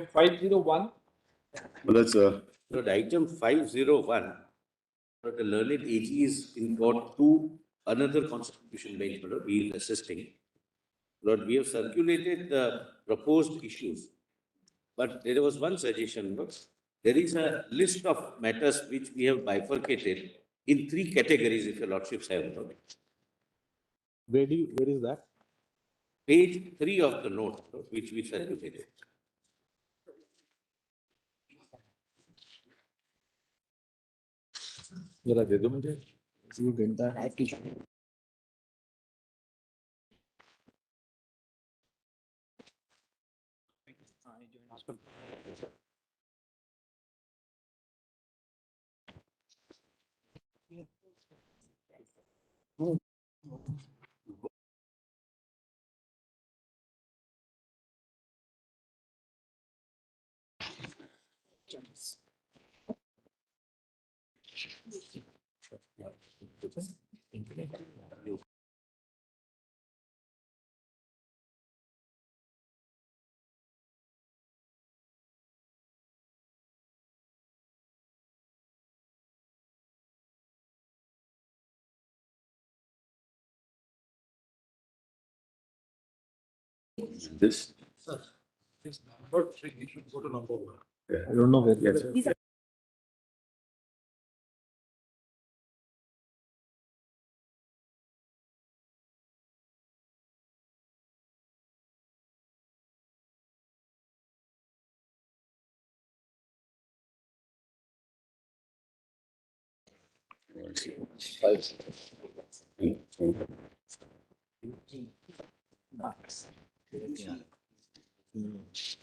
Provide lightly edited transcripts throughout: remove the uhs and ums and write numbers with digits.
501. Well, that's Lord, item 501, Lord, the learned AG is in court to another constitution bench, Lord, he is assisting. Lord, we have circulated the proposed issues, but there was one suggestion, Lord. There is a list of matters which we have bifurcated in 3 categories, if your lordships have, Lord. Where is that? Page 3 of the note, Lord, which we circulated. जरा दे दो मुझे. You get that? this. I don't know where. Yes.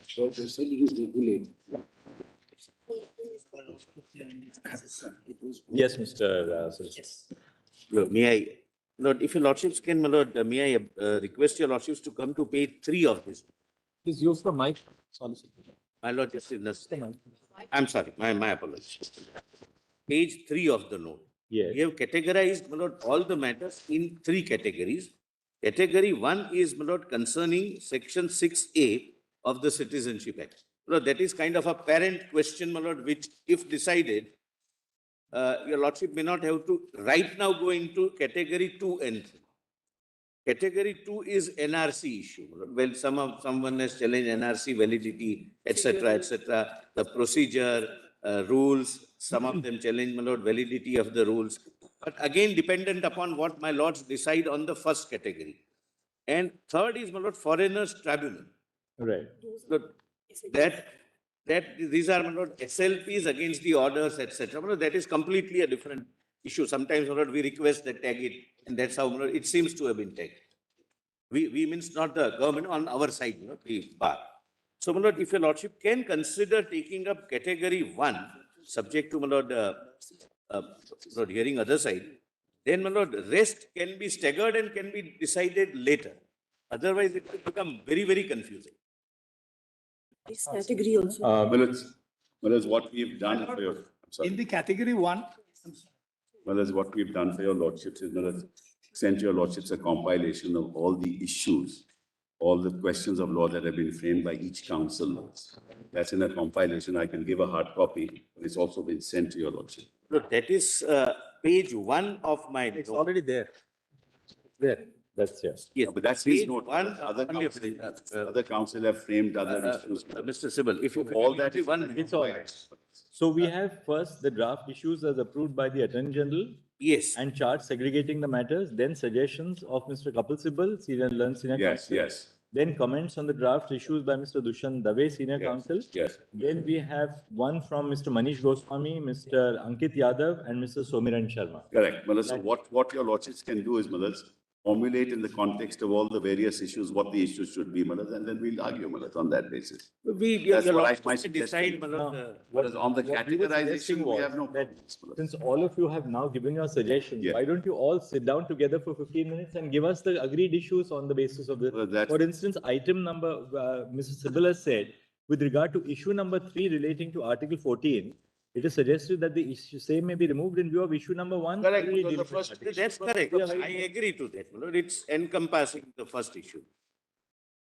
So they said it is regulated. Yes, Mr. Lord, may I, Lord, if your lordships can, my Lord, may I request your lordships to come to page 3 of this. Please use the mic. Solicitor. My Lord, I'm sorry, my apologies. Page 3 of the note. Yes. We have categorized, my Lord, all the matters in 3 categories. Category 1 is, my Lord, concerning section 6A of the Citizenship Act. My Lord, that is kind of a parent question, my Lord, which if decided, your lordship may not have to right now go into category 2 and 3. Category 2 is NRC issue. Well, someone has challenged NRC validity, etc., the procedure, rules. Some of them challenge, my lord, validity of the rules. But again, dependent upon what my lords decide on the first category. And third is, my lord, foreigners tribunal. Right. So that these are, my lord, SLPs against the orders, etc. My lord, that is completely a different issue. Sometimes, my lord, we request that tag it, and that's how, my lord, it seems to have been tagged. We means not the government, on our side, you know, the bar. So, my lord, if your lordship can consider taking up category 1, subject to, my lord, lord, hearing other side, then, my lord, rest can be staggered and can be decided later. Otherwise, it will become very, very confusing. This category also. Well, it's what we've done for your. I'm sorry. In the category 1, Well, that's what we've done for your lordships, is that sent your lordships a compilation of all the issues, all the questions of law that have been framed by each council. That's in a compilation. I can give a hard copy, but it's also been sent to your lordship. Look, that is page 1 of my It's note. already there. There. That's yes. Yes, But that's his page note. 1. Other council have framed other issues. Mr. Sybil, if you All that is. one, It's all right. So we have first the draft issues as approved by the Attorney General yes, and chart segregating the matters, then suggestions of Mr. Kapil Sibal, Senior Learned Senior Yes, Counsel. yes, Then comments on the draft issues by Mr. Dushyant-Dave, Senior Yes, Counsel. yes. Then we have one from Mr. Manish Goswami, Mr. Ankit Yadav, and Mr. Somiran Sharma. correct. Well, so what your lordships can do is, Malas, formulate in the context of all the various issues, what the issues should be, Malas, and then we'll argue, Malas, on that basis. That's what I might decide. Whereas on the What we were categorization, suggesting we was have no that problems, Malas. since all of you have now given your suggestions, Yeah. why don't you all sit down together for 15 minutes and give us the agreed issues on the basis of the, Well, that's- for instance, item number, Mr. Sibal has said, with regard to issue number 3 relating to Article 14, it is suggested that the issue same may be removed in view of issue number 1. Correct, already because the dealing with first- Article. That's correct. Yeah, I agree to that. It's encompassing the first issue.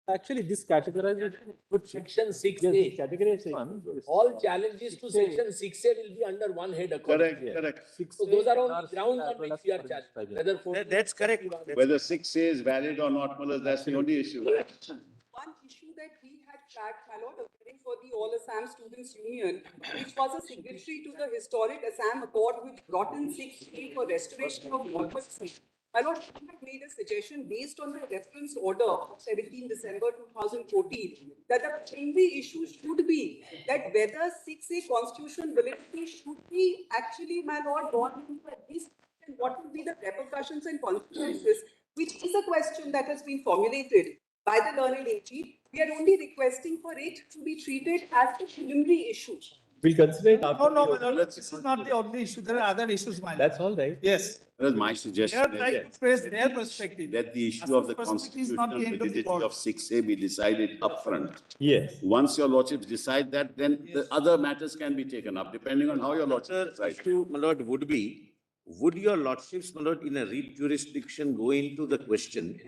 Actually, this categorization with Section six Yes, A, categorization. all challenges to section six A will be under one head according. Correct. So those are only grounds on which we are challenged, whether. That's correct. Whether 6A is valid or not, well, that's the only issue. One issue that we had tracked, my lord, appearing for the All Assam Students Union, which was a signatory to the historic Assam Accord, which brought in 6A for restoration of democracy. My lord, we had made a suggestion based on the reference order of 17 December 2014 that the primary issue should be that whether 6A constitutional validity should be actually, my lord, brought into at least, and what would be the repercussions and consequences, which is a question that has been formulated by the learned AG. We are only requesting for it to be treated as a preliminary issue. We'll consider it No, after. no, the- my lord, this is not the only issue. There are other issues, my lord. That's all right. Yes, That's my they are suggestion. trying to express their perspective. Let the issue of the Assam perspective is not constitutional the end of the validity world. of 6A be decided upfront. Yes. Once your lordships decide that, then the other matters can be taken up, depending on how your lordships Another decide. issue, my lord, would be, would your lordships, my lord, in a read jurisdiction go into the question,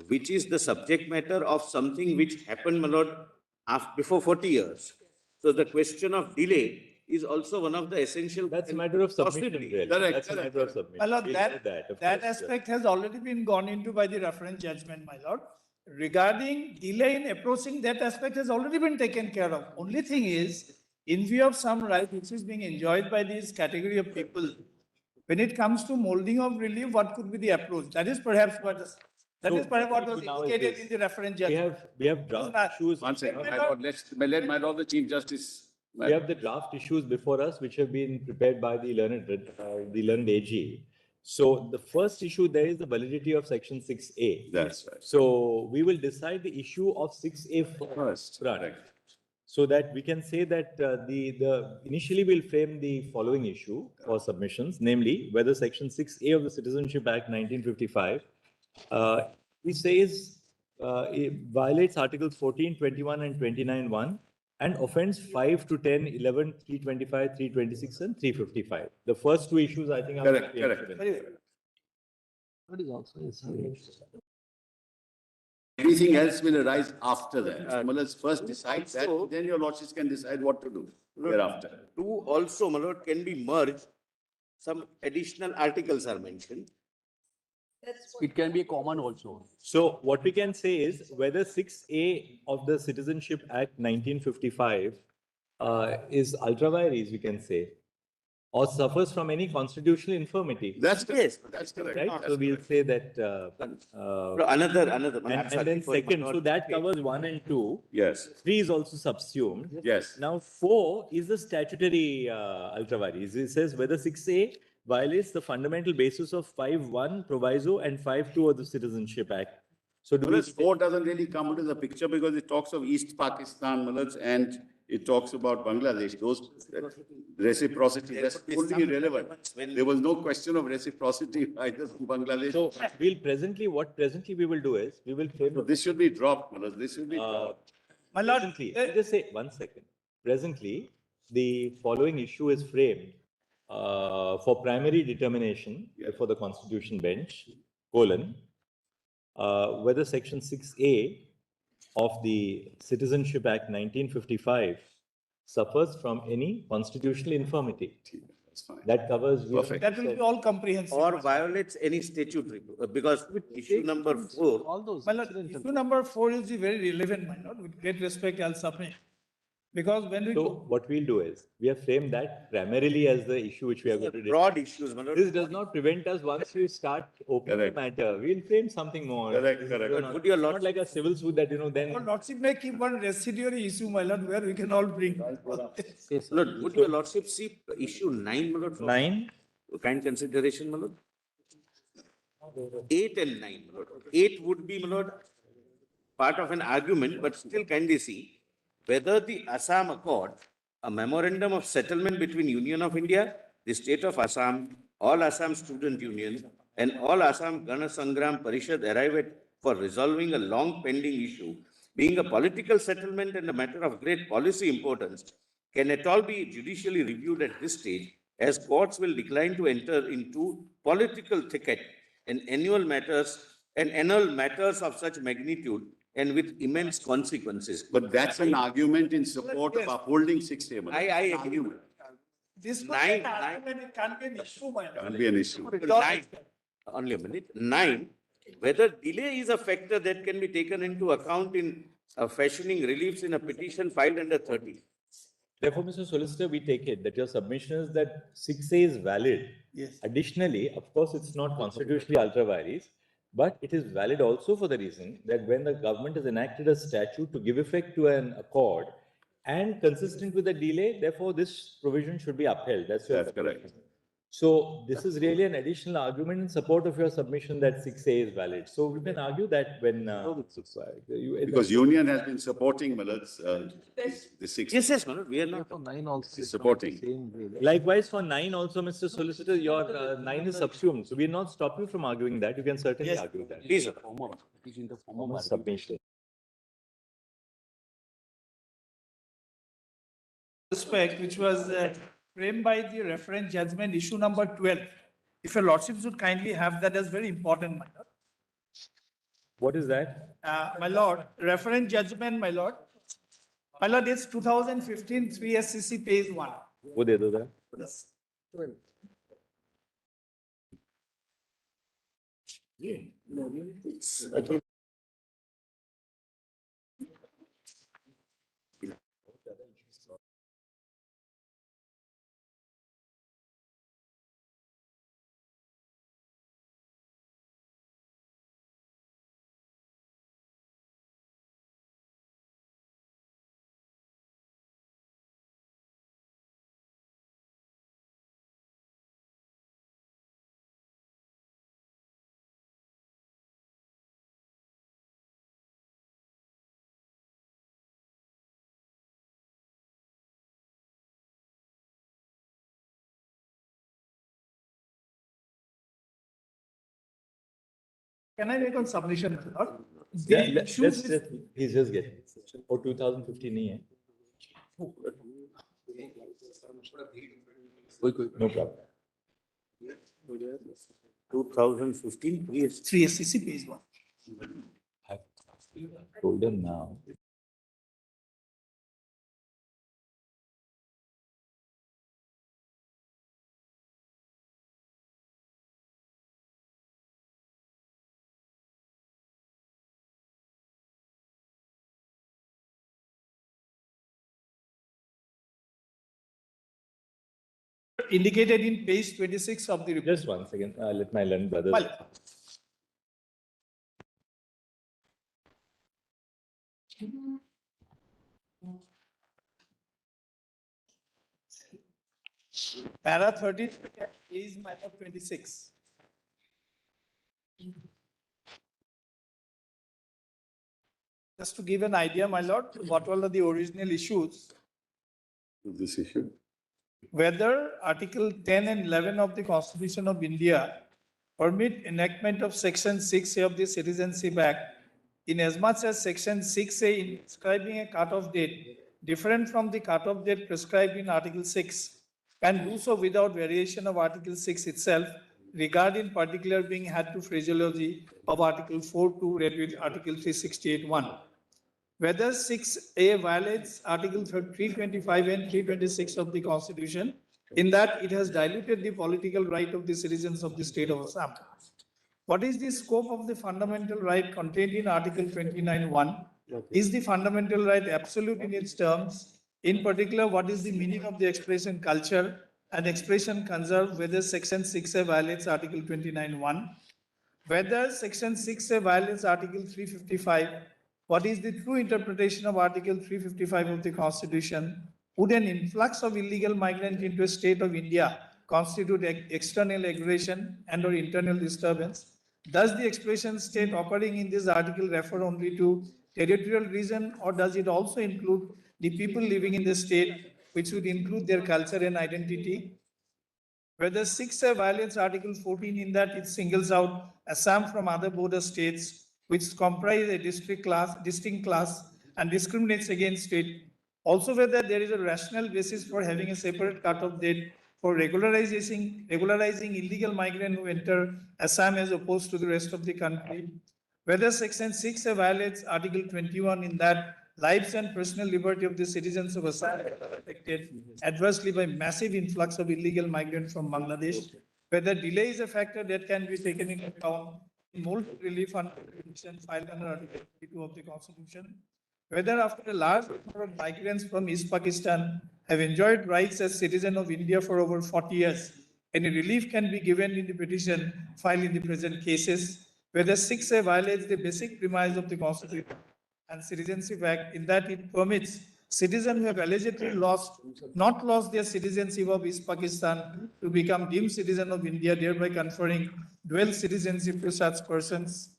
which is the subject matter of something which happened, my lord, before 40 years? So the question of delay is also one of the essential. That's a matter of submission, Possibly. really. Correct, That's a correct. matter of submission. My lord, We'll do of that course, aspect has already been gone into by the reference judgment, my lord. Regarding delay in approaching, that aspect has already been taken care of. Only thing is, in view of some right which is being enjoyed by this category of people, when it comes to molding of relief, what could be the approach? That is perhaps what was now is indicated this. in the reference We judgment. have draft not- issues. One second, my lord, let my lord the Chief Justice. We have the draft issues before us, which have been prepared by the learned AG. So the first issue there is the validity of section 6A. That's right. So we will decide the issue of 6A first. Correct. So that we can say that initially we'll frame the following issue for submissions, namely whether section 6A of the Citizenship Act 1955, it says it violates articles 14, 21 and 29(1) and offends 5 to 10, 11, 325, 326 and 355. The first two issues I think are. Correct, preemptive correct. in nature. What is also is. Everything else will arise after that. Well, let's first decide that, Also- then your lordships can decide what to do thereafter. Two also, my lord, can be merged. Some additional articles are mentioned. It can be common also. So what we can say is whether 6A of the Citizenship Act 1955 is ultra vires, we can say, or suffers from any constitutional infirmity, That's Yes. correct. That's correct. right? So we'll say that. No, Another, I'm And sorry then for my second, so lord. that covers 1 and 2. Yes, 3 is also subsumed. yes. Now 4 is the statutory ultra vires. It says whether 6A violates the fundamental basis of 5(1) proviso and 5(2) of the Citizenship Act. So do Well, we this 4 doesn't really come into the picture because it talks of East Pakistan, Malaj, and it talks about Bangladesh. Those reciprocity, There that's could be fully some irrelevant. relevance when- There was no question of reciprocity either from Bangladesh. So what presently we will do is, we will frame. So this should be dropped, Malaj. This should be dropped. My lord, Presently, just say 1 second. Presently, the following issue is framed for primary determination before the Constitution Bench, whether section 6A of the Citizenship Act 1955 suffers from any constitutional infirmity. That's fine. That covers. Perfect. that will be all comprehensive. Or violates any statute, because issue number 4, All those. My lord, issue number 4 is the very relevant, my lord. With great respect, I'll submit. Because when we So go, what we'll do is, we have framed that primarily as the issue which we are going to discuss. broad issues, my lord. This does not prevent us, once we start opening the Correct. matter, we'll frame something more. Correct, This is correct. not- Would your it's not lordship- like a civil suit that, then. our lordship may keep one residuary issue, my lord, where we can all bring. Lord, would your lordship see issue 9, my lord? for 9, Kind consideration, my lord? 8 and 9, my lord. 8 would be, my lord, part of an argument, but still kindly see whether the Assam Accord, a memorandum of settlement between Union of India, the state of Assam, all Assam student unions, and all Assam Gana Sangram Parishad arrive at for resolving a long pending issue, being a political settlement and a matter of great policy importance, can at all be judicially reviewed at this stage, as courts will decline to enter into political thicket and annual matters of such magnitude and with immense consequences. But that's an argument in support of upholding 6A. I agree. This was Nine, an argument, it can't be an issue, my lord. Can't be an issue. Nine, only a minute. Nine, whether delay is a factor that can be taken into account in fashioning reliefs in a petition filed under 30. Therefore, Mr. Solicitor, we take it that your submission is that 6A is valid. Yes. Additionally, of course, it's not constitutionally ultra vires, but it is valid also for the reason that when the government has enacted a statute to give effect to an accord and consistent with the delay, therefore this provision should be upheld. That's That's correct. So this is really an additional argument in support of your submission that 6A is valid. So we can argue that when Because union has been supporting, the 6. Yes, Manoj, we are not. For 9 also. Supporting. Same way. likewise for 9 also, Mr. Solicitor, your 9 is subsumed. So we will not stop you from arguing that. You can certainly Yes. argue that. Please, sir. It is in the form of Submission. Respect, which was framed by the reference judgment issue number 12. If your lordships would kindly have that as very important, my lord. What is that? My lord, reference judgment, my lord. My lord, it's 2015 3 SCC page 1. वो दे दो जरा. Yes. Can I make one submission, my lord? Yeah, The let's, issues with- he's just getting. Or 2015 नहीं है. No problem. 2015, yes. 3 SCC page 1. I've told him now. Indicated in page 26 of the report. Just one second. Let my learned brother. Well, para 30 is matter 26. Just to give an idea, my lord, what were the original issues? This issue. Whether Article 10 and 11 of the Constitution of India permit enactment of Section 6A of the Citizenship Act in as much as Section 6A in prescribing a cut-off date different from the cut-off date prescribed in Article 6 can do so without variation of Article 6 itself, regard in particular being had to phraseology of Article 4 to read with Article 368(1). Whether 6A violates Article 325 and 326 of the Constitution, in that it has diluted the political right of the citizens of the state of Assam. What is the scope of the fundamental right contained in Article 29(1)? Is the fundamental right absolute in its terms? In particular, what is the meaning of the expression culture and expression conserved, whether Section 6A violates Article 29(1)? Whether Section 6A violates Article 355, what is the true interpretation of Article 355 of the Constitution? Would an influx of illegal migrants into a state of India constitute external aggression and or internal disturbance? Does the expression state occurring in this article refer only to territorial region, or does it also include the people living in the state, which would include their culture and identity? Whether 6A violates Article 14 in that it singles out Assam from other border states, which comprise a distinct class and discriminates against it. Also, whether there is a rational basis for having a separate cut-off date for regularizing illegal migrants who enter Assam as opposed to the rest of the country. whether Section 6A violates Article 21 in that lives and personal liberty of the citizens of Assam are affected adversely by massive influx of illegal migrants from Bangladesh, whether delay is a factor that can be taken into account in multiple relief under petition filed under Article 22 of the Constitution, whether after a large number of migrants from East Pakistan have enjoyed rights as citizens of India for over 40 years, any relief can be given in the petition filed in the present cases, whether 6A violates the basic premise of the Constitution and Citizenship Act in that it permits citizens who have allegedly not lost their citizenship of East Pakistan to become deemed citizens of India, thereby conferring dual citizenship to such persons.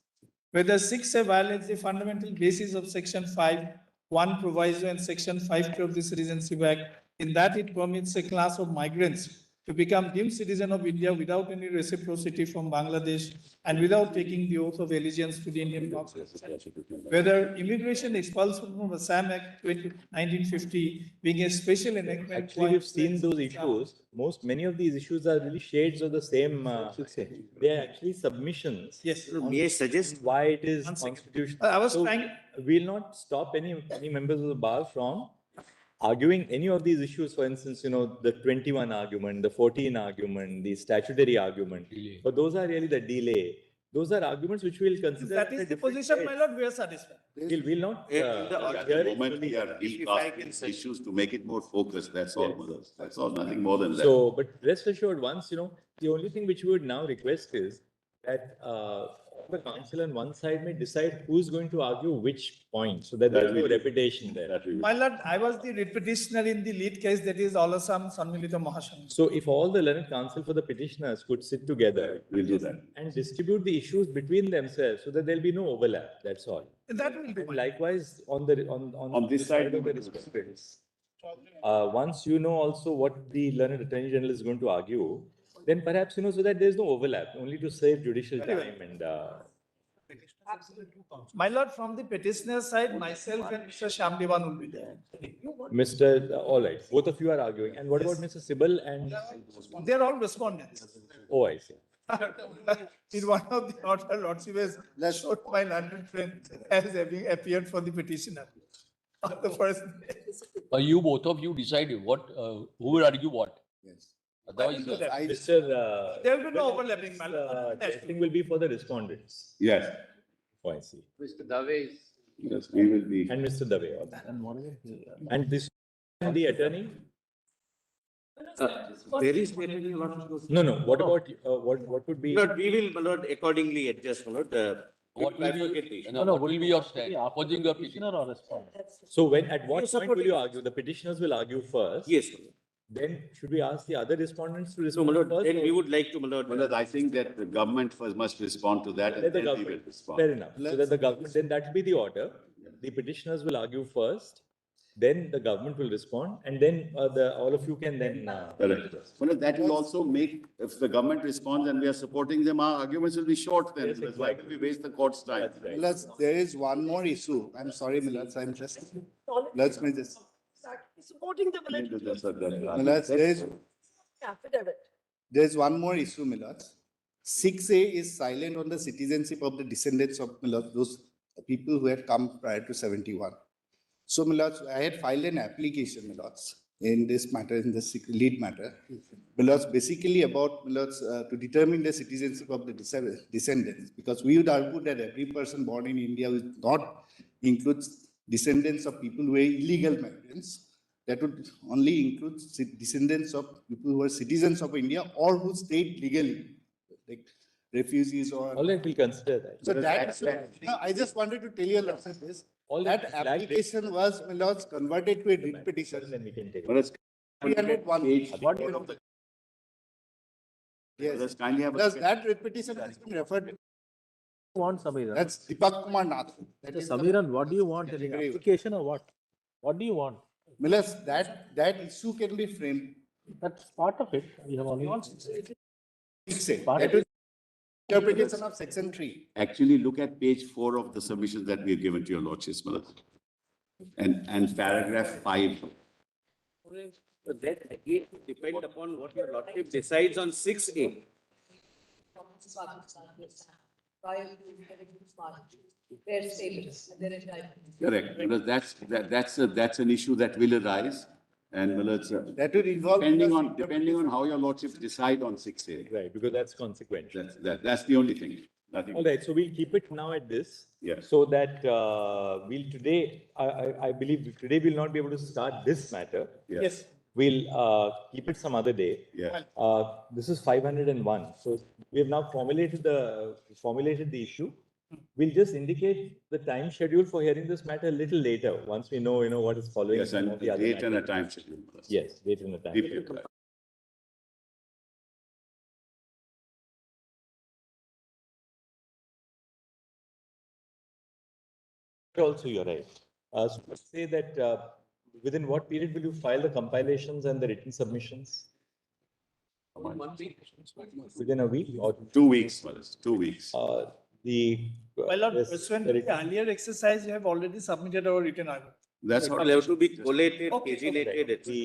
Whether 6A violates the fundamental basis of Section 5(1) proviso and Section 5(2) of the Citizenship Act, in that it permits a class of migrants to become deemed citizen of India without any reciprocity from Bangladesh and without taking the oath of allegiance to the Indian Constitution. Whether immigration expulsion from Assam Act 1950 being a special enactment. Actually, we've seen those issues. Many of these issues are really shades of the same. They are actually submissions. Yes. May I suggest? Why it is One second. constitutional. I was So trying. we'll not stop any members of the bar from arguing any of these issues. For instance, the 21 argument, the 14 argument, the statutory argument. But those are really the delay. Those are arguments which we'll consider. That is the position, my lord, we are satisfied. We'll not. At hear the it moment, we are If I can recasting issues to make it more focused, that's all, Mother. That's all, nothing more than that. So, but rest assured, once, the only thing which we would now request is that the council on one side may decide who's going to argue which point, so that there's no repetition there. That we will. My lord, I was the lead petitioner in the lead case, that is All Assam Sannmilita Mahasangh. So if all the learned counsel for the petitioners could sit together We'll do that. and distribute the issues between themselves so that there'll be no overlap, that's all. That will do. And likewise, on the, On this side, of the respondents, once you know also what the learned attorney general is going to argue, then perhaps, so that there's no overlap, only to save judicial time and, My lord, from the petitioner side, myself and Mr. Shamdevan will be there. all right, both of you are arguing. And what about Mr. Sibal and, They are all respondents. oh, I see. In one of the order, lordship has showed my London friend as having appeared for the petitioner on the first day. You, both of you decided what, who will argue what? Yes. Otherwise, Mr. There will be no overlapping, my lord. Testing will be for the respondents. Yes, Oh, I see. yes, we will be. And Mr. Dave. And this, the attorney? There is the attorney, Lord. No, what about, what would be? Lord, we will, my lord, accordingly adjust, my lord. what will be, what will be your stand, opposing your petition? So at what point will you argue? The petitioners will argue first. Yes, my lord. Then should we ask the other respondents to So, my respond lord, first? then or- we would like to, my lord. Well, I think that the government first must respond to that Let and the then we will government, respond. fair enough. So that the government, then that will be the order. The petitioners will argue first, then the government will respond, and then all of you can then. Correct. Well, that will also make, if the government responds and we are supporting them, our arguments will be short then. Yes, Because why will we waste the court's time? That's right. Millets, there is one more issue. I'm sorry, Millets, I'm just, let's me just, Supporting the validity Millets, affidavit. there's one more issue, Millets. 6A is silent on the citizenship of the descendants of Millets, those people who had come prior to 71. So Millets, I had filed an application, Millets, in this matter, in this lead matter. Millets, basically about Millets to determine the citizenship of the descendants, because we would argue that every person born in India will not include descendants of people who are illegal migrants. That would only include descendants of people who are citizens of India or who stayed legally, like refugees or. All right, we'll consider that. So no, I just wanted to tell you, Lordship, this, All that that flag- application was, Lords, converted to a writ petition. Then we can take. Well, let's. 301. Page What four is- of the- Yes, Let's kindly have. a- plus that writ petition has been referred, Want Samiran? that's Deepak Kumar Nath. That is the- Samiran, what do you want? An Agree. application or what? What do you want? Millers, that issue can be framed. That's part of it. We have already. Part That of is interpretation of section 3. Actually, look at page 4 of the submissions that we have given to your lordships, Malad. And paragraph 5. So that again depend upon what your lordship decides on 6A. prior to getting to smart, their status and their entitlements. Correct, because that's an issue that will arise. And well, it's, That would involve. depending on how your lordships decide on 6A. Right, because that's consequential. That's the only thing. Nothing. All right, so we'll keep it now at this. Yes. So that we'll today, I believe today we'll not be able to start this matter. Yes. We'll keep it some other day. Yeah. This is 501. So we have now formulated the issue. We'll just indicate the time schedule for hearing this matter a little later, once we know, what is following. Yes, some and of the other date and a matters. time schedule. Yes, date and a time. Deeply applied. Also, you're right. So let's say that within what period will you file the compilations and the written submissions? 1 week. Within a week or 2 weeks, Malas, 2 weeks. My lord, yes, pursuant the to the earlier exercise, you have already submitted our written argument. That's It how. will have to be collated, Okay, paginated, etc.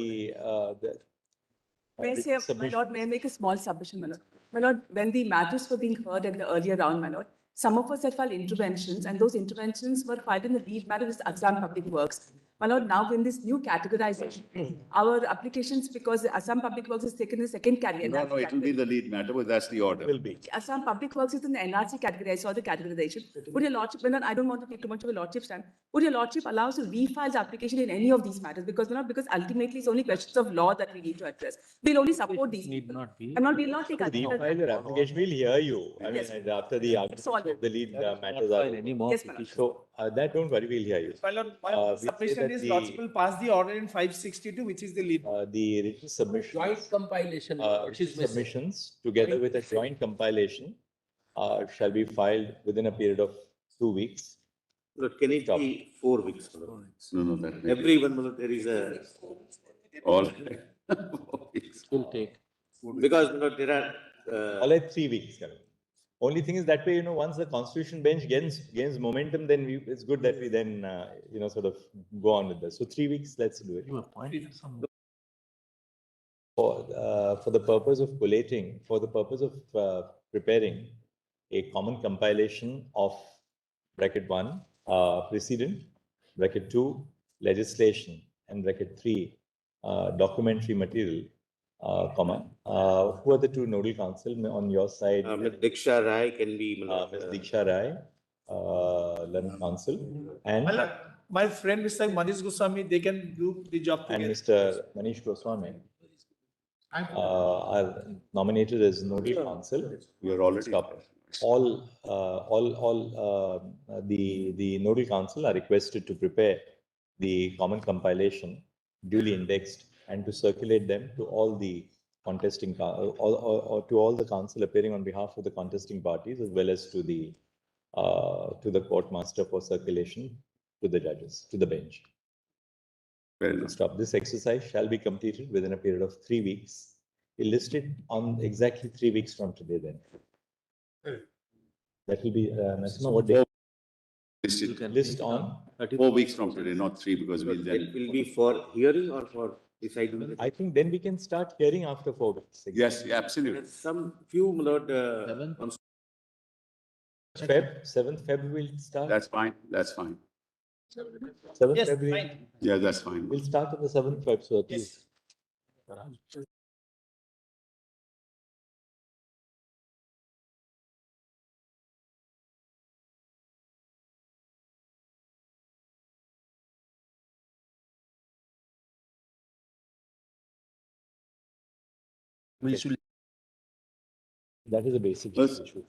May I written say, my submission- lord, may I make a small submission, my lord? My lord, when the matters were being heard in the earlier round, my lord, some of us had filed interventions, and those interventions were filed in the lead matter with Assam Public Works. My lord, now in this new categorization, our applications, because Assam Public Works is taken in the second category. No, it will be the lead matter, but that's the order. Will be. Assam Public Works is in the NRC category. I saw the categorization. Would your lordship, well, I don't want to take too much of a lordship's time. Would your lordship allow us to refile the application in any of these matters? Because ultimately it's only questions of law that we need to address. We'll only support these. Need not be. We'll not take. Refile your application, we'll hear you. I mean, Yes. after the That's all. argument, the lead matters Not are. file any more Yes, ma'am. petitions. So that don't worry, we'll hear you. My lord, my we say submission that is the- lordship will pass the order in 562, which is the lead. The written submission. Joint compilation, which is missing. Submissions together with a joint compilation shall be filed within a period of 2 weeks. But can it Stop. be 4 weeks? my lord? No, that. Everyone, my lord, there is a, All. Will take. because, my lord, there are, All at 3 weeks. Karan. Only thing is that way, once the constitution bench gains momentum, then it's good that we then, sort of go on with this. So 3 weeks, let's do it. You appointed some. For the purpose of collating, for the purpose of preparing a common compilation of bracket 1, precedent, bracket 2, legislation, and bracket 3, documentary material, comma. Who are the two nodal counsel on your side? Diksha Rai can be, my lord, Ms. Diksha Rai, learned counsel, and My friend, Mr. Manish Goswami, they can do the job together. Mr. Manish Goswami are nominated as nodal counsel. We are already. Stop. The nodal counsel are requested to prepare the common compilation duly indexed and to circulate them to all the contesting, or to all the counsel appearing on behalf of the contesting parties, as well as to the court master for circulation to the judges, to the bench. Fair enough. Stop. This exercise shall be completed within a period of 3 weeks. We'll list it on exactly 3 weeks from today then. That will be, Narasimha, what day? List on, 4 weeks from today, not 3, because we'll it then. will be for hearing or for deciding? I think then we can start hearing after 4 weeks. Yes, absolutely. Some few, my lord, Seventh. 7th February we'll start. That's fine, that's fine. 7th Yes, February, fine. Yeah, that's fine. we'll start on the 7th Feb, so at least. That is a basic Yes. issue.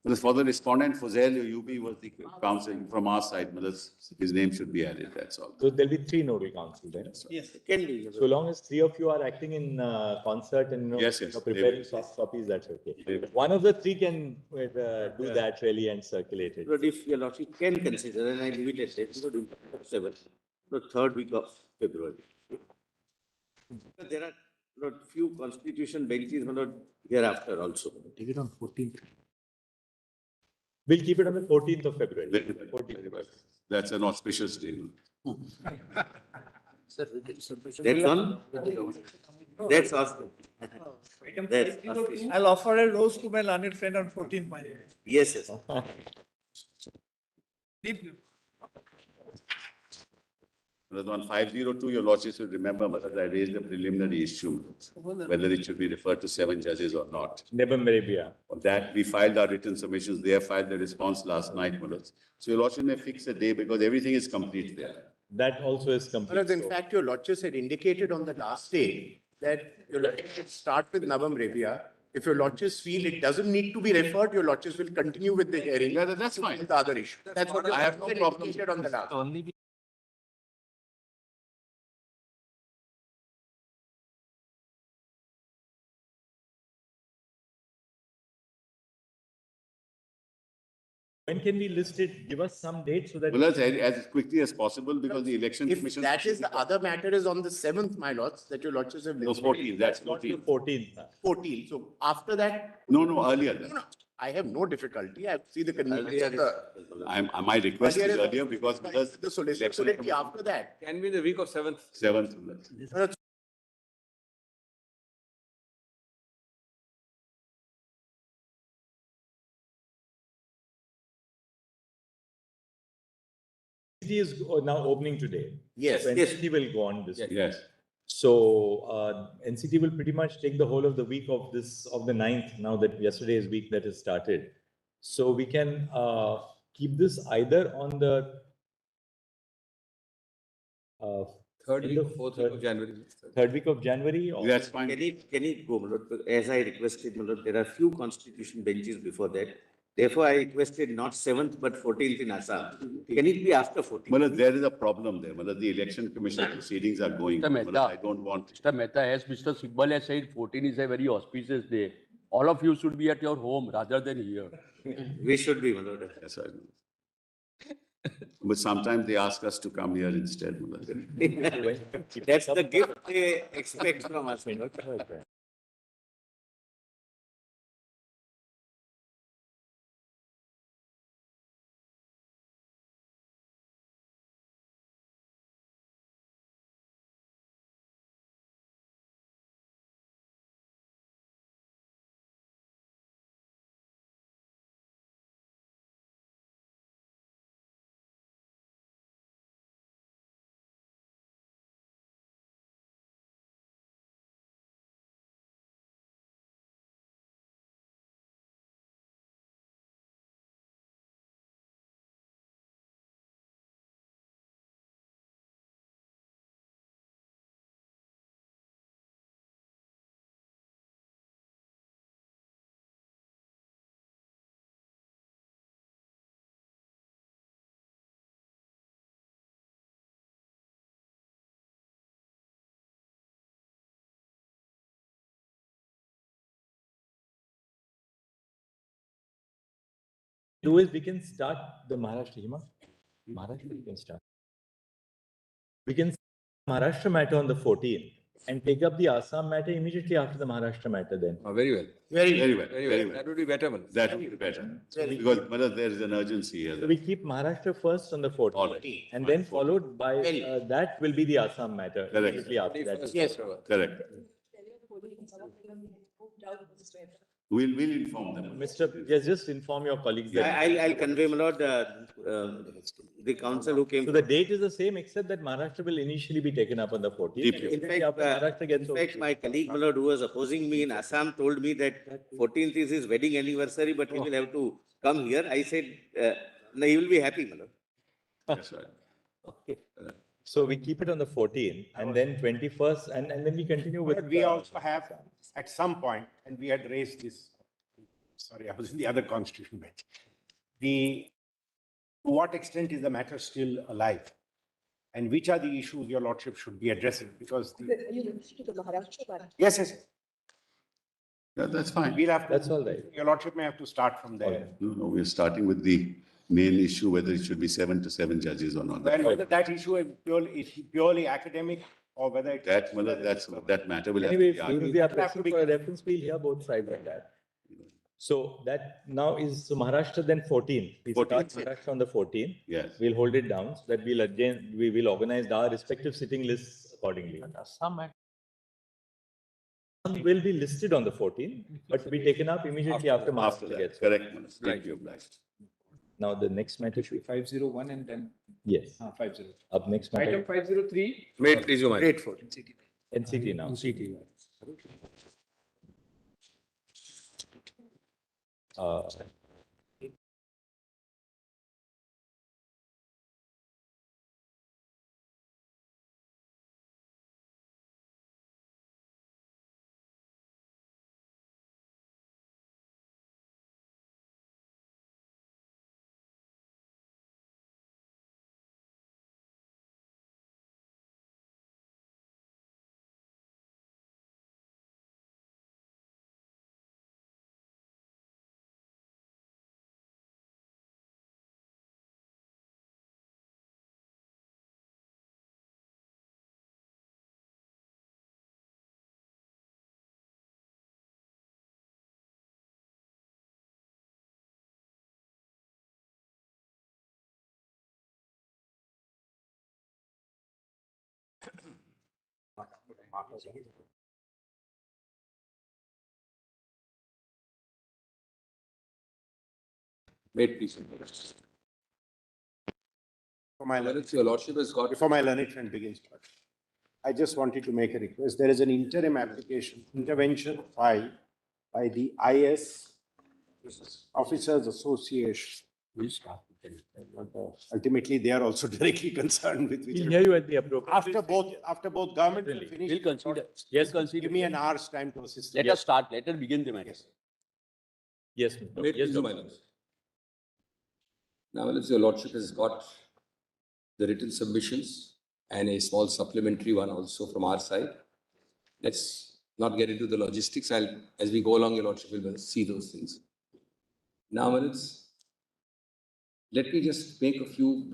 Because for the respondent, Fuzail UP was the counsel from our side, but his name should be added, that's all. So there'll be 3 nodal counsel then. Yes. Can be. So long as 3 of you are acting in concert and Yes, yes. preparing soft copies, that's okay. One of the 3 can do that really and circulate it. But if your lordship can consider, and I leave it at that, so 7th, the 3rd week of February. But there are not few constitution benches, but not hereafter also. Take it on 14th. We'll keep it on the 14th of February. Very well. 14th. That's an auspicious day. That's on That's awesome. That's awesome. I'll offer a rose to my learned friend on 14th, my lord. Yes, yes. Deep. On 502, your lordships will remember that I raised a preliminary issue, whether it should be referred to 7 judges or not. Nebam On that, we filed our written submissions. They have filed the response last night, my lords. So your lordship may fix a day because everything is complete there. That also is complete. In fact, your lordships had indicated on the last day that your lordships should start with Navam Revia. If your lordships feel it doesn't need to be referred, your lordships will continue with the hearing. Yeah, that's fine. With the other issue. That's what I have no problem. indicated on the last. When can we list it? Give us some date so that. Well, as quickly as possible because the election If commission. that is the other matter is on the 7th, my lords, that your lordships have. No, 14, that's 14. 14th. 14. So after that. No, earlier. No, I have no difficulty. I see the convenience of the. My request is Earlier is- earlier because The solicitor, so let me after that. Can be the week of 7th. 7th. NCT is now opening today. Yes. So Yes. NCT will go on this. Yes. So NCT will pretty much take the whole of the week of the 9th, now that yesterday's week that has started. So we can keep this either on the Third week, end of- fourth week of January. third week of January or That's fine. Can it go, my lord? As I requested, my lord, there are few constitution benches before that. Therefore, I requested not 7th, but 14th in Assam. Can it be after 14th? Well, there is a problem there. Well, the election commission proceedings are going. Mr. Well, Mehta. I don't want. Mr. Mehta, as Mr. Sibbal has said, 14 is a very auspicious day. All of you should be at your home rather than here. We should be, my lord. Yes, I know. But sometimes they ask us to come here instead. That's the gift they expect from us, my lord. do is we can start the Maharashtra we can start. We can start Maharashtra matter on the 14th and take up the Assam matter immediately after the Maharashtra matter then. Very well. Very well. Very well. That would be better. Mal. That would be better. Because there is an urgency So here. we keep Maharashtra first on the 14th. All right. And then followed by, that will be the Assam matter. Correct. immediately after that. Yes. Correct. We'll inform them. Just inform your colleagues that. I'll convey, my lord, the council who came. So the date is the same, except that Maharashtra will initially be taken up on the 14th. Deeply. In fact, Maharashtra gets my colleague, my lord, who was opposing me in Assam, told me that 14th is his wedding anniversary, but he will have to come here. I said, no, he will be happy, my lord. That's right. Okay. So we keep it on the 14th and then 21st and then we continue with. But we also have at some point, and we had raised this, sorry, I was in the other constitution bench. To what extent is the matter still alive? And which are the issues your lordship should be addressing? Because yes. Yeah, that's fine. We'll have to. That's all right. Your lordship may have to start from there. No, we're starting with the main issue, whether it should be 7 to 7 judges or not. Well, whether that issue is purely academic or whether it's. That matter will have Anyway, to be if argued. we are pressing for a reference, we'll hear both sides of that. So that now is so Maharashtra then 14th. We start 14th. Maharashtra on the 14th. Yes. We'll hold it down so that we will organize our respective sitting lists accordingly. will be listed on the 14th, but to be taken up immediately after After Maharashtra that, gets. correct, Manoj. Thank you, obliged. Now the next matter should. 501 and then Yes. 50. Up next matter. Item 503. Wait, please, your mic. Grade 4. NCT now. NCT. Uh, Wait, please. For my learned, Your lordship has got. before my learned friend begins, I just wanted to make a request. There is an interim application, intervention filed by the IS Officers Association. Ultimately, they are also directly concerned with which. we'll hear you at the appropriate. After both government will Really. finish. We'll consider. Yes, consider. Give me an hour's time to assist. Let us start. Let us begin the matter. Yes. Wait, Yes, please, Doctor. my lords. Now, your lordship has got the written submissions and a small supplementary one also from our side. Let's not get into the logistics. As we go along, your lordship will see those things. Now, my lords, let me just make a few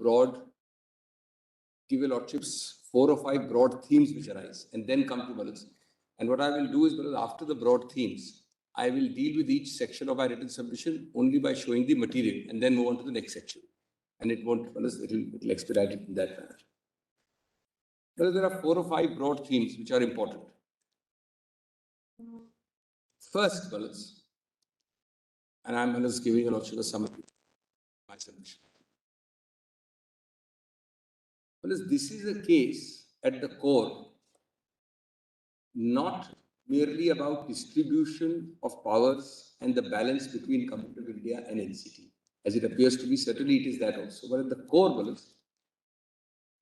give your lordships 4 or 5 broad themes which arise and then come to balance. And what I will do is, after the broad themes, I will deal with each section of my written submission only by showing the material and then move on to the next section. And it won't, it will expedite it in that manner. But there are 4 or 5 broad themes which are important. First, balance, and I'm giving a lordship a summary of my submission. This is a case at the core, not merely about distribution of powers and the balance between Government of India and NCT. As it appears to be, certainly it is that also. But at the core, balance,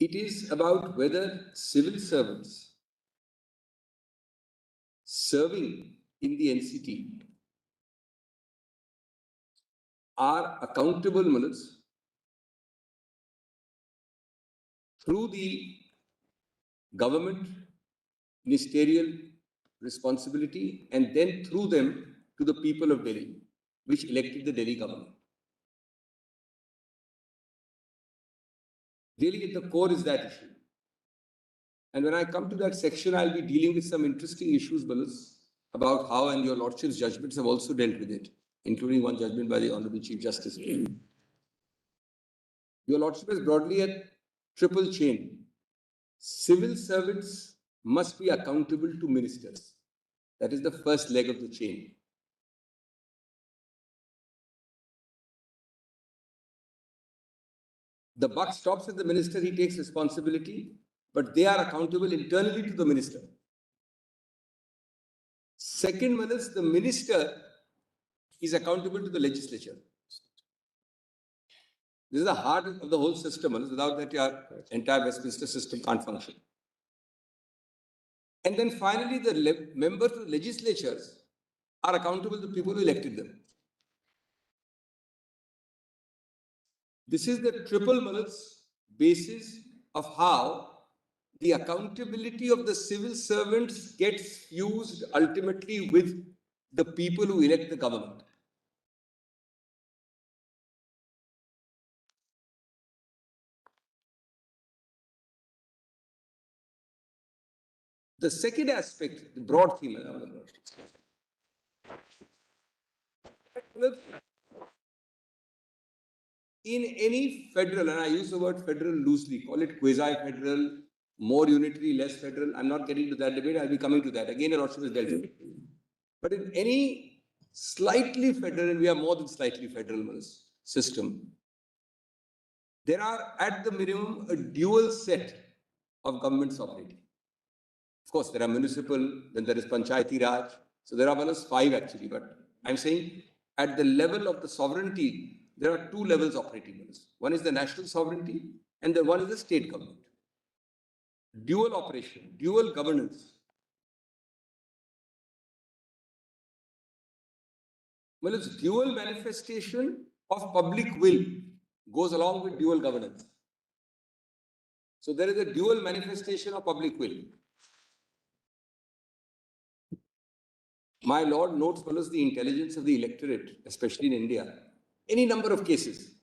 it is about whether civil servants serving in the NCT are accountable, Malas, through the government, ministerial responsibility, and then through them to the people of Delhi, which elected the Delhi government. Really, at the core is that issue. And when I come to that section, I'll be dealing with some interesting issues, Balas, about how, and your lordship's judgments have also dealt with it, including one judgment by the Honorable Chief Justice. Your lordship is broadly a triple chain. Civil servants must be accountable to ministers. That is the first leg of the chain. The buck stops with the minister, he takes responsibility, but they are accountable internally to the minister. Second, Manas, the minister is accountable to the legislature. This is the heart of the whole system, Manas. Without that, your entire Westminster system can't function. And then finally, the members of the legislatures are accountable to the people who elected them. This is the triple, Manas, basis of how the accountability of the civil servants gets fused ultimately with the people who elect the government. The second aspect, the broad theme, in any federal, and I use the word federal loosely, call it quasi-federal, more unitary, less federal. I'm not getting to that debate. I'll be coming to that. Again, a lot of dealt with. But in any slightly federal, and we are more than slightly federal system, there are at the minimum a dual set of governments operating. Of course, there are municipal, then there is Panchayati Raj. So there are 5 actually, but I'm saying at the level of the sovereignty, there are 2 levels operating. One is the national sovereignty and the one is the state government. Dual operation, dual governance. Well, it's dual manifestation of public will goes along with dual governance. So there is a dual manifestation of public will. My Lord notes follows the intelligence of the electorate, especially in India. Any number of cases.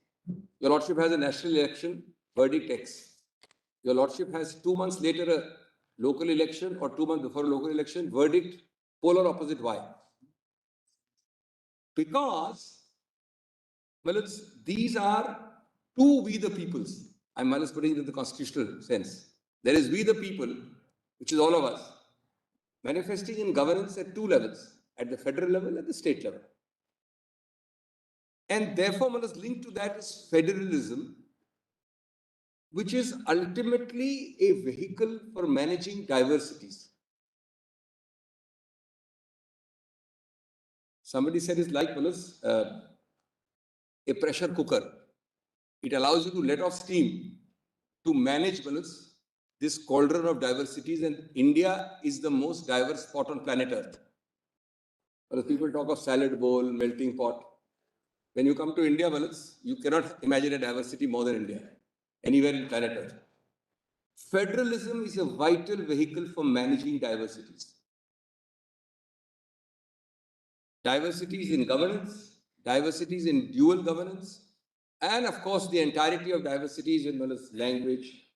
Your Lordship has a national election, verdict X. Your Lordship has 2 months later a local election or 2 months before a local election, verdict polar opposite Y. Because, well, these are 2 we the peoples. I'm putting it in the constitutional sense. There is we the people, which is all of us, manifesting in governance at 2 levels, at the federal level, at the state level. And therefore, what is linked to that is federalism, which is ultimately a vehicle for managing diversities. Somebody said it's like a pressure cooker. It allows you to let off steam to manage this cauldron of diversities, and India is the most diverse spot on planet Earth. But people talk of salad bowl, melting pot. When you come to India, you cannot imagine a diversity more than India, anywhere in planet Earth. Federalism is a vital vehicle for managing diversities. Diversities in governance, diversities in dual governance, and of course the entirety of diversities in language,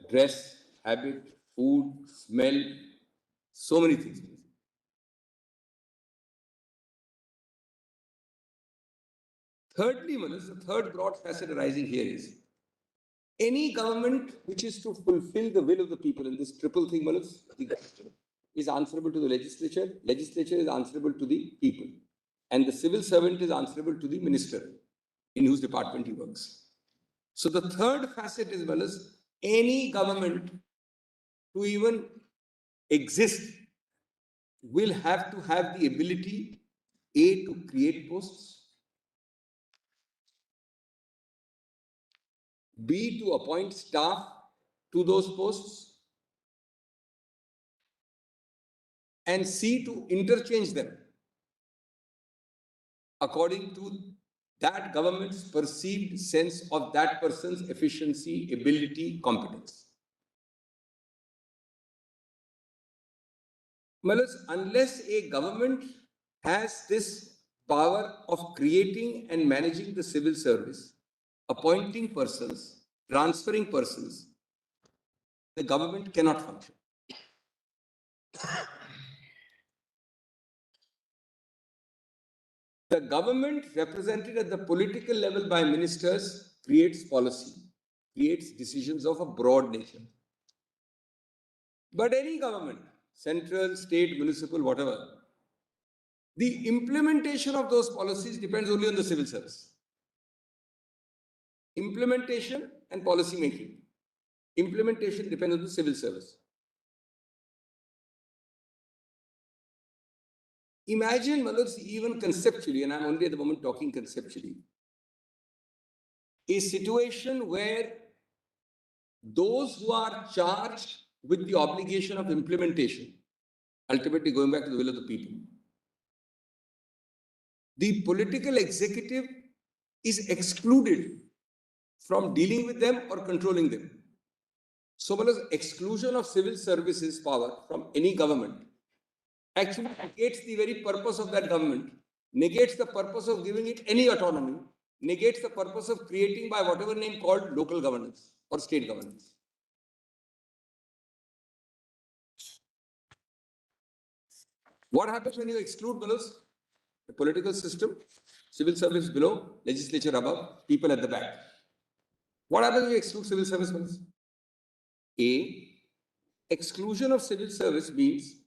dress, habit, food, smell, so many things. Thirdly, the third broad facet arising here is any government which is to fulfill the will of the people in this triple thing, is answerable to the legislature, legislature is answerable to the people, and the civil servant is answerable to the minister in whose department he works. So the third facet is any government to even exist will have to have the ability, A, to create posts, B, to appoint staff to those posts, and C, to interchange them according to that government's perceived sense of that person's efficiency, ability, competence. Unless a government has this power of creating and managing the civil service, appointing persons, transferring persons, the government cannot function. The government represented at the political level by ministers creates policy, creates decisions of a broad nature. But any government, central, state, municipal, whatever, the implementation of those policies depends only on the civil service. Implementation and policy making. Implementation depends on the civil service. Imagine, even conceptually, and I'm only at the moment talking conceptually, a situation where those who are charged with the obligation of implementation, ultimately going back to the will of the people, the political executive is excluded from dealing with them or controlling them. So, exclusion of civil services power from any government actually negates the very purpose of that government, negates the purpose of giving it any autonomy, negates the purpose of creating by whatever name called local governance or state governance. What happens when you exclude the political system, civil service below, legislature above, people at the back? What happens when you exclude civil service? A, exclusion of civil service means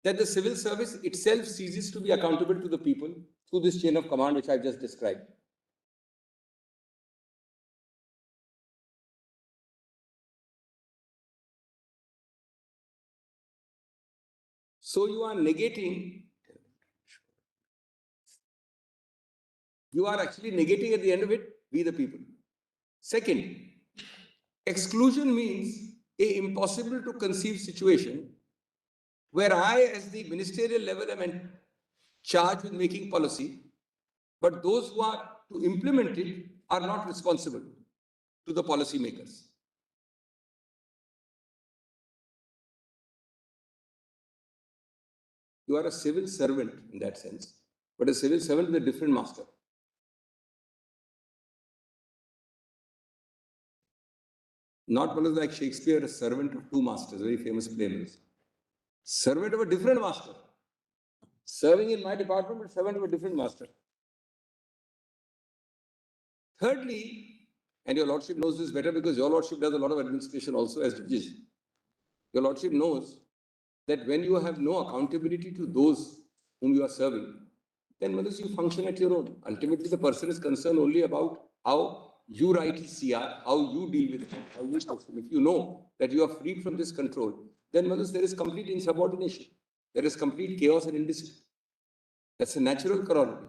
that the civil service itself ceases to be accountable to the people through this chain of command which I've just described. So you are negating, you are actually negating at the end of it, we the people. Second, exclusion means a impossible to conceive situation where I, as the ministerial level, am charged with making policy, but those who are to implement it are not responsible to the policy makers. You are a civil servant in that sense, but a civil servant with a different master. Not one is like Shakespeare, a servant of two masters, very famous play. Servant of a different master. Serving in my department, but servant of a different master. Thirdly, and your Lordship knows this better because your Lordship does a lot of administration also as judges. Your Lordship knows that when you have no accountability to those whom you are serving, then Manus, you function at your own. Ultimately, the person is concerned only about how you write his CR, how you deal with it, how you talk to him. If you know that you are freed from this control, then Manus, there is complete insubordination. There is complete chaos and indiscipline. That's a natural corollary.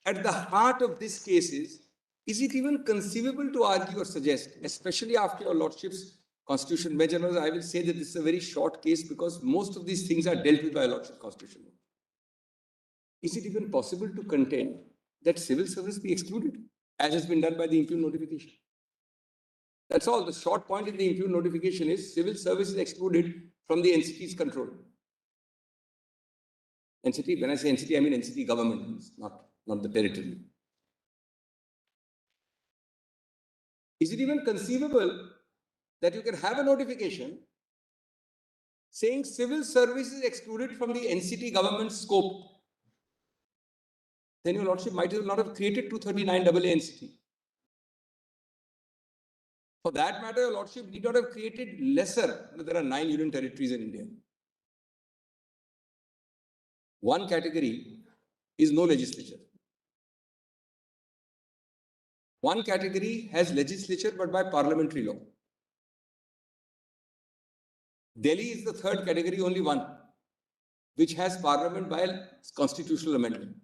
At the heart of this case is it even conceivable to argue or suggest, especially after your Lordship's Constitution bench, and I will say that this is a very short case because most of these things are dealt with by your Lordship's Constitution. Is it even possible to contend that civil service be excluded, as has been done by the impugned notification? That's all. The short point in the impugned notification is civil service is excluded from the NCT's control. NCT, when I say NCT, I mean NCT government, not the territory. Is it even conceivable that you can have a notification saying civil service is excluded from the NCT government's scope? Then your Lordship might not have created 239 AA NCT. For that matter, your Lordship need not have created lesser. There are 9 union territories in India. One category is no legislature. One category has legislature but by parliamentary law. Delhi is the third category, only one, which has parliament by a constitutional amendment.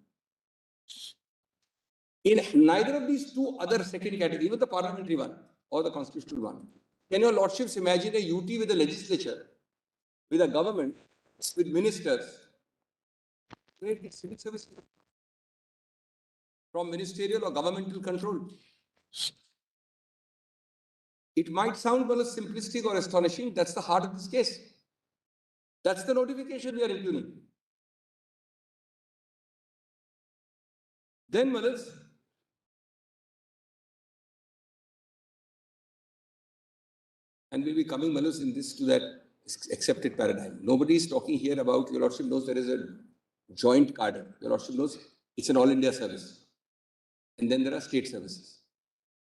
In neither of these two other second category, even the parliamentary one or the constitutional one, can your Lordships imagine a UT with a legislature, with a government, with ministers, where the civil service from ministerial or governmental control? It might sound well as simplistic or astonishing. That's the heart of this case. That's the notification we are impugning. Then, Manas, and we'll be coming, Manas, in this to that accepted paradigm. Nobody is talking here about, your Lordship knows there is a joint cadre. Your Lordship knows it's an all India service. And then there are state services.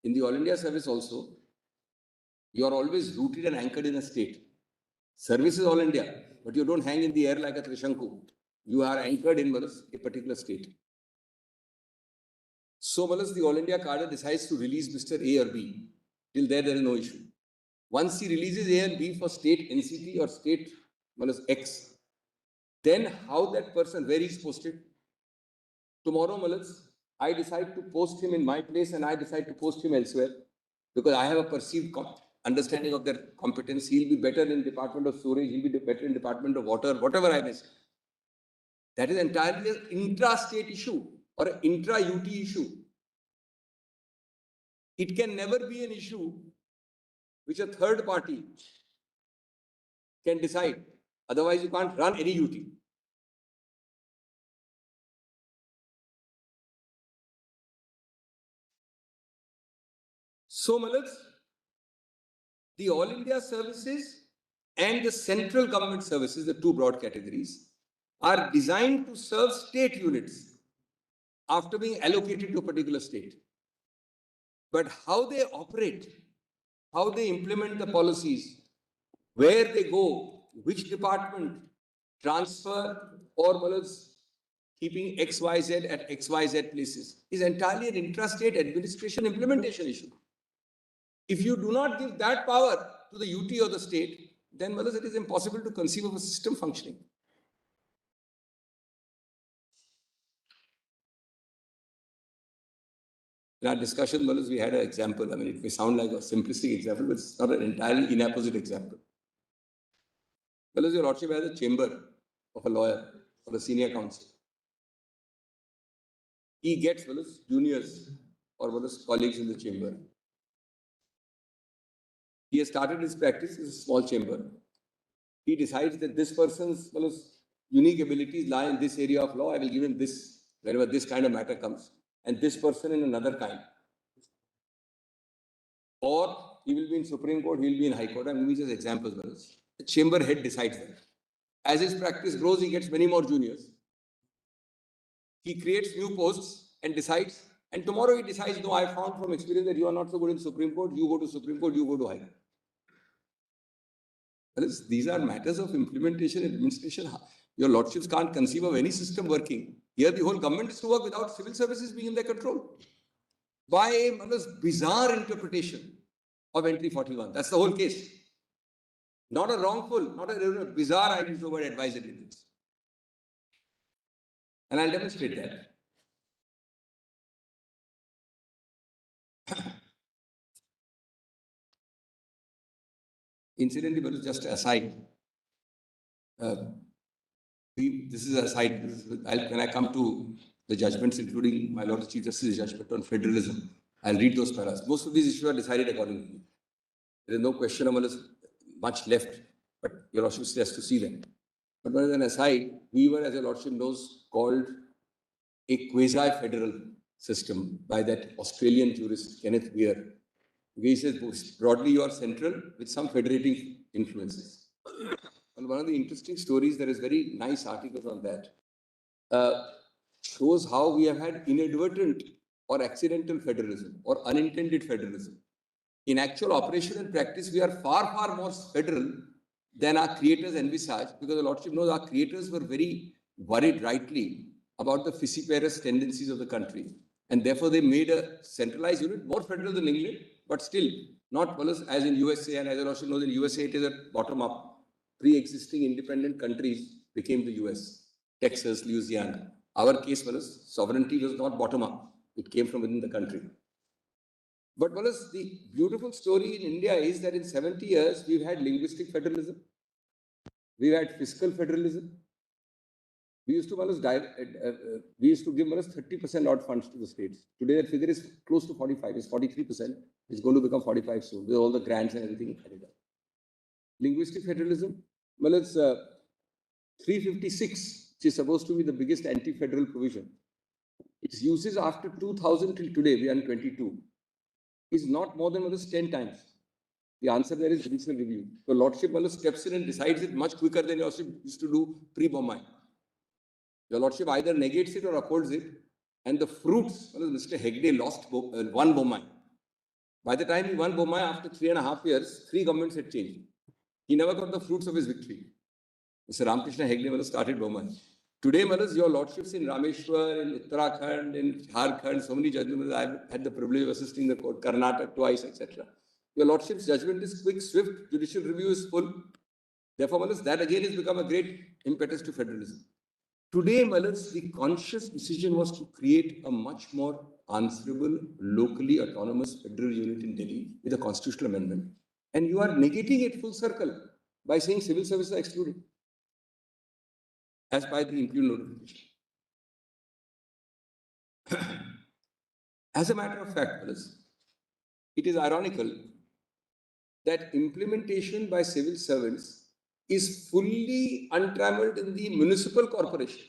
In the all India service also, you are always rooted and anchored in a state. Service is all India, but you don't hang in the air like a Trishanku. You are anchored in Manas, a particular state. So Manas, the all India cadre decides to release Mr. A or B. Till there is no issue. Once he releases A and B for state NCT or state Manas X, then how that person, where he's posted? Tomorrow, Manas, I decide to post him in my place and I decide to post him elsewhere because I have a perceived understanding of their competence. He'll be better in Department of Storage, he'll be better in Department of Water, whatever I may say. That is entirely an intra-state issue or an intra-UT issue. It can never be an issue which a third party can decide. Otherwise, you can't run any UT. So, Manas, the All India services and the central government services, the two broad categories, are designed to serve state units after being allocated to a particular state. But how they operate, how they implement the policies, where they go, which department, transfer or keeping XYZ at XYZ places is entirely an intrastate administration implementation issue. If you do not give that power to the UT or the state, then it is impossible to conceive of a system functioning. In our discussion, we had an example. I mean, it may sound like a simplistic example, but it's not an entirely inapposite example. Your Lordship has a chamber of a lawyer or a senior counsel. He gets juniors or colleagues in the chamber. He has started his practice in a small chamber. He decides that this person's unique abilities lie in this area of law. I will give him this whenever this kind of matter comes, and this person in another kind. Or he will be in Supreme Court, he will be in High Court. I'm giving just examples. The chamber head decides that. As his practice grows, he gets many more juniors. He creates new posts and decides. And tomorrow he decides, no, I found from experience that you are not so good in Supreme Court. You go to Supreme Court, you go to High Court. These are matters of implementation and administration. Your lordships can't conceive of any system working. Here the whole government is to work without civil services being in their control. By a bizarre interpretation of entry 41. That's the whole case. Not a wrongful, not a bizarre, I use the word advisory. And I'll demonstrate that. Incidentally, but just aside, this is aside. When I come to the judgments, including my Lord the Chief Justice's judgment on federalism, I'll read those paras. Most of these issues are decided accordingly. There is no question of much left, but your Lordship has to see them. But as an aside, we were, as your Lordship knows, called a quasi-federal system by that Australian jurist, Kenneth Weir. He says, broadly, you are central with some federating influences. And one of the interesting stories, there is very nice articles on that, shows how we have had inadvertent or accidental federalism or unintended federalism. In actual operation and practice, we are far, far more federal than our creators envisaged, because the Lordship knows our creators were very worried rightly about the fissiparous tendencies of the country. And therefore, they made a centralized unit, more federal than England, but still not as in USA. And as the Lordship knows, in USA, it is a bottom-up. Pre-existing independent countries became the US, Texas, Louisiana. Our case, sovereignty was not bottom-up. It came from within the country. But the beautiful story in India is that in 70 years, we've had linguistic federalism. We've had fiscal federalism. We used to give 30% odd funds to the states. Today, that figure is close to 45. It's 43%. It's going to become 45 soon, with all the grants and everything. Linguistic federalism, 356, which is supposed to be the biggest anti-federal provision. Its uses after 2000 till today, we are in 22, is not more than 10 times. The answer there is judicial review. So Lordship steps in and decides it much quicker than your Lordship used to do pre-Bombay. Your Lordship either negates it or upholds it, and the fruits, Mr. Hegde lost one Bombay. By the time he won Bombay, after 3.5 years, 3 governments had changed. He never got the fruits of his victory. Mr. Ramakrishna Hegde started Bombay. Today, your Lordships in Rameshwar, in Uttarakhand, in Jharkhand, so many judgments, I've had the privilege of assisting the court, Karnataka twice, etc. Your Lordship's judgment is quick, swift, judicial review is full. Therefore, that again has become a great impetus to federalism. Today, the conscious decision was to create a much more answerable, locally autonomous federal unit in Delhi with a constitutional amendment. And you are negating it full circle by saying civil services are excluded, as by the impugn notification. As a matter of fact, it is ironical that implementation by civil servants is fully untrammeled in the municipal corporation.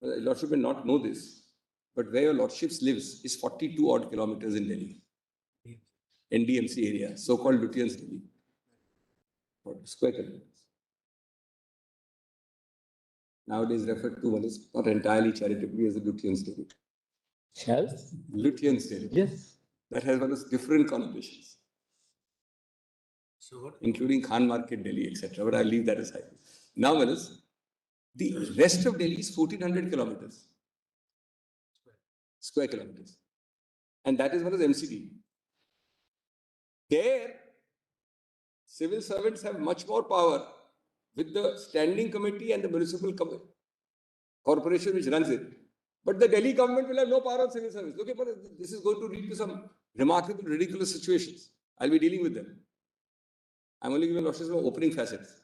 Well, your Lordship may not know this, but where your Lordships lives is 42 odd kilometers in Delhi. NDMC area, so-called Lutyens Delhi. Square kilometers. Nowadays referred to not entirely charitably as the Lutyens Delhi. Yes. Lutyens Delhi. Yes. That has one of different connotations, including Khan Market Delhi, etc. But I'll leave that aside. Now, Manas, the rest of Delhi is 1400 kilometers, square kilometers. And that is one of the MCD. There, civil servants have much more power with the standing committee and the municipal corporation which runs it. But the Delhi government will have no power on civil service. Look, this is going to lead to some remarkable, ridiculous situations. I'll be dealing with them. I'm only giving Lordship some opening facets.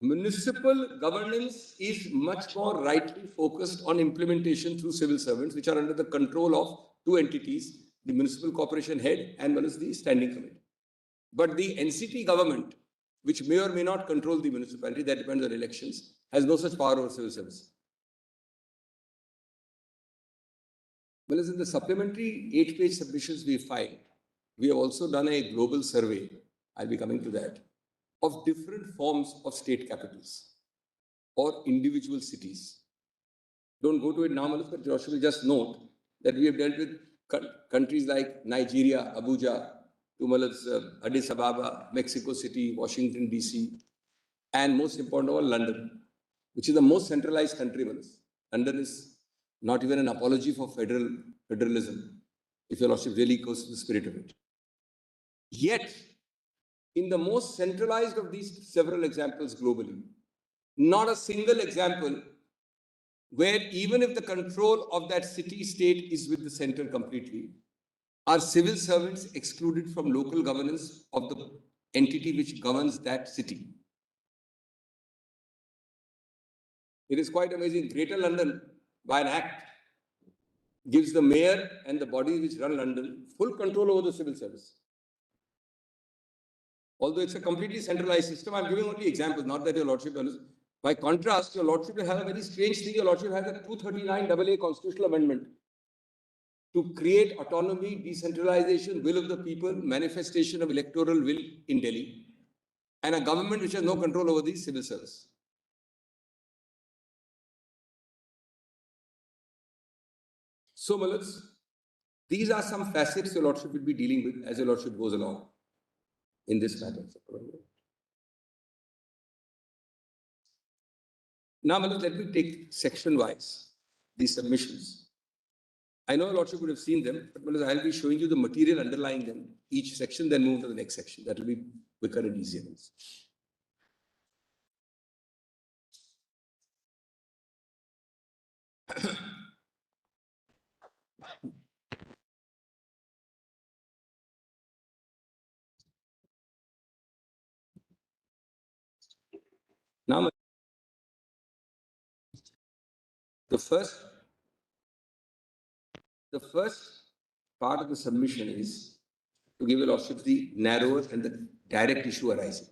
Municipal governance is much more rightly focused on implementation through civil servants, which are under the control of two entities, the municipal corporation head and one is the standing committee. But the NCT government, which may or may not control the municipality, that depends on elections, has no such power over civil service. Well, as in the supplementary 8-page submissions we filed, we have also done a global survey, I'll be coming to that, of different forms of state capitals or individual cities. Don't go to it now, but Joshua will just note that we have dealt with countries like Nigeria, Abuja, to Addis Ababa, Mexico City, Washington, DC, and most important of all, London, which is the most centralized country. London is not even an apology for federalism, if your Lordship really goes to the spirit of it. Yet, in the most centralized of these several examples globally, not a single example where even if the control of that city-state is with the center completely, are civil servants excluded from local governance of the entity which governs that city. It is quite amazing. Greater London, by an act, gives the mayor and the bodies which run London full control over the civil service. Although it's a completely centralized system, I'm giving only examples, not that your Lordship knows. By contrast, your Lordship will have a very strange thing. Your Lordship has a 239 AA constitutional amendment to create autonomy, decentralization, will of the people, manifestation of electoral will in Delhi, and a government which has no control over the civil service. So, Malats, these are some facets your Lordship will be dealing with as your Lordship goes along in this matter. Now, Malats, let me take section-wise these submissions. I know your Lordship would have seen them, but Malats, I'll be showing you the material underlying them, each section, then move to the next section. That will be quicker and easier. Now, the first part of the submission is to give your Lordship the narrower and the direct issue arising.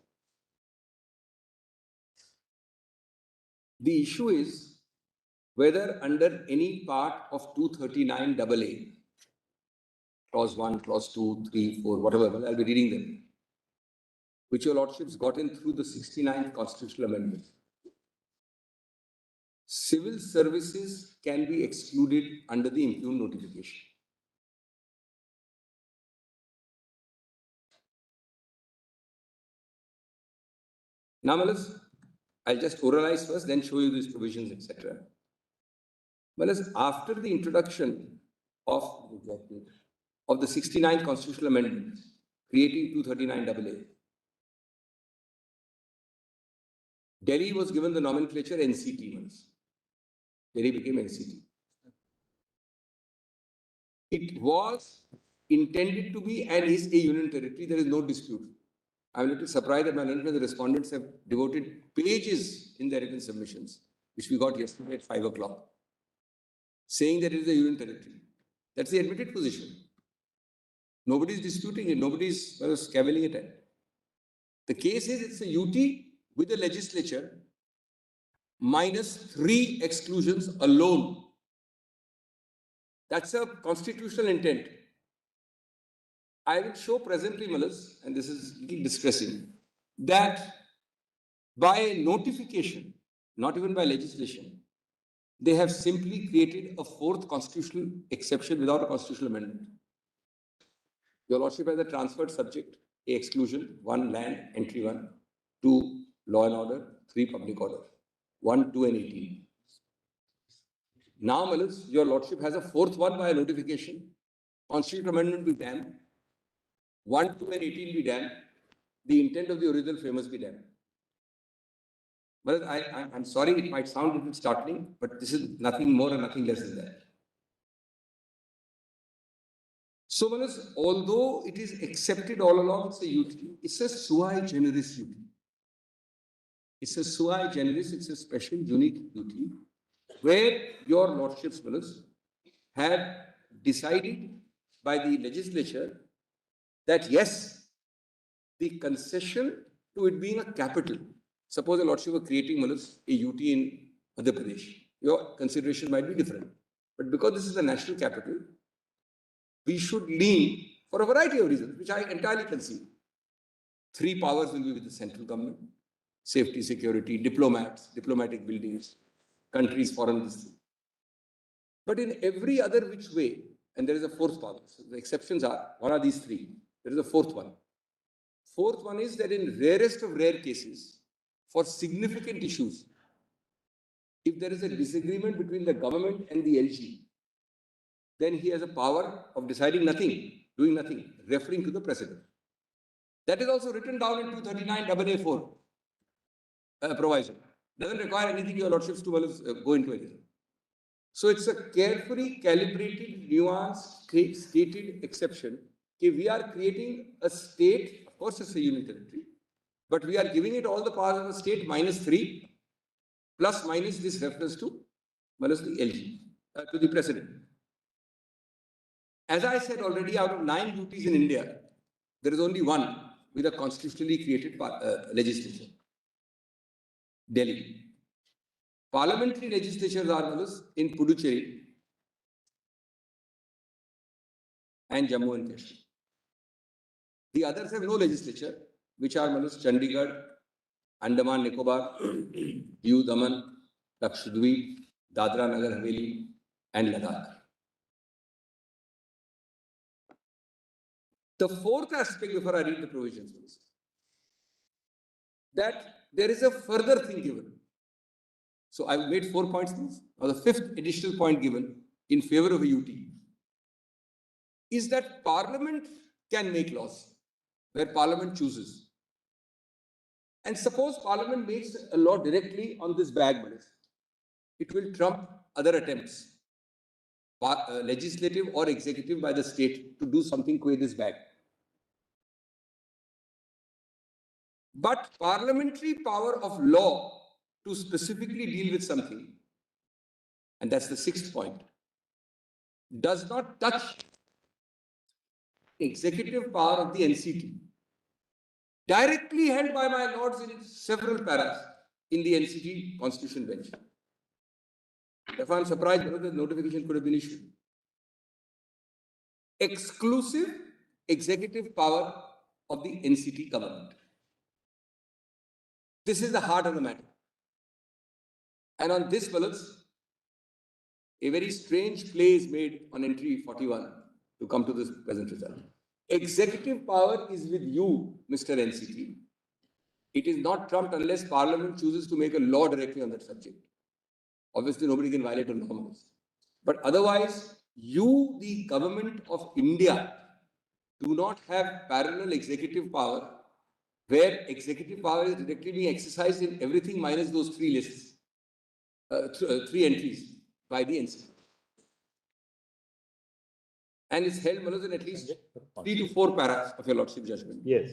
The issue is whether under any part of 239 AA, clause 1, clause 2, 3, 4, whatever, I'll be reading them, which your Lordships got in through the 69th Constitutional Amendment, civil services can be excluded under the impugned notification. Now, Malas, I'll just oralize first, then show you these provisions, etc. Malas, after the introduction of the 69th Constitutional Amendment, creating 239 AA, Delhi was given the nomenclature NCT. Malas. Delhi became NCT. It was intended to be and is a union territory. There is no dispute. I'm a little surprised that my learned the respondents have devoted pages in their written submissions, which we got yesterday at 5 o'clock, saying that it is a union territory. That's the admitted position. Nobody is disputing it. Nobody is cavilling it at. The case is it's a UT with the legislature minus 3 exclusions alone. That's a constitutional intent. I will show presently, Malas, and this is a little distressing, that by notification, not even by legislation, they have simply created a fourth constitutional exception without a constitutional amendment. Your Lordship has a transferred subject, A, exclusion, 1, land, entry 1, 2, law and order, 3, public order, 1, 2, and 18. Now, your Lordship has a fourth one by a notification. Constitutional amendment be damned. 1, 2, and 18 be damned. The intent of the original frame must be damned. But I'm sorry, it might sound a little startling, but this is nothing more and nothing less than that. So, although it is accepted all along, it's a UT, it's a sui generis UT. It's a sui generis, it's a special, unique UT, where your Lordships, have decided by the legislature that yes, the concession to it being a capital. Suppose a Lordship were creating a UT in Madhya Pradesh, your consideration might be different. But because this is the national capital, we should lean for a variety of reasons, which I entirely concede. 3 powers will be with the central government: safety, security, diplomats, diplomatic buildings, countries, foreign ministry. But in every other which way, and there is a fourth power. So the exceptions are, what are these 3? There is a fourth one. Fourth one is that in rarest of rare cases, for significant issues, if there is a disagreement between the government and the LG, then he has a power of deciding nothing, doing nothing, referring to the precedent. That is also written down in 239AA4 provision. Doesn't require anything, your Lordships, to go into anything. So it's a carefully calibrated, nuanced, stated exception. Okay, we are creating a state, of course it's a union territory, but we are giving it all the powers of a state -3, plus minus this reference to the LG, to the precedent. As I said already, out of 9 duties in India, there is only one with a constitutionally created legislature, Delhi. Parliamentary legislatures are in Puducherry and Jammu and Kashmir. The others have no legislature, which are Chandigarh, Andaman Nicobar, Diu Daman, Lakshadweep, Dadra Nagar Haveli, and Ladakh. The fourth aspect, before I read the provisions, is that there is a further thing given. So I've made 4 points. Now the 5th additional point given in favor of a UT is that Parliament can make laws where Parliament chooses. And suppose Parliament makes a law directly on this bag, it will trump other attempts, legislative or executive by the state, to do something with this bag. But parliamentary power of law to specifically deal with something, and that's the 6th point, does not touch executive power of the NCT, directly held by my lords in several paras in the NCT Constitution bench. If I'm surprised whether the notification could have been issued. Exclusive executive power of the NCT government. This is the heart of the matter. And on this, a very strange play is made on entry 41 to come to this present result. Executive power is with you, Mr. NCT. It is not trumped unless Parliament chooses to make a law directly on that subject. Obviously, nobody can violate a law. But otherwise, you, the government of India, do not have parallel executive power where executive power is directly being exercised in everything minus those 3 lists, 3 entries by the NCT. And it's held in at least 3 to 4 paras of your Lordship judgment. Yes.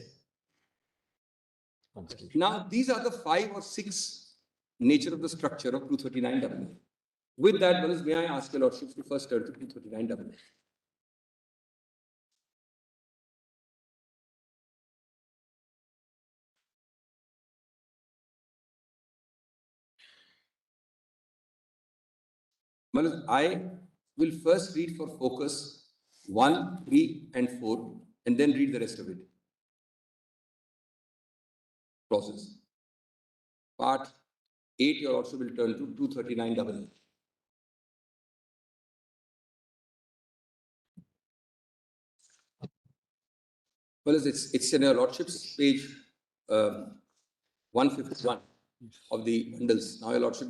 Now, these are the 5 or 6 nature of the structure of 239AA. With that, may I ask your Lordships to first turn to 239AA. I will first read for focus 1, 3, and 4, and then read the rest of it. Clauses. Part 8, you also will turn to 239AA. Well, it's in your lordship's page 151 of the bundles. Now your lordship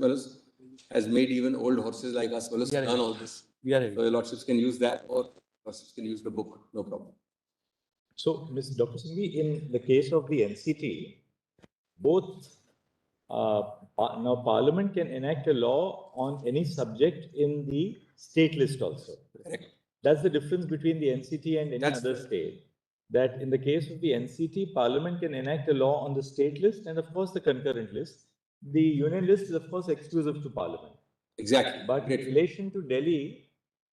has made even old horses like us learn all this. So your lordships can use that, or lordships can use the book, no problem. So, Dr. Singhvi, in the case of the NCT, both now Parliament can enact a law on any subject in the state list also. Correct. That's the difference between the NCT and any That's other correct. state. That in the case of the NCT, Parliament can enact a law on the state list and of course the concurrent list. The union list is of course exclusive to Parliament. Exactly. But in relation to Delhi,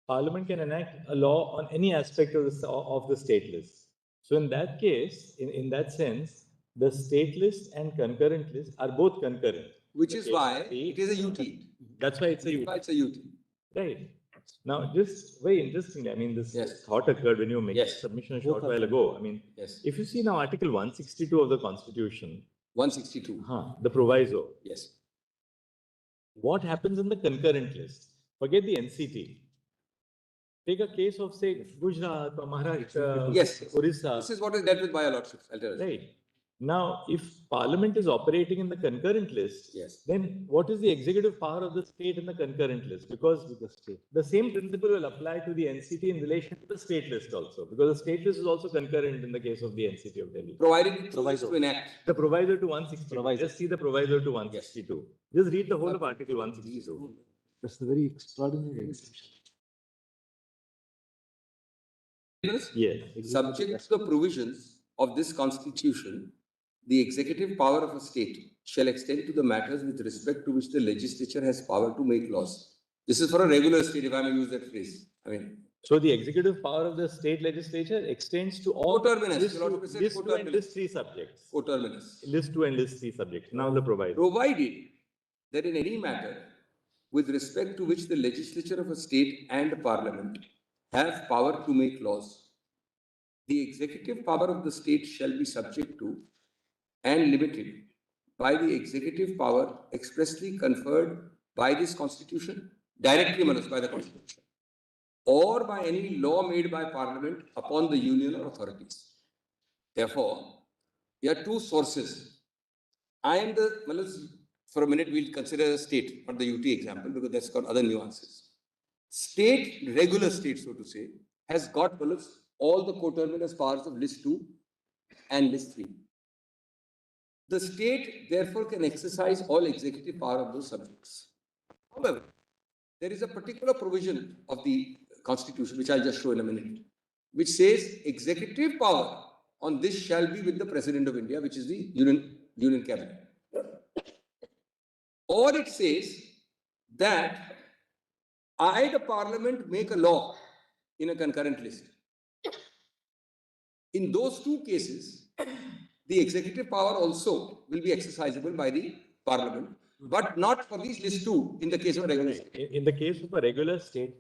Parliament can enact a law on any aspect of the state list. So in that case, in that sense, the state list and concurrent list are both concurrent. Which is why it is a UT. That's why it's a UT. It's a UT. Right. Now, just very interestingly, I mean, this thought occurred when you were making submission a short while ago. I mean, if you see now Article 162 of the Constitution. 162. The proviso. Yes. What happens in the concurrent list? Forget the NCT. Take a case of, say, Gujarat or Maharashtra, Orissa. This is what is dealt with by your lordships. I'll tell you. Right. Now, if Parliament is operating in the concurrent list, then what is the executive power of the state in the concurrent list? Because the same principle will apply to the NCT in relation to the state list also, because the state list is also concurrent in the case of the NCT of Delhi. Provided proviso to enact. The proviso to 162. Just see the proviso to 162. Just read the whole of Article 162. That's a very extraordinary exception. Yes. Subject to the provisions of this Constitution, the executive power of a state shall extend to the matters with respect to which the legislature has power to make laws. This is for a regular state, if I may use that phrase. I mean, so the executive power of the state legislature extends to all list 2 and list 3 subjects. Coterminous. List 2 and list 3 subjects. Now the proviso. Provided that in any matter with respect to which the legislature of a state and parliament have power to make laws, the executive power of the state shall be subject to and limited by the executive power expressly conferred by this Constitution, directly managed by the Constitution, or by any law made by Parliament upon the Union or authorities. Therefore, there are two sources. For a minute, we'll consider the state, not the UT example, because that's got other nuances. State, regular state, so to say, has got all the coterminous powers of list 2 and list 3. The state, therefore, can exercise all executive power of those subjects. However, there is a particular provision of the Constitution, which I'll just show in a minute, which says executive power on this shall be with the President of India, which is the Union Cabinet. Or it says that I, the Parliament, make a law in a concurrent list. In those two cases, the executive power also will be exercisable by the Parliament, but not for these list 2 in the case of a regular state. In the case of a regular state,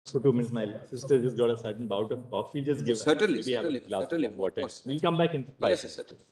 so 2 minutes, my sister just got a certain bout of cough. Just give certainly, water. We'll come back in 5 minutes. Yes, certainly.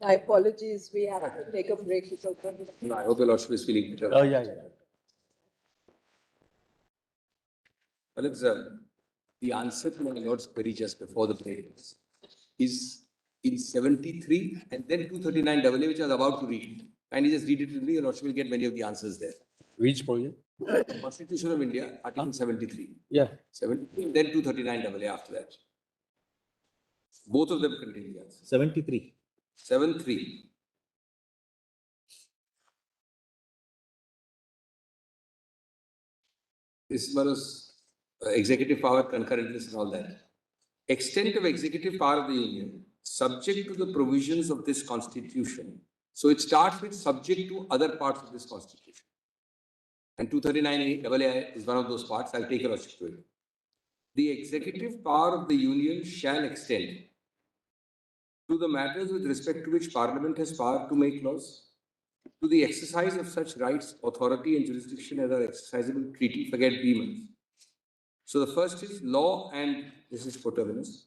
My apologies, we have to take a break because No, I hope your lordship is feeling better. Oh, yeah. Well, it's, the answer to my lord's query just before the break is in 73 and then 239 AA, which I was about to read. Kindly just read it to me, your lordship will get many of the answers there. Which project? Constitution of India, Article 73. Yeah. 73, then 239 AA after that. Both of them contain the answer. 73. 73. This was executive power, concurrentness and all that. Extent of executive power of the Union, subject to the provisions of this Constitution. So it starts with subject to other parts of this Constitution. And 239 AA is one of those parts. I'll take a logic to it. The executive power of the Union shall extend to the matters with respect to which Parliament has power to make laws, to the exercise of such rights, authority and jurisdiction as are exercisable treaty, forget B. So the first is law, and this is coterminous,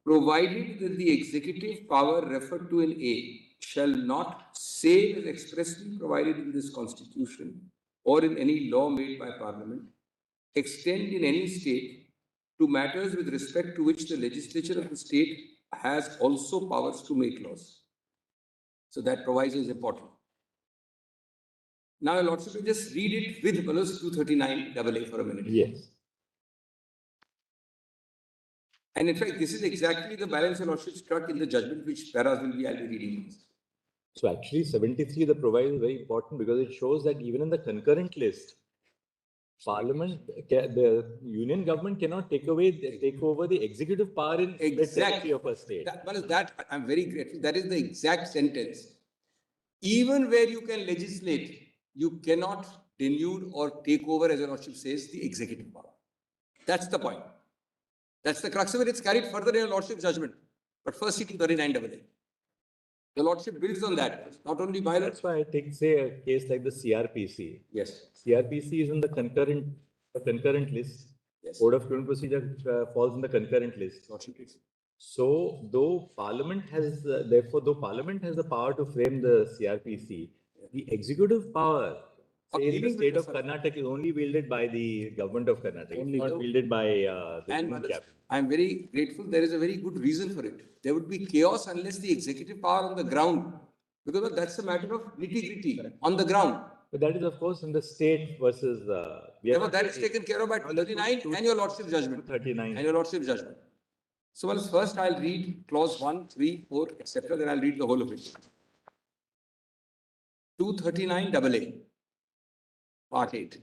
provided that the executive power referred to in A shall not, save as expressly provided in this Constitution or in any law made by Parliament, extend in any state to matters with respect to which the legislature of the state has also powers to make laws. So that proviso is important. Now, lordship will just read it with 239 AA for a minute. Yes. And in fact, this is exactly the balance your lordship struck in the judgment, which paras will be, I'll be reading. So actually 73, the proviso is very important because it shows that even in the concurrent list, Parliament, the union government cannot take over the executive power in the territory of a state. That I'm very grateful. That is the exact sentence. Even where you can legislate, you cannot denude or take over, as your lordship says, the executive power. That's the point. That's the crux of it. It's carried further in your lordship's judgment. But first, 239 AA. The lordship builds on that. Not only by That's why I take, say, a case like the CRPC. Yes. CRPC is in the concurrent list. Yes. Code of Criminal Procedure falls in the concurrent list. So, though Parliament has the power to frame the CRPC, the executive power, say in the state of Karnataka, is only wielded by the government of Karnataka, not wielded by the Union cabinet. I'm very grateful. There is a very good reason for it. There would be chaos unless the executive power on the ground, because that's a matter of nitty-gritty on the ground. But that is, of course, in the state versus. That is taken care of by 39 and your lordship's judgment. 39. And your lordship's judgment. So first I'll read clause 1, 3, 4, etc. Then I'll read the whole of it. 239 AA, part 8.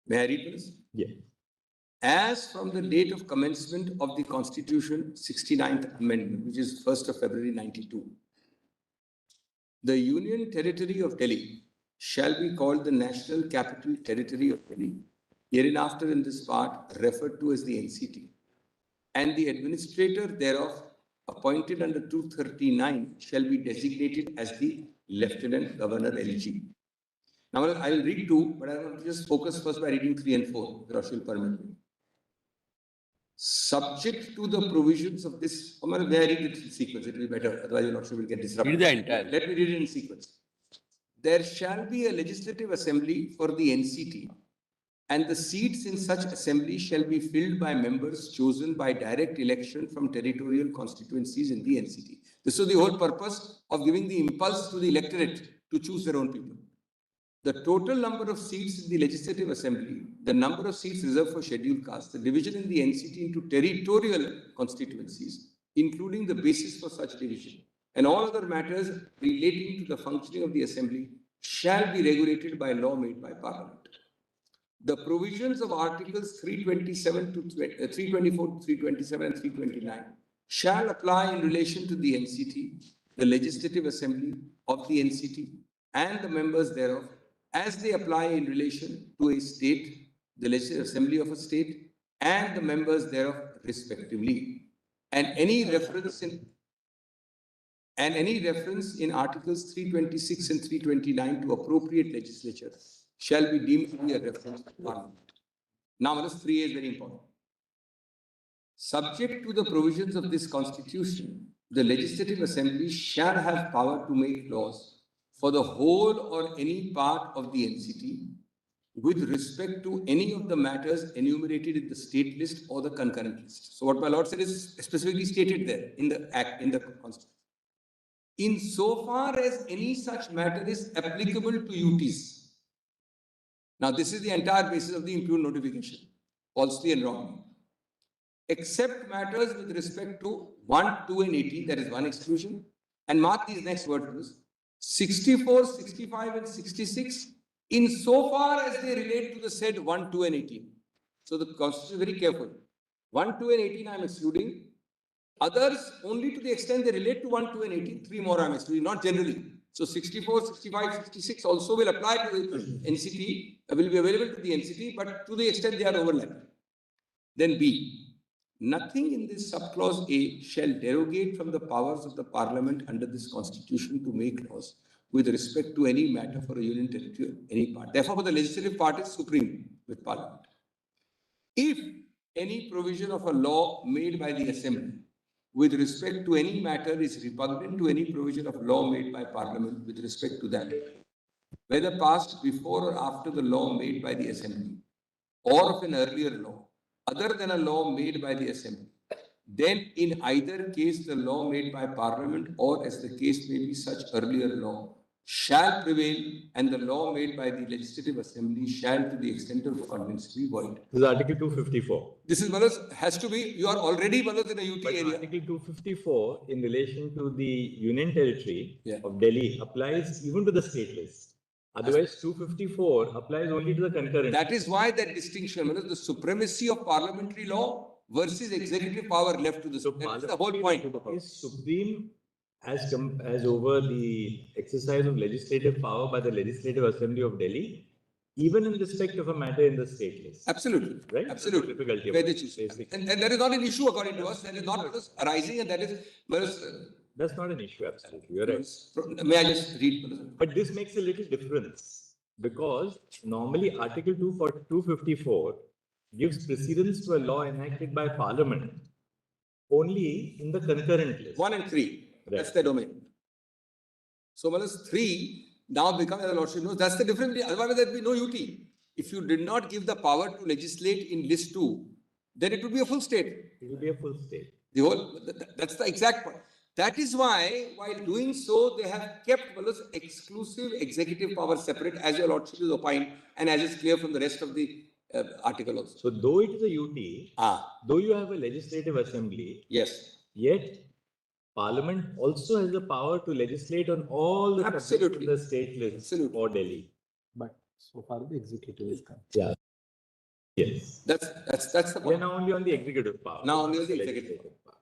May I read this? Yeah. As from the date of commencement of the Constitution 69th Amendment, which is 1st of February 92, the Union Territory of Delhi shall be called the National Capital Territory of Delhi, hereinafter in this part referred to as the NCT, and the administrator thereof appointed under 239 shall be designated as the Lieutenant Governor LG. Now I will read 2, but I will just focus first by reading 3 and 4, if you will permit me. Subject to the provisions of this, I'm going to read it in sequence, it will be better, otherwise your lordship will get disrupted. Read the entire. Let me read it in sequence. There shall be a legislative assembly for the NCT, and the seats in such assembly shall be filled by members chosen by direct election from territorial constituencies in the NCT. This was the whole purpose of giving the impulse to the electorate to choose their own people. The total number of seats in the Legislative Assembly, the number of seats reserved for scheduled castes, the division in the NCT into territorial constituencies, including the basis for such division, and all other matters relating to the functioning of the Assembly shall be regulated by law made by Parliament. The provisions of Articles 327 to 324, 327 and 329 shall apply in relation to the NCT, the Legislative Assembly of the NCT, and the members thereof, as they apply in relation to a state, the Legislative Assembly of a state, and the members thereof respectively. And any reference in Articles 326 and 329 to appropriate legislature shall be deemed to be a reference to Parliament. Now, verse 3a is very important. Subject to the provisions of this Constitution, the Legislative Assembly shall have power to make laws for the whole or any part of the NCT with respect to any of the matters enumerated in the state list or the concurrent list. So what my lord said is specifically stated there in the Act, in the Constitution. Insofar as any such matter is applicable to UTs. Now, this is the entire basis of the impugned notification, falsely and wrongly. Except matters with respect to 1, 2, and 18, that is one exclusion. And mark these next words, 64, 65, and 66, insofar as they relate to the said 1, 2, and 18. So the Constitution is very careful. 1, 2, and 18 I am excluding. Others, only to the extent they relate to 1, 2, and 18, 3 more I am excluding, not generally. So 64, 65, 66 also will apply to the NCT, will be available to the NCT, but to the extent they are overlapping. Then B. Nothing in this subclause A shall derogate from the powers of the Parliament under this Constitution to make laws with respect to any matter for a union territory of any part. Therefore, the legislative part is supreme with Parliament. If any provision of a law made by the Assembly with respect to any matter is repugnant to any provision of law made by Parliament with respect to that, whether passed before or after the law made by the Assembly, or of an earlier law, other than a law made by the Assembly, then in either case the law made by Parliament or as the case may be such earlier law shall prevail and the law made by the Legislative Assembly shall to the extent of ordinance be void. This is Article 254. This is, Manas, has to be, you are already, Manas, in a UT But area. Article 254 in relation to the Union Territory of Delhi applies even to the state list. Otherwise, 254 applies only to the concurrent. That is why that distinction, Manas, the supremacy of parliamentary law versus executive power left to the state. That is the whole point. Is supreme as over the exercise of legislative power by the Legislative Assembly of Delhi, even in respect of a matter in the state list. Absolutely. Right? Absolutely. Difficulty Where of they it, choose. basically. And that is not an issue according to us. That is not arising, and that is, Manas, That's not an issue, absolutely. You're right. may I just read? Manas? But this makes a little difference because normally Article 254 gives precedence to a law enacted by Parliament only in the concurrent list. 1 and 3. Right. That's the domain. So, Manas, 3 now becomes, as the Lordship knows, that's the difference. Otherwise, there would be no UT. If you did not give the power to legislate in list 2, then it would be a full state. It would be a full state. The whole, that's the exact point. That is why, while doing so, they have kept Manas, exclusive executive power separate, as your Lordship is opined, and as is clear from the rest of the article also. So, though it is a UT, though you have a legislative assembly, yes, yet Parliament also has the power to legislate on all the subjects in the state list for Delhi. But so far the executive is concerned. Yeah. Yes. That's the point. We are now only on the executive power. Now only on the executive power.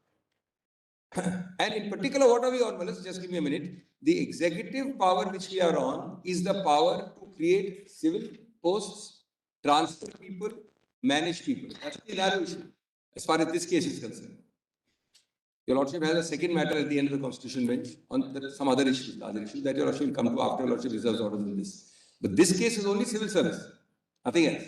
And in particular, what are we on, Manas? Just give me a minute. The executive power which we are on is the power to create civil posts, transfer people, manage people. That's the narrow issue, as far as this case is concerned. Your Lordship has a second matter at the end of the Constitution bench on some other issues, that your Lordship will come to after your Lordship reserves orders in this. But this case is only civil service, nothing else.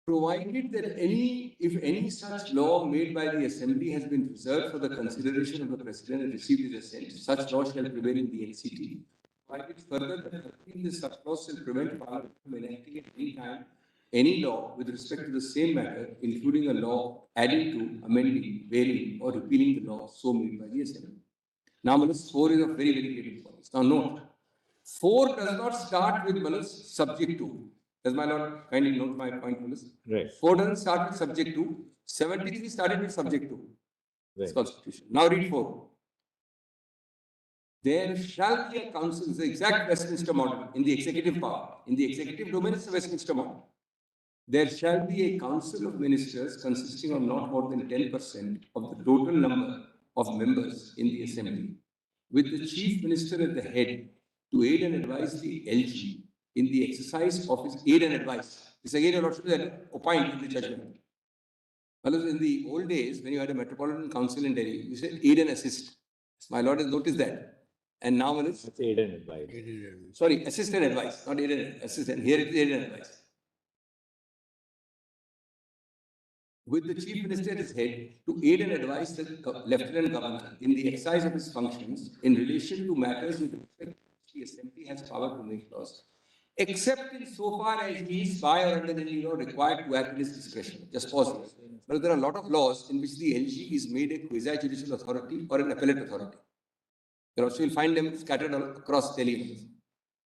Provided that if any such law made by the Assembly has been reserved for the consideration of the President and received his assent, such law shall prevail in the NCT. Provided further that this subclause shall prevent Parliament from enacting at any time any law with respect to the same matter, including a law adding to, amending, varying, or repealing the law so made by the Assembly. Now, Manas, 4 is a very, very great importance. Now, note, 4 does not start with Manas subject to. Does my Lord kindly note my point, Manas? Right. 4 doesn't start with subject to. 73 started with subject to. Right. This Constitution. Now, read 4. There shall be a council, the exact Westminster model in the executive power. In the executive domain, it's the Westminster model. There shall be a council of ministers consisting of not more than 10% of the total number of members in the Assembly, with the chief minister at the head to aid and advise the LG in the exercise of his aid and advice. This again, your Lordship is opined in the judgment. Well, in the old days, when you had a metropolitan council in Delhi, you said aid and assist. My Lord has noticed that. And now it's aid and advice. Sorry, assist and advice, not aid and assist. And here it is aid and advice. with the Chief Minister at its head to aid and advise the Lieutenant Governor in the exercise of his functions in relation to matters with respect to which the Assembly has power to make laws, except in so far as he is by or under any law required to act in his discretion. Just pause here. But there are a lot of laws in which the LG is made a quasi-judicial authority or an appellate authority. So you'll find them scattered across Delhi.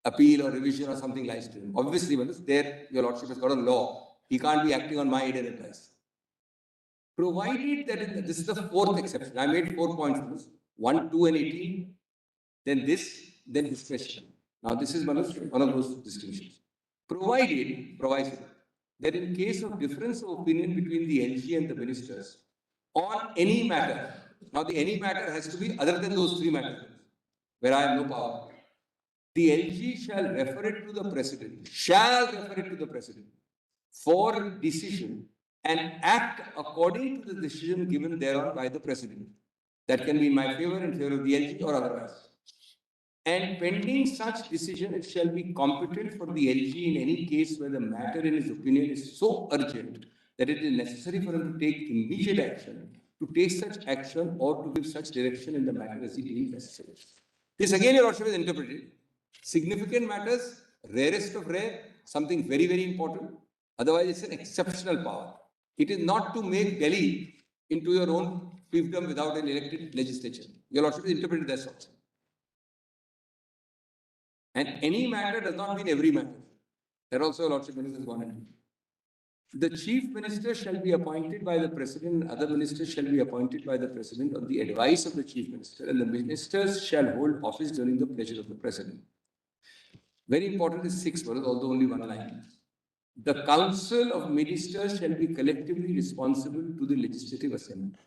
Appeal or revision or something like that. Obviously, when it's there, your Lordship has got a law. He can't be acting on my aid and advice. Provided that this is the fourth exception. I made 4 points. 1, 2, and 18. Then this, then discretion. Now, this is one of those distinctions. Provided that in case of difference of opinion between the LG and the ministers on any matter, now the any matter has to be other than those 3 matters, where I have no power. The LG shall refer it to the President, for decision and act according to the decision given thereon by the President. That can be in my favor, in favor of the LG or otherwise. And pending such decision, it shall be competent for the LG in any case where the matter in his opinion is so urgent that it is necessary for him to take immediate action, to take such action or to give such direction in the matter as he deems necessary. This again, your Lordship, is interpreted. Significant matters, rarest of rare, something very, very important. Otherwise, it's an exceptional power. It is not to make Delhi into your own fiefdom without an elected legislature. Your Lordship is interpreted that also. And any matter does not mean every matter. That also your Lordship has gone into. The Chief Minister shall be appointed by the President and other ministers shall be appointed by the President on the advice of the Chief Minister, and the ministers shall hold office during the pleasure of the President. Very important is 6 words, although only 1 line. The Council of Ministers shall be collectively responsible to the Legislative Assembly.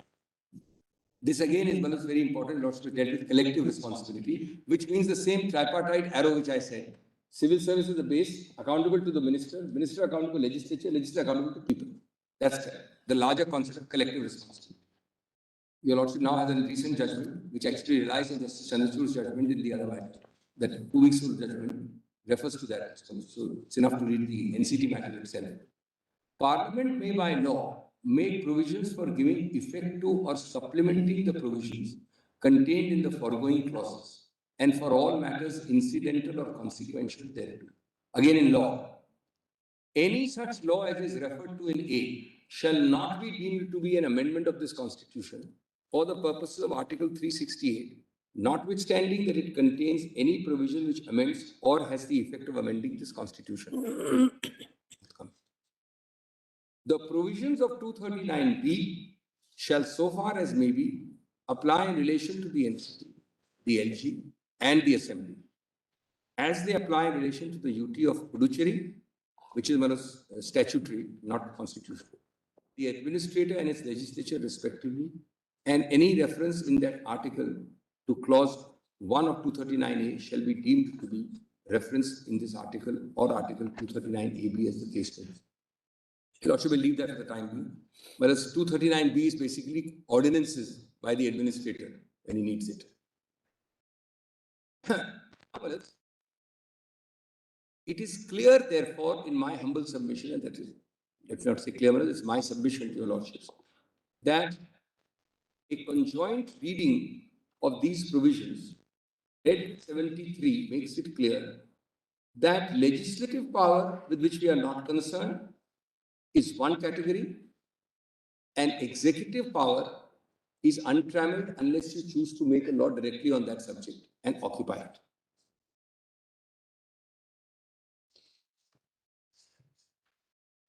This again is very important, Lordship, dealt with collective responsibility, which means the same tripartite arrow which I said. Civil service is the base, accountable to the minister, minister accountable to legislature, legislature accountable to people. That's the larger concept of collective responsibility. Your Lordship now has a recent judgment, which actually relies on Justice Chandrachud's judgment in the other matter. That 2 weeks old judgment refers to that. So it's enough to read the NCT matter itself. Parliament may by law make provisions for giving effect to or supplementing the provisions contained in the foregoing clauses, and for all matters incidental or consequential thereto. Again in law, any such law as is referred to in A shall not be deemed to be an amendment of this Constitution for the purposes of Article 368, notwithstanding that it contains any provision which amends or has the effect of amending this Constitution. The provisions of 239B shall, so far as may be, apply in relation to the NCT, the LG, and the Assembly, as they apply in relation to the UT of Puducherry, which is statutory, not constitutional, the administrator and its legislature respectively, and any reference in that article to clause 1 of 239A shall be deemed to be referenced in this article or article 239AB as the case may be. Lordship will leave that for the time being. Whereas 239B is basically ordinances by the administrator when he needs it. It is clear, therefore, in my humble submission, and that is, let's not say clear, but it's my submission to your Lordships, that a conjoint reading of these provisions, Red 73, makes it clear that legislative power with which we are not concerned is one category, and executive power is untrammeled unless you choose to make a law directly on that subject and occupy it.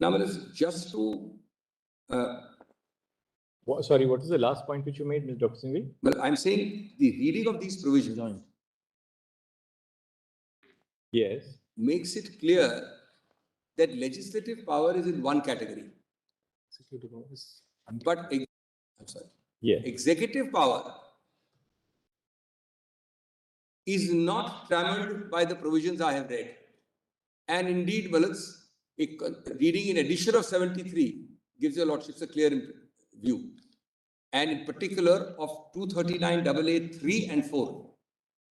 Now, just to... Sorry, what is the last point which you made, Ms. Dr. Singhvi? Well, I'm saying the reading of these provisions Yes. makes it clear that legislative power is in one category. But, I'm sorry. Yeah. Executive power is not trammeled by the provisions I have read. And indeed, Malas, reading in addition of 73 gives your Lordships a clear view. And in particular of 239AA 3 and 4.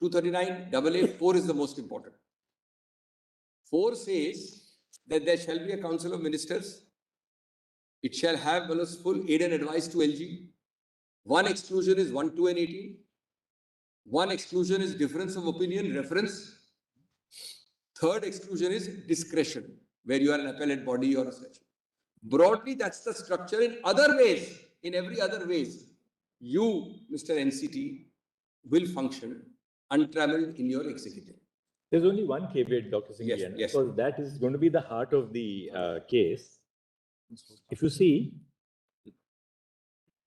239AA 4 is the most important. 4 says that there shall be a council of ministers it shall have full aid and advice to LG. One exclusion is 1, 2 and 18. One exclusion is difference of opinion, reference. Third exclusion is discretion, where you are an appellate body or a such. Broadly, that's the structure. In other ways, in every other ways, you, Mr. NCT, will function untrammeled in your executive. There's only one caveat, Dr. Singh, Yes, again, yes. because that is going to be the heart of the case. If you see,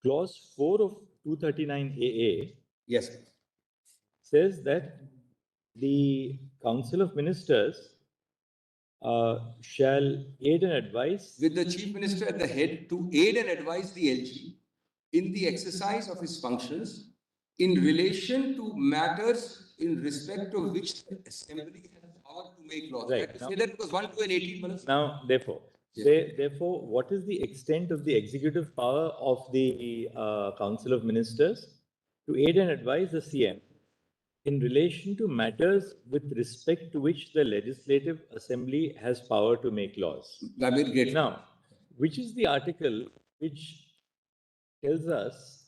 clause 4 of 239 AA Yes. says that the Council of Ministers shall aid and advise With the Chief Minister at the head to aid and advise the LG in the exercise of his functions in relation to matters in respect of which the Assembly has power to make laws. Right. I have to say that because 1, 2 and 18 minutes. Now, therefore, therefore, what is the extent of the executive power of the Council of Ministers to aid and advise the CM in relation to matters with respect to which the Legislative Assembly has power to make laws? I will get Now, which is the article which tells us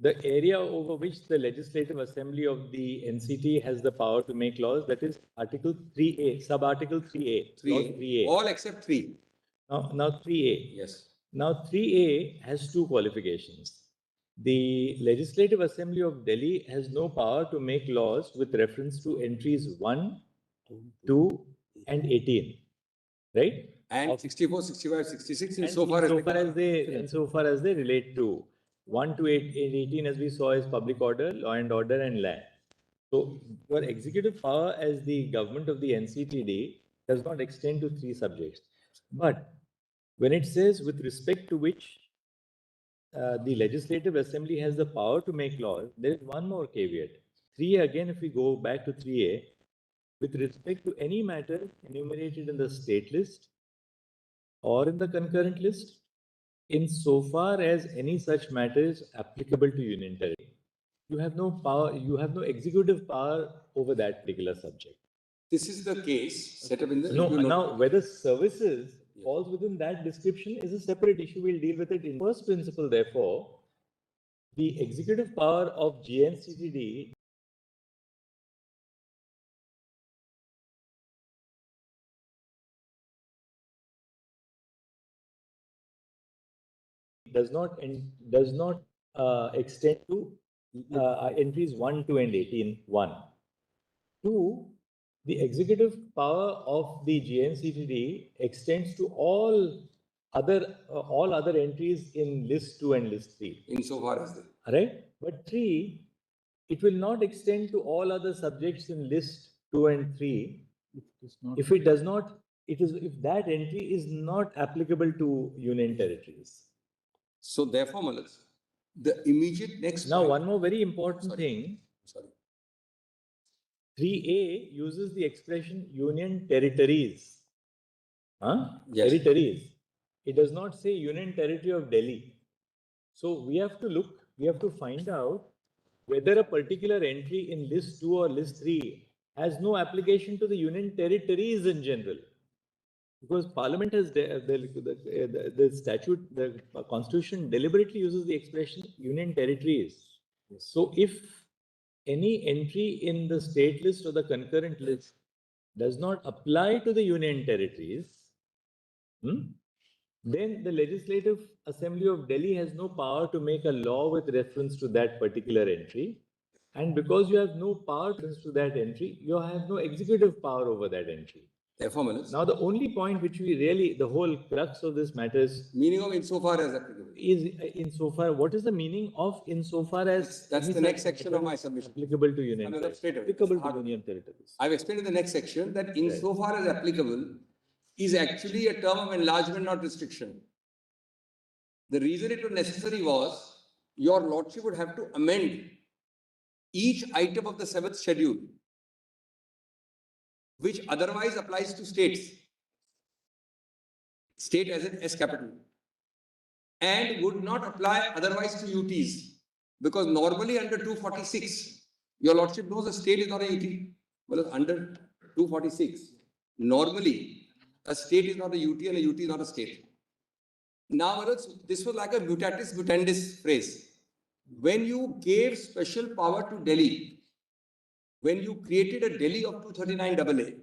the area over which the Legislative Assembly of the NCT has the power to make laws? That is Article 3A, Sub-Article 3A. 3A. All except 3. Now 3A. Yes. Now 3A has two qualifications. The Legislative Assembly of Delhi has no power to make laws with reference to entries 1, 2 and 18. Right? And 64, 65, 66 Insofar as they relate to 1 to 18, as we saw, is public order, law and order, and land. So your executive power as the government of the NCTD does not extend to 3 subjects. But when it says with respect to which the Legislative Assembly has the power to make laws, there is one more caveat. 3A, again, if we go back to 3A, with respect to any matter enumerated in the state list or in the concurrent list, insofar as any such matter is applicable to union territory. You have no power, you have no executive power over that particular subject. This is the case set up in the... Now, whether services falls within that description is a separate issue. We'll deal with it in first principle. Therefore, the executive power of GNCTD does not extend to entries 1, 2 and 18, 1. 2, the executive power of the GNCTD extends to all other entries in list 2 and list 3. Insofar as they... Right? But 3, it will not extend to all other subjects in list 2 and 3 if it does not, if that entry is not applicable to union territories. So therefore, Malas, the immediate next... Now, one more very important thing. 3A uses the expression union territories. Yes. Territories. It does not say union territory of Delhi. So we have to find out whether a particular entry in list 2 or list 3 has no application to the union territories in general. Because Parliament has the statute, the Constitution deliberately uses the expression union territories. Yes. So if any entry in the state list or the concurrent list does not apply to the union territories, then the Legislative Assembly of Delhi has no power to make a law with reference to that particular entry. And because you have no power with reference to that entry, you have no executive power over that entry. Therefore, Malas, now, the only point which we really, the whole crux of this matter is... Meaning of insofar as applicable. Is insofar, what is the meaning of insofar as... That's the next section of my submission. Applicable to union territories. Applicable to union territories. I've explained in the next section that insofar as applicable is actually a term of enlargement, not restriction. The reason it was necessary was your lordship would have to amend each item of the 7th schedule, which otherwise applies to states, state as in S capital, and would not apply otherwise to UTs, because normally under 246, your lordship knows a state is not a UT. Well, under 246, normally a state is not a UT and a UT is not a state. Now, this was like a mutatis mutandis phrase. When you gave special power to Delhi, when you created a Delhi of 239 AA,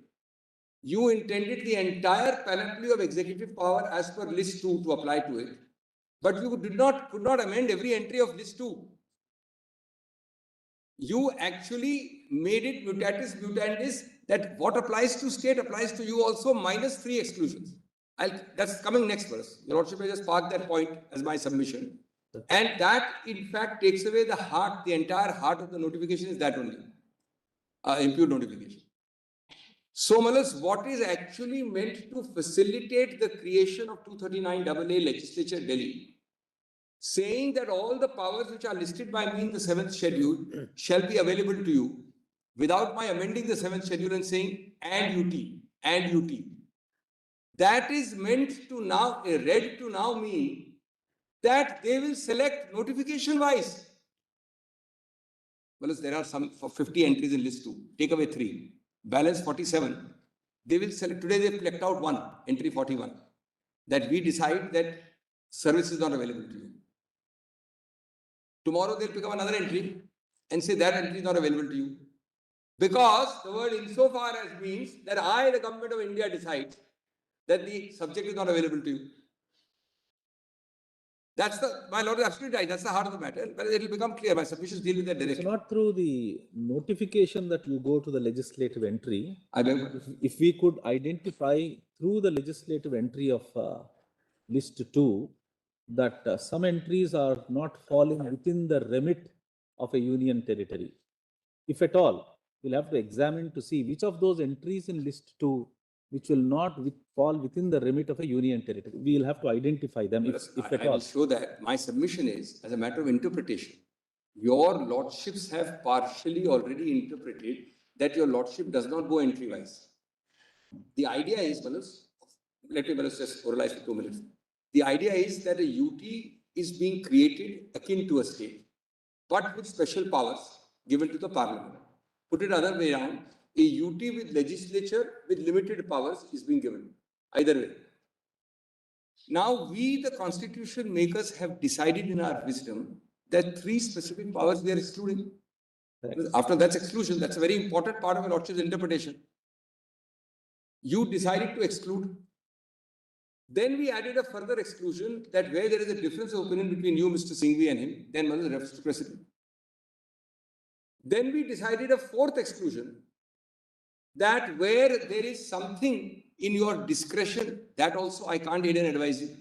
you intended the entire panoply of executive power as per list 2 to apply to it. But you could not amend every entry of list 2. You actually made it mutatis mutandis that what applies to state applies to you also minus 3 exclusions. That's coming next verse. Your Lordship may just park that point as my submission. And that in fact takes away the heart, the entire heart of the notification is that only. Impute notification. So, Malas, what is actually meant to facilitate the creation of 239 AA Legislature Delhi, saying that all the powers which are listed by me in the 7th schedule shall be available to you without my amending the 7th schedule and saying and UT. That is meant to now, read to now mean that they will select notification wise. Well, there are some for 50 entries in list 2. Take away 3. Balance 47. They will select, today they collect out 1, entry 41. That we decide that service is not available to you. Tomorrow they'll pick up another entry and say that entry is not available to you. Because the word insofar as means that I, the government of India, decide that the subject is not available to you. That's my Lord is absolutely right. That's the heart of the matter. But it will become clear. My submissions deal with that directly. It's not through the notification that you go to the legislative entry. If we could identify through the legislative entry of list 2 that some entries are not falling within the remit of a union territory. If at all, we'll have to examine to see which of those entries in list 2 which will not fall within the remit of a union territory. We will have to identify them if at all. I will show that. My submission is, as a matter of interpretation, your lordships have partially already interpreted that your lordship does not go entry-wise. The idea is, let me just oralize for 2 minutes. The idea is that a UT is being created akin to a state, but with special powers given to the parliament. Put it other way around, a UT with legislature with limited powers is being given. Either way. Now, we, the constitution makers, have decided in our wisdom that 3 specific powers we are excluding. After that's exclusion, that's a very important part of a lordship's interpretation. You decided to exclude. Then we added a further exclusion that where there is a difference of opinion between you, Mr. Singhvi, and him, then one is reference to precedent. Then we decided a 4th exclusion that where there is something in your discretion, that also I can't aid and advise you.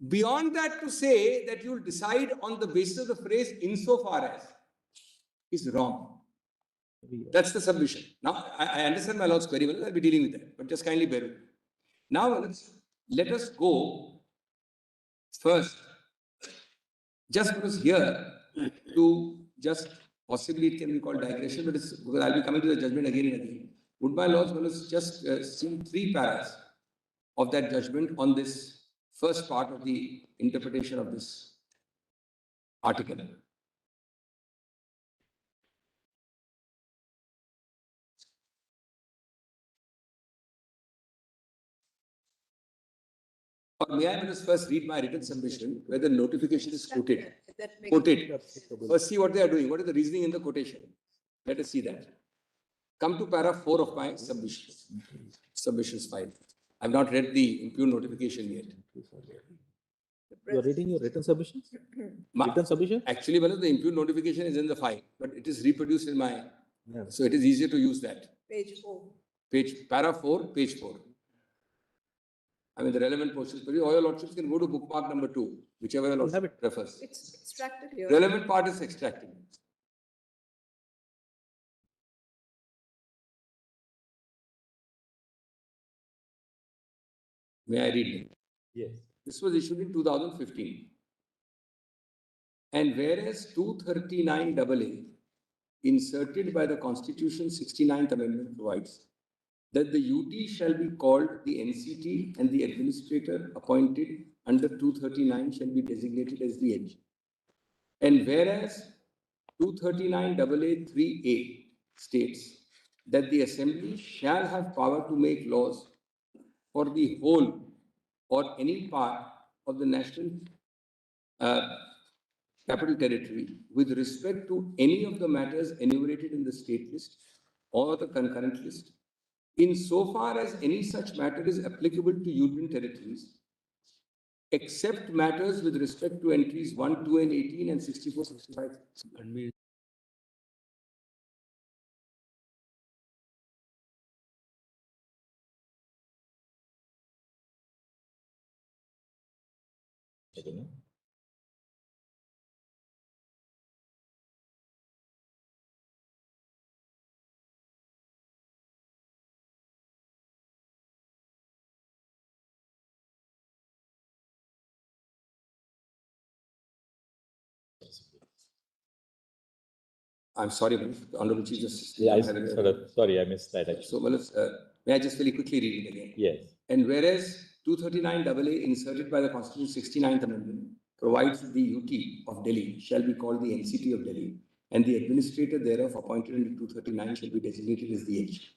Beyond that, to say that you will decide on the basis of the phrase insofar as is wrong. That's the submission. Now, I understand my Lord's query, well, I'll be dealing with that, but just kindly bear with me. Now, let us go first, just because here, to just possibly it can be called digression, but it's because I'll be coming to the judgment again and again. Would my Lords just see 3 paras of that judgment on this first part of the interpretation of this article. Or may I just first read my written submission where the notification is quoted? Quoted. First see what they are doing. What is the reasoning in the quotation? Let us see that. Come to para 4 of my submissions file. I have not read the impugn notification yet. You are reading your written submissions? Written submission? Actually, the impugn notification is in the file, but it is reproduced in my, so it is easier to use that. Page 4. Para 4, page 4. I mean, the relevant portions, but all your lordships can go to bookmark number 2, whichever your lordship prefers. It's extracted here. Relevant part is extracted. May I read it? Yes. This was issued in 2015. And whereas 239 AA inserted by the Constitution 69th Amendment provides that the UT shall be called the NCT and the administrator appointed under 239 shall be designated as the edge. And whereas 239 AA 3A states that the Assembly shall have power to make laws for the whole or any part of the national capital territory with respect to any of the matters enumerated in the state list or the concurrent list, insofar as any such matter is applicable to union territories, except matters with respect to entries 1, 2, and 18 and 64, 65. I'm sorry, Honorable Chief Justice. Yeah, sorry, I missed that actually. So, may I just very quickly read it again? Yes. And whereas 239AA inserted by the Constitution's 69th Amendment provides the UT of Delhi shall be called the NCT of Delhi, and the administrator thereof appointed under 239 shall be designated as the H.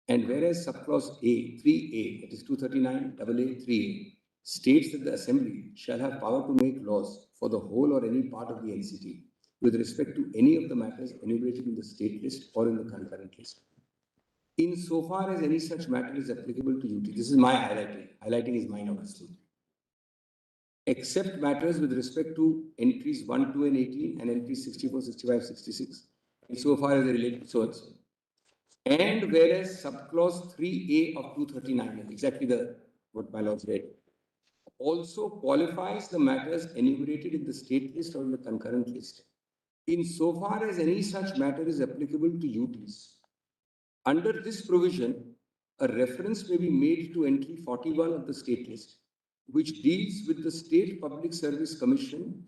And whereas subclause A, 3A, that is 239AA 3A, states that the Assembly shall have power to make laws for the whole or any part of the NCT with respect to any of the matters enumerated in the state list or in the concurrent list, insofar as any such matter is applicable to UT. This is my highlighting. Highlighting is mine, obviously. Except matters with respect to entries 1, 2, and 18 and entries 64, 65, 66, insofar as they relate to so and so. And whereas subclause 3A of 239, exactly what my lords read, also qualifies the matters enumerated in the state list or in the concurrent list, insofar as any such matter is applicable to UTs. Under this provision, a reference may be made to entry 41 of the state list, which deals with the State Public Service Commission,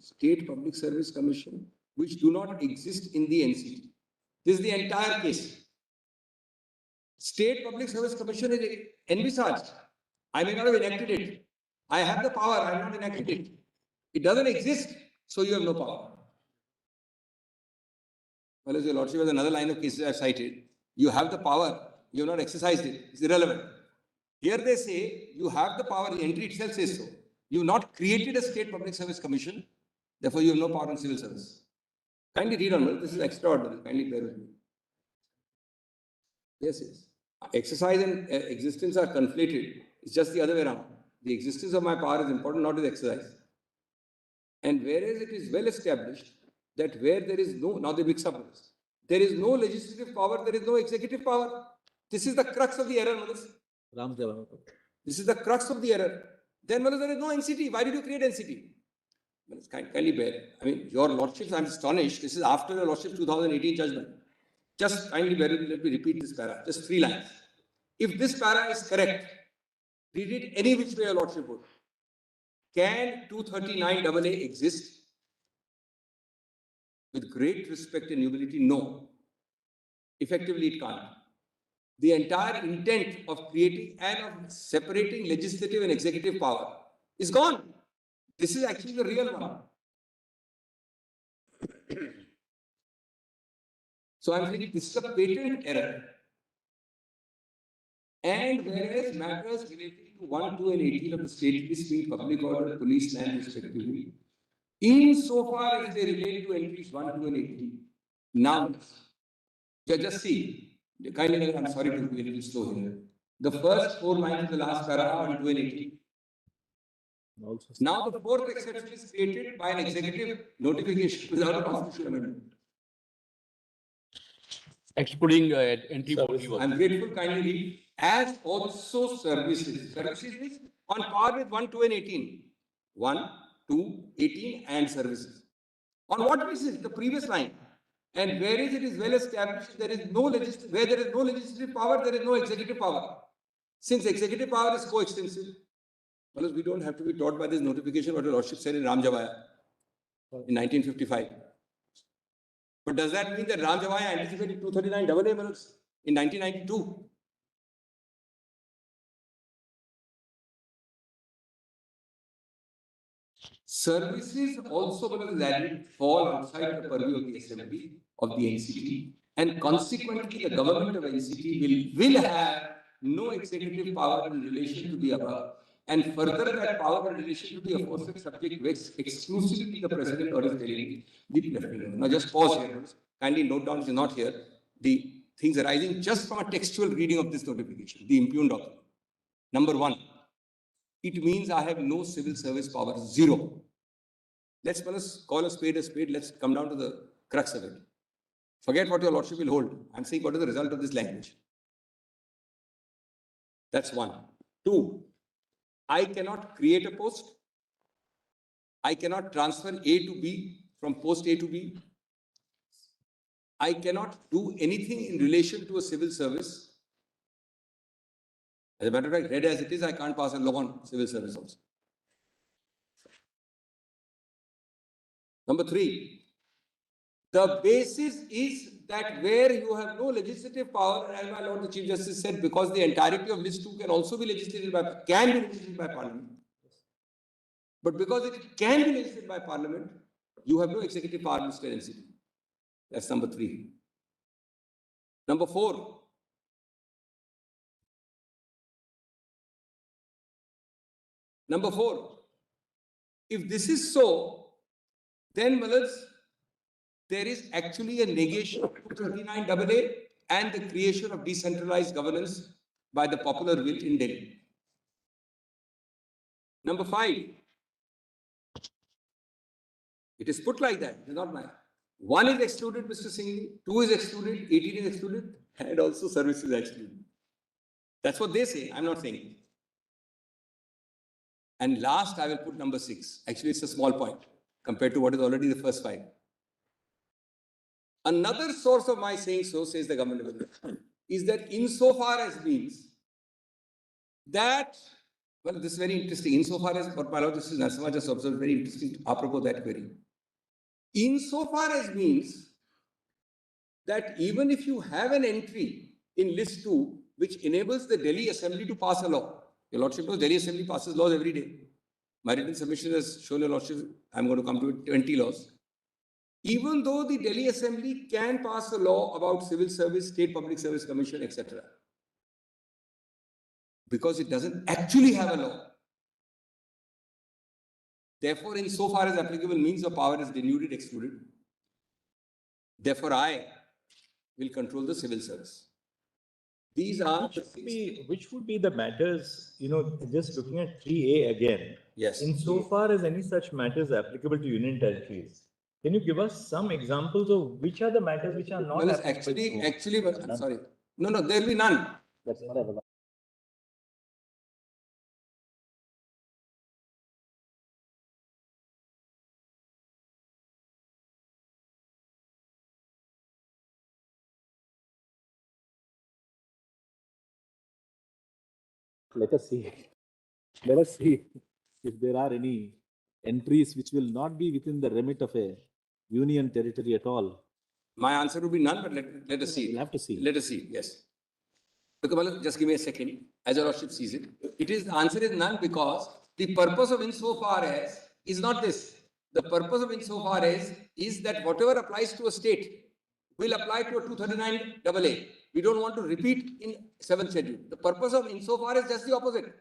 which do not exist in the NCT. This is the entire case. State Public Service Commission is envisaged. I may not have enacted it. I have the power, I have not enacted it. It doesn't exist, so you have no power. Well, as your Lordship has another line of cases I cited. You have the power, you have not exercised it. It's irrelevant. Here they say you have the power, the entry itself says so. You have not created a State Public Service Commission, therefore you have no power in civil service. Kindly read on, this is extraordinary. Kindly bear with me. Yes, yes. Exercise and existence are conflated. It's just the other way around. The existence of my power is important, not its exercise. And whereas it is well established that where there is no, now they mix up this. There is no legislative power, there is no executive power. This is the crux of the error, Manas. This is the crux of the error. Then, Manas, there is no NCT. Why did you create NCT? Manas, kindly bear. I mean, your Lordships, I'm astonished. This is after your Lordship's 2018 judgment. Just kindly bear with me, let me repeat this para. Just 3 lines. If this para is correct, read it any which way your Lordship would. Can 239AA exist? With great respect and humility, no. Effectively, it can't. The entire intent of creating and of separating legislative and executive power is gone. This is actually the real one. So I'm saying this is a patent error. And whereas matters relating to 1, 2, and 18 of the state list being public order, police, land, respectively, insofar as they relate to entries 1, 2, and 18. Now, just see, kindly, I'm sorry to be a little slow here. The first 4 lines of the last paragraph, 1, 2, and 18. Now, the 4th exception is created by an executive notification without a constitutional amendment. Excluding entry 41. I'm grateful, kindly read. As also services. Services is on par with 1, 2, and 18. 1, 2, 18, and services. On what basis? The previous line. And whereas it is well established, there is no where there is no legislative power, there is no executive power. Since executive power is coextensive, well, we don't have to be taught by this notification what the Lordship said in Ramjavaya in 1955. But does that mean that Ramjavaya anticipated 239AA in 1992? Services also fall outside the purview of the Assembly of the NCT, and consequently the government of NCT will have no executive power in relation to the above, and further that power in relation to the aforesaid subject vests exclusively the President or his delegate, the Lieutenant. Now just pause here. Kindly note down, if you're not here, the things arising just from a textual reading of this notification, the impugned document. Number one, it means I have no civil service power, zero. Let's call a spade a spade. Let's come down to the crux of it. Forget what your lordship will hold. I'm saying what is the result of this language. That's one. Two, I cannot create a post. I cannot transfer A to B from post A to B. I cannot do anything in relation to a civil service. As a matter of fact, read as it is, I can't pass a law on civil service also. Number three, the basis is that where you have no legislative power, as my Lord the Chief Justice said, because the entirety of list 2 can also be legislated by, Parliament. But because it can be legislated by Parliament, you have no executive power, Mr. NCT. That's number three. Number four, if this is so, then there is actually a negation of 239AA and the creation of decentralized governance by the popular will in Delhi. Number five, it is put like that, it is not mine. 1 is excluded, Mr. Singh, 2 is excluded, 18 is excluded, and also services is excluded. That's what they say, I'm not saying it. And last, I will put number 6. Actually, it's a small point compared to what is already the first 5. Another source of my saying so, says the government, is that insofar as means that, well, this is very interesting. Insofar as what my Lord Justice Narasimha just observed, very interesting, apropos that query. Insofar as means that even if you have an entry in list 2, which enables the Delhi Assembly to pass a law, your Lordship knows Delhi Assembly passes laws every day. My written submission has shown your Lordship, I'm going to come to it, 20 laws. Even though the Delhi Assembly can pass a law about civil service, state public service commission, etc., because it doesn't actually have a law. Therefore, insofar as applicable means of power is denuded, excluded, therefore I will control the civil service. These are which would be the matters, just looking at 3A again. Yes. Insofar as any such matters applicable to union territories, can you give us some examples of which are the matters which are not applicable? Actually, I'm sorry. No, there will be none. That's not available. Let us see. Let us see if there are any entries which will not be within the remit of a union territory at all. My answer would be none, but let us see. We'll have to see. Let us see, yes. Because, just give me a second. As your Lordship sees it, the answer is none because the purpose of insofar as is not this. The purpose of insofar as is that whatever applies to a state will apply to a 239AA. We don't want to repeat in 7th schedule. The purpose of insofar is just the opposite.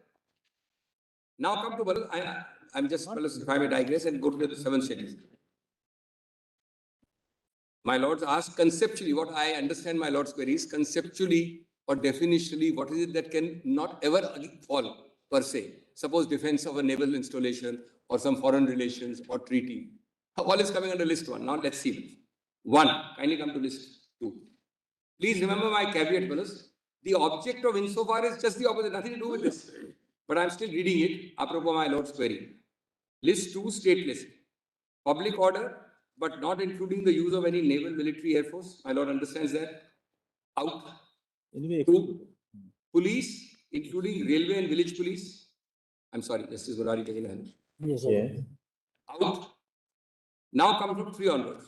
Now come to I'm just, if I may digress and go to the 7th schedule. My lords ask conceptually, what I understand my lord's query is conceptually or definitionally, what is it that can not ever fall per se? Suppose defense of a naval installation or some foreign relations or treaty. All is coming under list 1. Now let's see. 1, kindly come to list 2. Please remember my caveat, fellows. The object of insofar is just the opposite, nothing to do with this. But I'm still reading it, apropos my lord's query. List 2, state list. Public order, but not including the use of any naval, military, air force. My lord understands that. Out. Anyway, 2, police, including railway and village police. I'm sorry, Justice Godari taking a hand. Yes. Out. Now come to 3 onwards.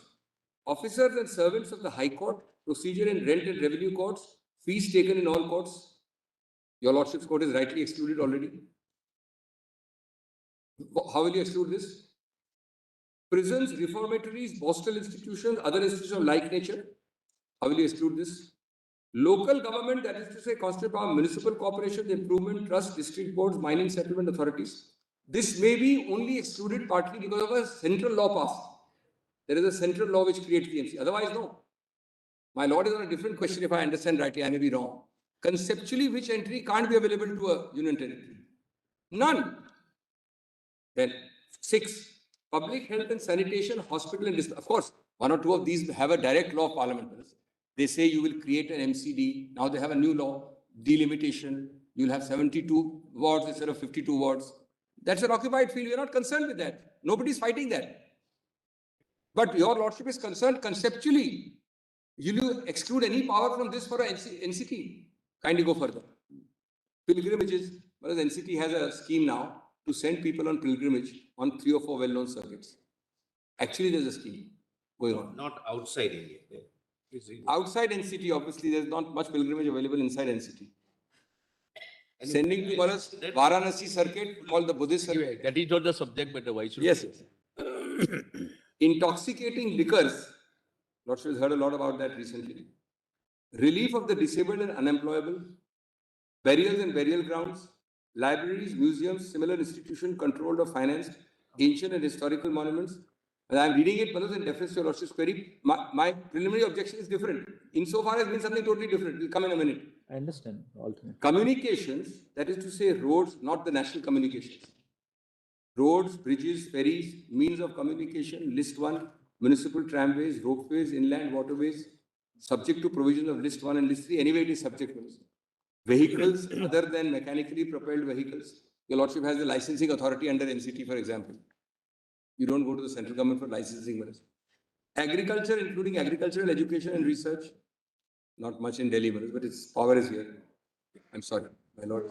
Officers and servants of the High Court, procedure in rent and revenue courts, fees taken in all courts. Your Lordship's court is rightly excluded already. How will you exclude this? Prisons, reformatories, postal institutions, other institutions of like nature. How will you exclude this? Local government, that is to say, constituted power, municipal corporations, improvement, trust, district boards, mining settlement authorities. This may be only excluded partly because of a central law passed. There is a central law which creates the MC. Otherwise, no. My lord is on a different question. If I understand rightly, I may be wrong. Conceptually, which entry can't be available to a union territory? None. Then 6, public health and sanitation, hospital and of course, one or two of these have a direct law of parliament. They say you will create an MCD. Now they have a new law, delimitation. You'll have 72 wards instead of 52 wards. That's an occupied field. We're not concerned with that. Nobody's fighting that. But your lordship is concerned conceptually. Will you exclude any power from this for a NCT? Kindly go further. Pilgrimages. Whereas NCT has a scheme now to send people on pilgrimage on 3 or 4 well-known circuits. Actually, there's a scheme going on. Not outside India. Outside NCT, obviously, there's not much pilgrimage available inside NCT. Sending to Varanasi circuit, called the Buddhist circuit. That is not the subject matter. Why should Yes. Intoxicating liquors. Lordship has heard a lot about that recently. Relief of the disabled and unemployable. Burials and burial grounds. Libraries, museums, similar institutions controlled or financed. Ancient and historical monuments. And I'm reading it, in deference to your lordship's query. My preliminary objection is different. Insofar as means something totally different. We'll come in a minute. I understand. Alternate. Communications, that is to say roads, not the national communications. Roads, bridges, ferries, means of communication, list 1, municipal tramways, ropeways, inland waterways, subject to provisions of list 1 and list 3. Anyway, it is subject to this. Vehicles other than mechanically propelled vehicles. Your lordship has the licensing authority under NCT, for example. You don't go to the central government for licensing. Agriculture, including agricultural education and research. Not much in Delhi, but its power is here. I'm sorry, my lord.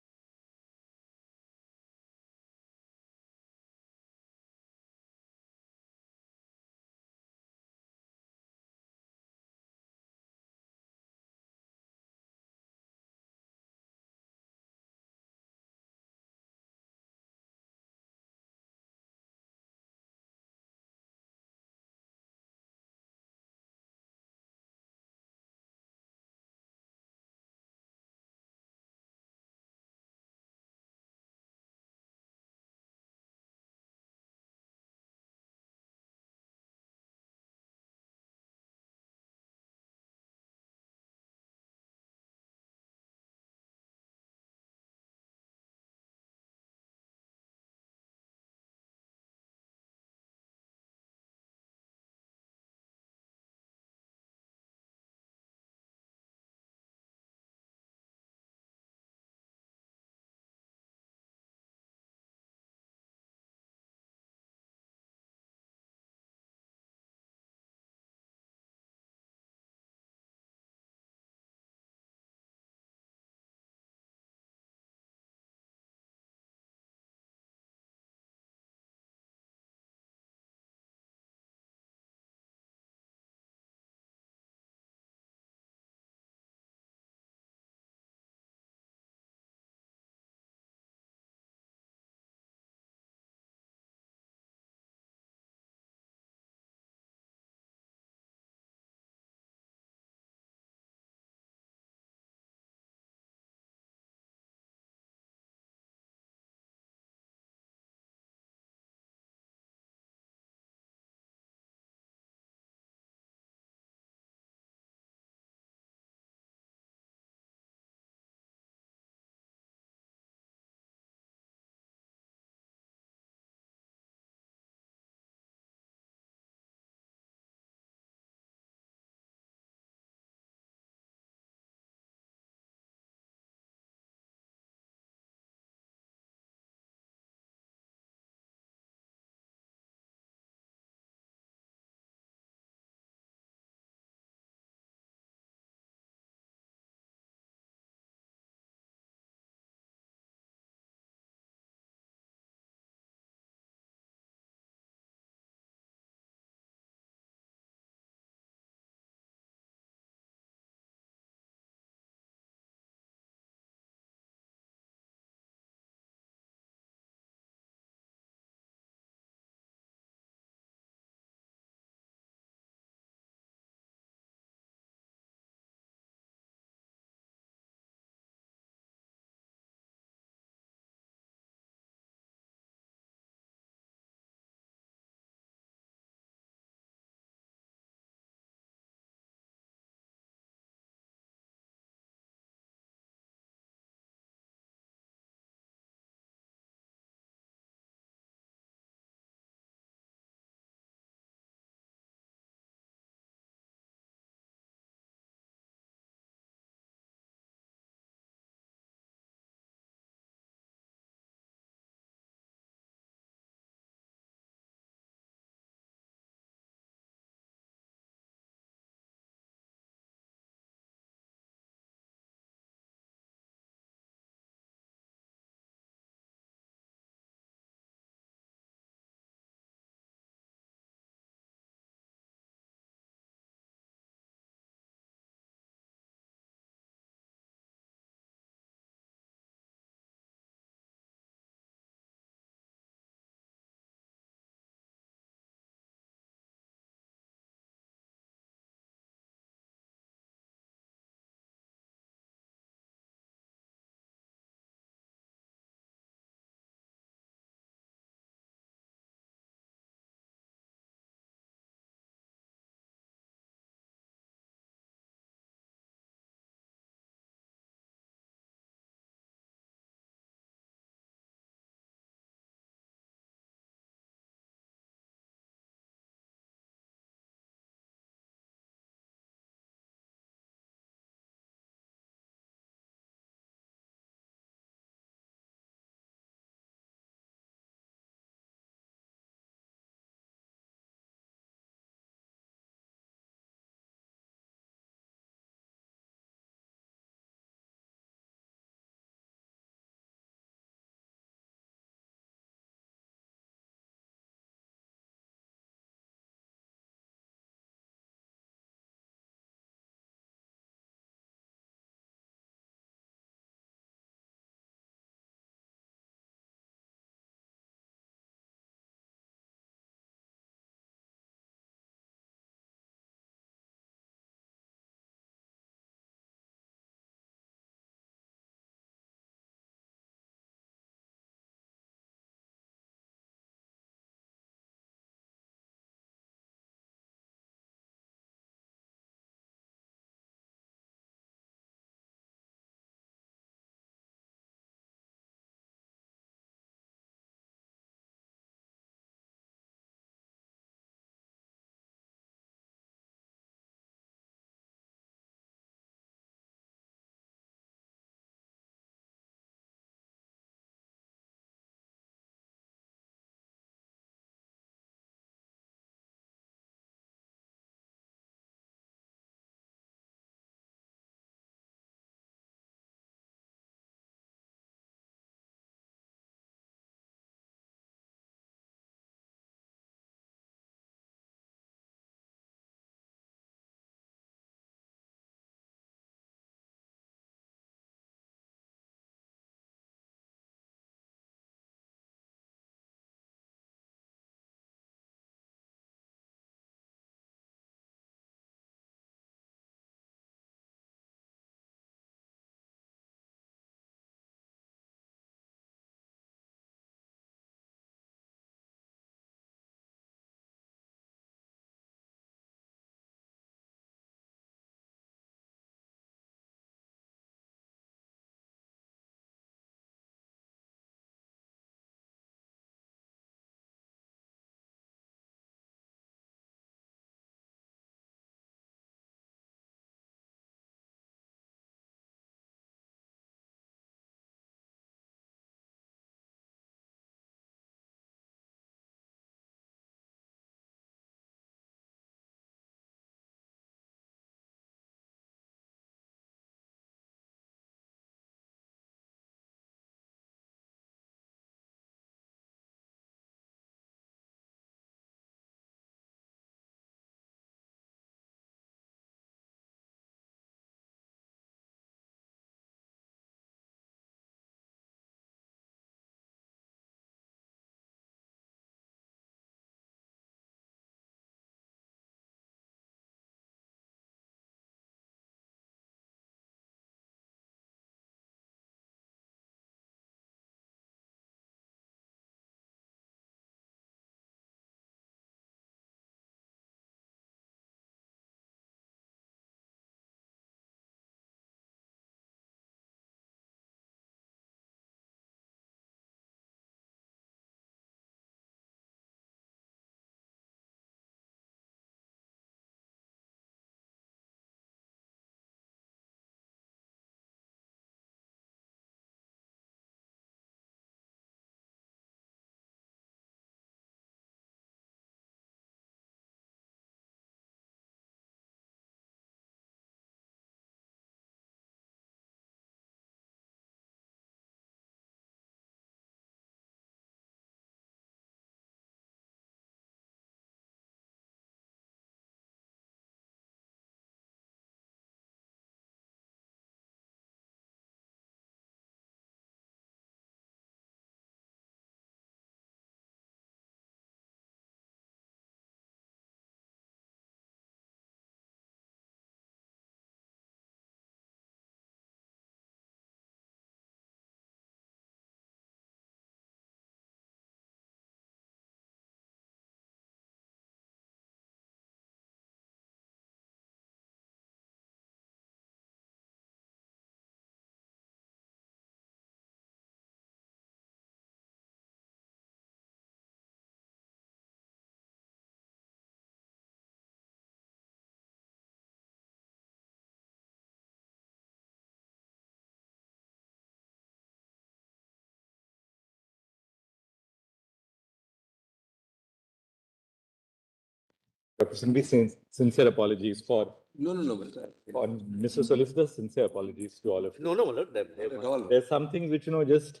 Sincere apologies for No, no, no, my lord. on Mr. Solicitor, sincere apologies to all of you. No, no, my lord, Not at all. There's some things which, just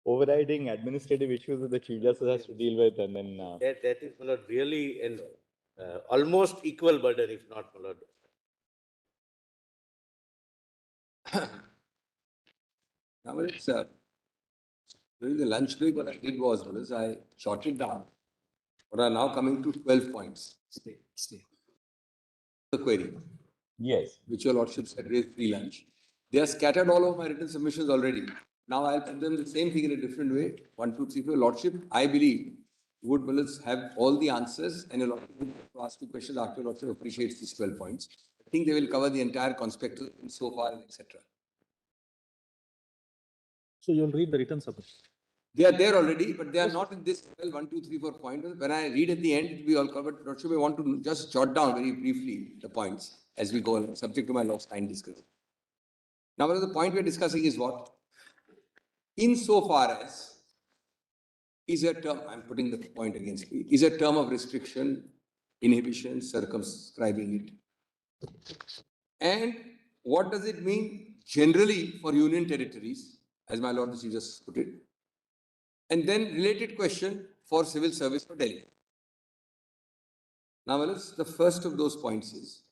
overriding administrative issues that the Chief Justice has to deal with, and then that is, my lord, really an almost equal burden, if not, my lord. Now, it's, during the lunch break, what I did was I jotted down what are now coming to 12 points. Stay. The query, yes, which your lordships had raised pre-lunch. They are scattered all over my written submissions already. Now I'll tell them the same thing in a different way. 1, 2, 3, 4. Lordship, I believe would have all the answers, and your lordship will ask 2 questions after your lordship appreciates these 12 points. I think they will cover the entire conspectus so far, etc. So you'll read the written submission. They are there already, but they are not in this 12, 1, 2, 3, 4 points. When I read at the end, it will be all covered. Lordship, I want to just jot down very briefly the points as we go along, subject to my last time discussion. Now, the point we're discussing is what? Insofar as is a term, I'm putting the point against me, is a term of restriction, inhibition, circumscribing it. And what does it mean generally for union territories, as my Lord the Chief Justice put it? And then related question for civil service for Delhi. Now, the first of those points is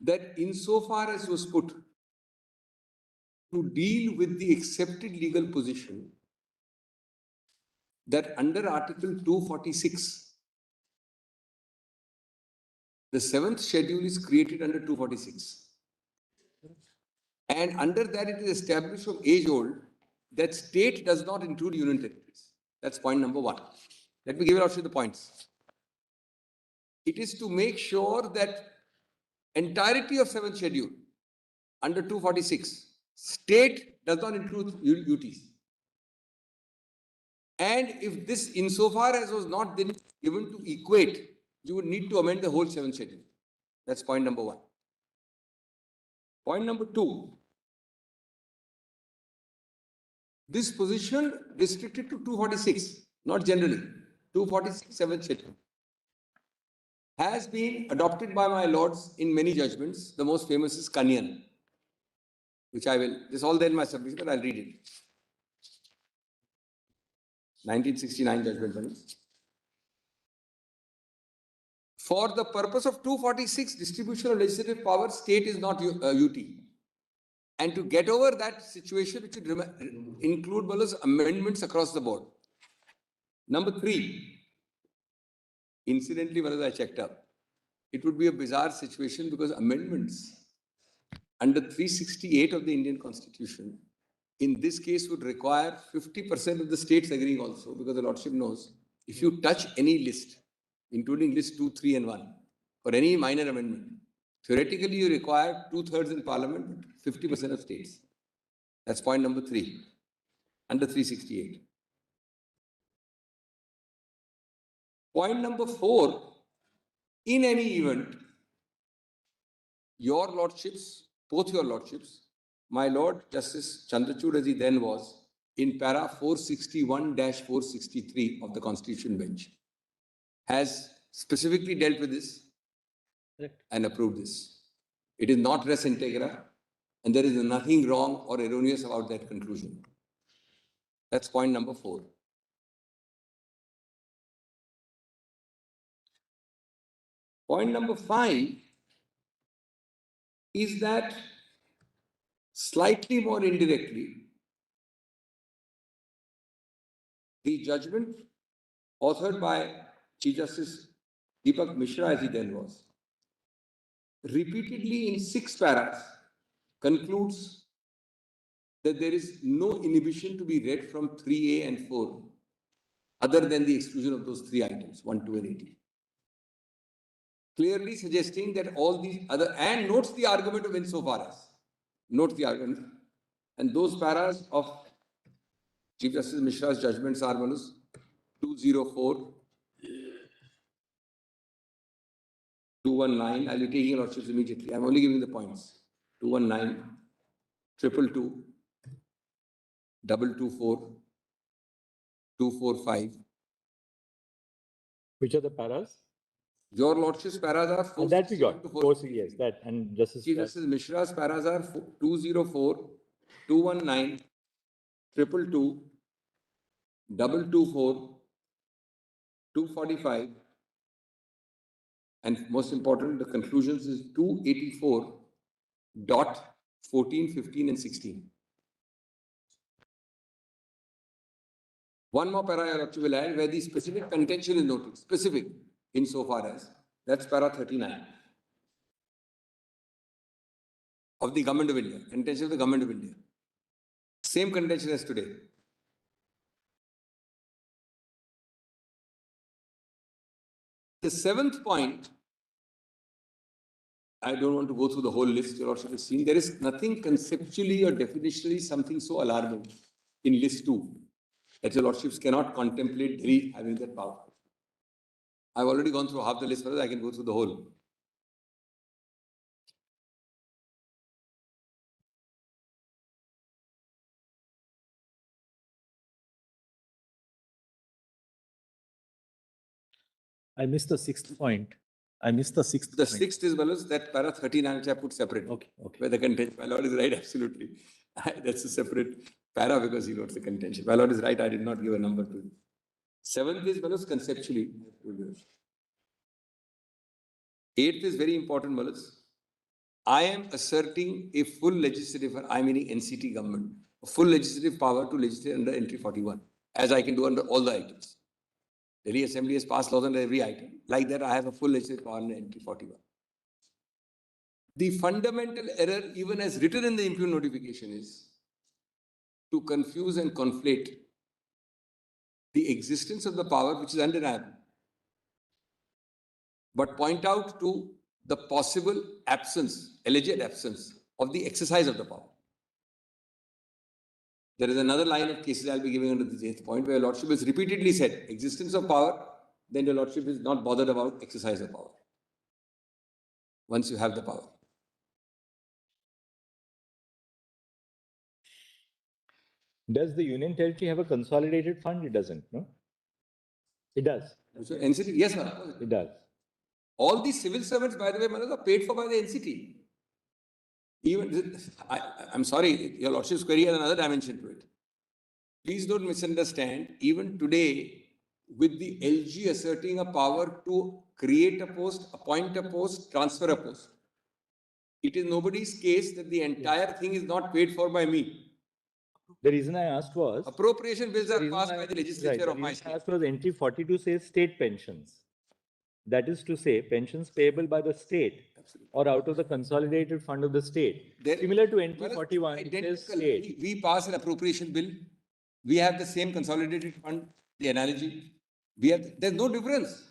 that insofar as was put to deal with the accepted legal position that under Article 246, the 7th schedule is created under 246. And under that it is established from age old that state does not include union territories. That's point number 1. Let me give you the points. It is to make sure that entirety of 7th schedule under 246, state does not include UTs. And if this insofar as was not then given to equate, you would need to amend the whole 7th schedule. That's point number 1. Point number 2. This position restricted to 246, not generally, 246 7th schedule, has been adopted by my lords in many judgments. The most famous is Kanyan, which I will, this is all there in my submission, but I'll read it. 1969 judgment. For the purpose of 246 distribution of legislative power, state is not UT. And to get over that situation, which would include amendments across the board. Number 3, incidentally, I checked up, it would be a bizarre situation because amendments under 368 of the Indian Constitution, in this case would require 50% of the states agreeing also, because the Lordship knows, if you touch any list, including list 2, 3 and 1, or any minor amendment, theoretically you require 2/3 in parliament, 50% of states. That's point number 3, under 368. Point number 4, in any event, your lordships, both your lordships, my Lord Justice Chandrachud, as he then was, in para 461-463 of the Constitution bench, has specifically dealt with this and approved this. It is not res integra, and there is nothing wrong or erroneous about that conclusion. That's point number 4. Point number 5 is that slightly more indirectly, the judgment authored by Chief Justice Deepak Mishra, as he then was, repeatedly in 6 paras concludes that there is no inhibition to be read from 3A and 4, other than the exclusion of those 3 items, 1, 2 and 18. Clearly suggesting that all these other, and notes the argument of insofar as, note the argument, and those paras of Chief Justice Mishra's judgments are 204, 219, I'll be taking your lordships immediately. I'm only giving the points. 219, 222, 224, 245. Which are the paras? Your Lordship's paras are And that we 461 got, to 460, yes, that, and Justice. Chief Justice Mishra's paras are 204, 219, 222, 224, 245, and most important, the conclusions is 284 dot 14, 15, and 16. One more para Your Lordship will add where the specific contention is noted, specific insofar as, that's para 39 of the Government of India, contention of the Government of India. Same contention as today. The seventh point, I don't want to go through the whole list, Your Lordship has seen. There is nothing conceptually or definitionally something so alarming in list 2 that Your Lordships cannot contemplate Delhi having that power. I've already gone through half the list, but I can go through the whole. I missed the sixth point. I missed the sixth The point. sixth is that para 39 which I put separate. Okay. Where the contention, my lord is right, absolutely. That's a separate para because he notes the contention. My lord is right, I did not give a number to it. Seventh is conceptually. Eighth is very important, Malas. I am asserting a full legislative, I meaning NCT government, a full legislative power to legislate under entry 41, as I can do under all the items. Delhi Assembly has passed laws on every item. Like that, I have a full legislative power under entry 41. The fundamental error, even as written in the impugn notification, is to confuse and conflate the existence of the power, which is undeniable, but point out to the possible absence, alleged absence of the exercise of the power. There is another line of cases I'll be giving under this eighth point where Your Lordship has repeatedly said existence of power, then Your Lordship is not bothered about exercise of power. Once you have the power. Does the Union Territory have a consolidated fund? It doesn't, no? It does. So NCT, yes, ma'am. It does. All these civil servants, by the way, are paid for by the NCT. Even, I'm sorry, Your Lordship's query has another dimension to it. Please don't misunderstand. Even today, with the LG asserting a power to create a post, appoint a post, transfer a post, it is nobody's case that the entire thing is not paid for by me. The reason I asked was... Appropriation bills are passed by the legislature of my state. The reason I asked was entry 42 says state pensions. That is to say, pensions payable by the state or out of the consolidated fund of the state. Similar to entry 41, it says state. We pass an appropriation bill. We have the same consolidated fund, the analogy. There's no difference.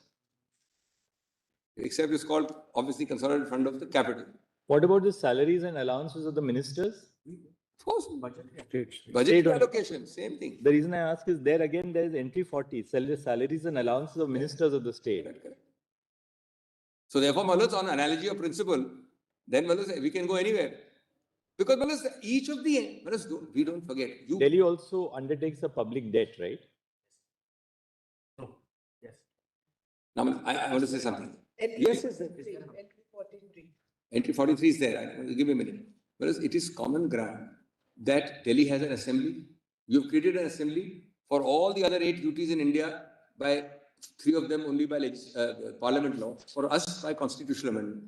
Except it's called, obviously, consolidated fund of the capital. What about the salaries and allowances of the ministers? Of course, budget allocation, same thing. The reason I ask is there again, there is entry 40, salaries and allowances of ministers of the state. Correct. So therefore, Malas, on analogy of principle, then Malas, we can go anywhere. Because Malas, each of the, Malas, we don't forget. Delhi also undertakes a public debt, right? No. Yes. Now, I want to say something. Yes. Entry 43 is there. Give me a minute. Whereas it is common ground that Delhi has an assembly. You've created an assembly for all the other 8 UTs in India by 3 of them only by parliament law. For us by constitutional amendment.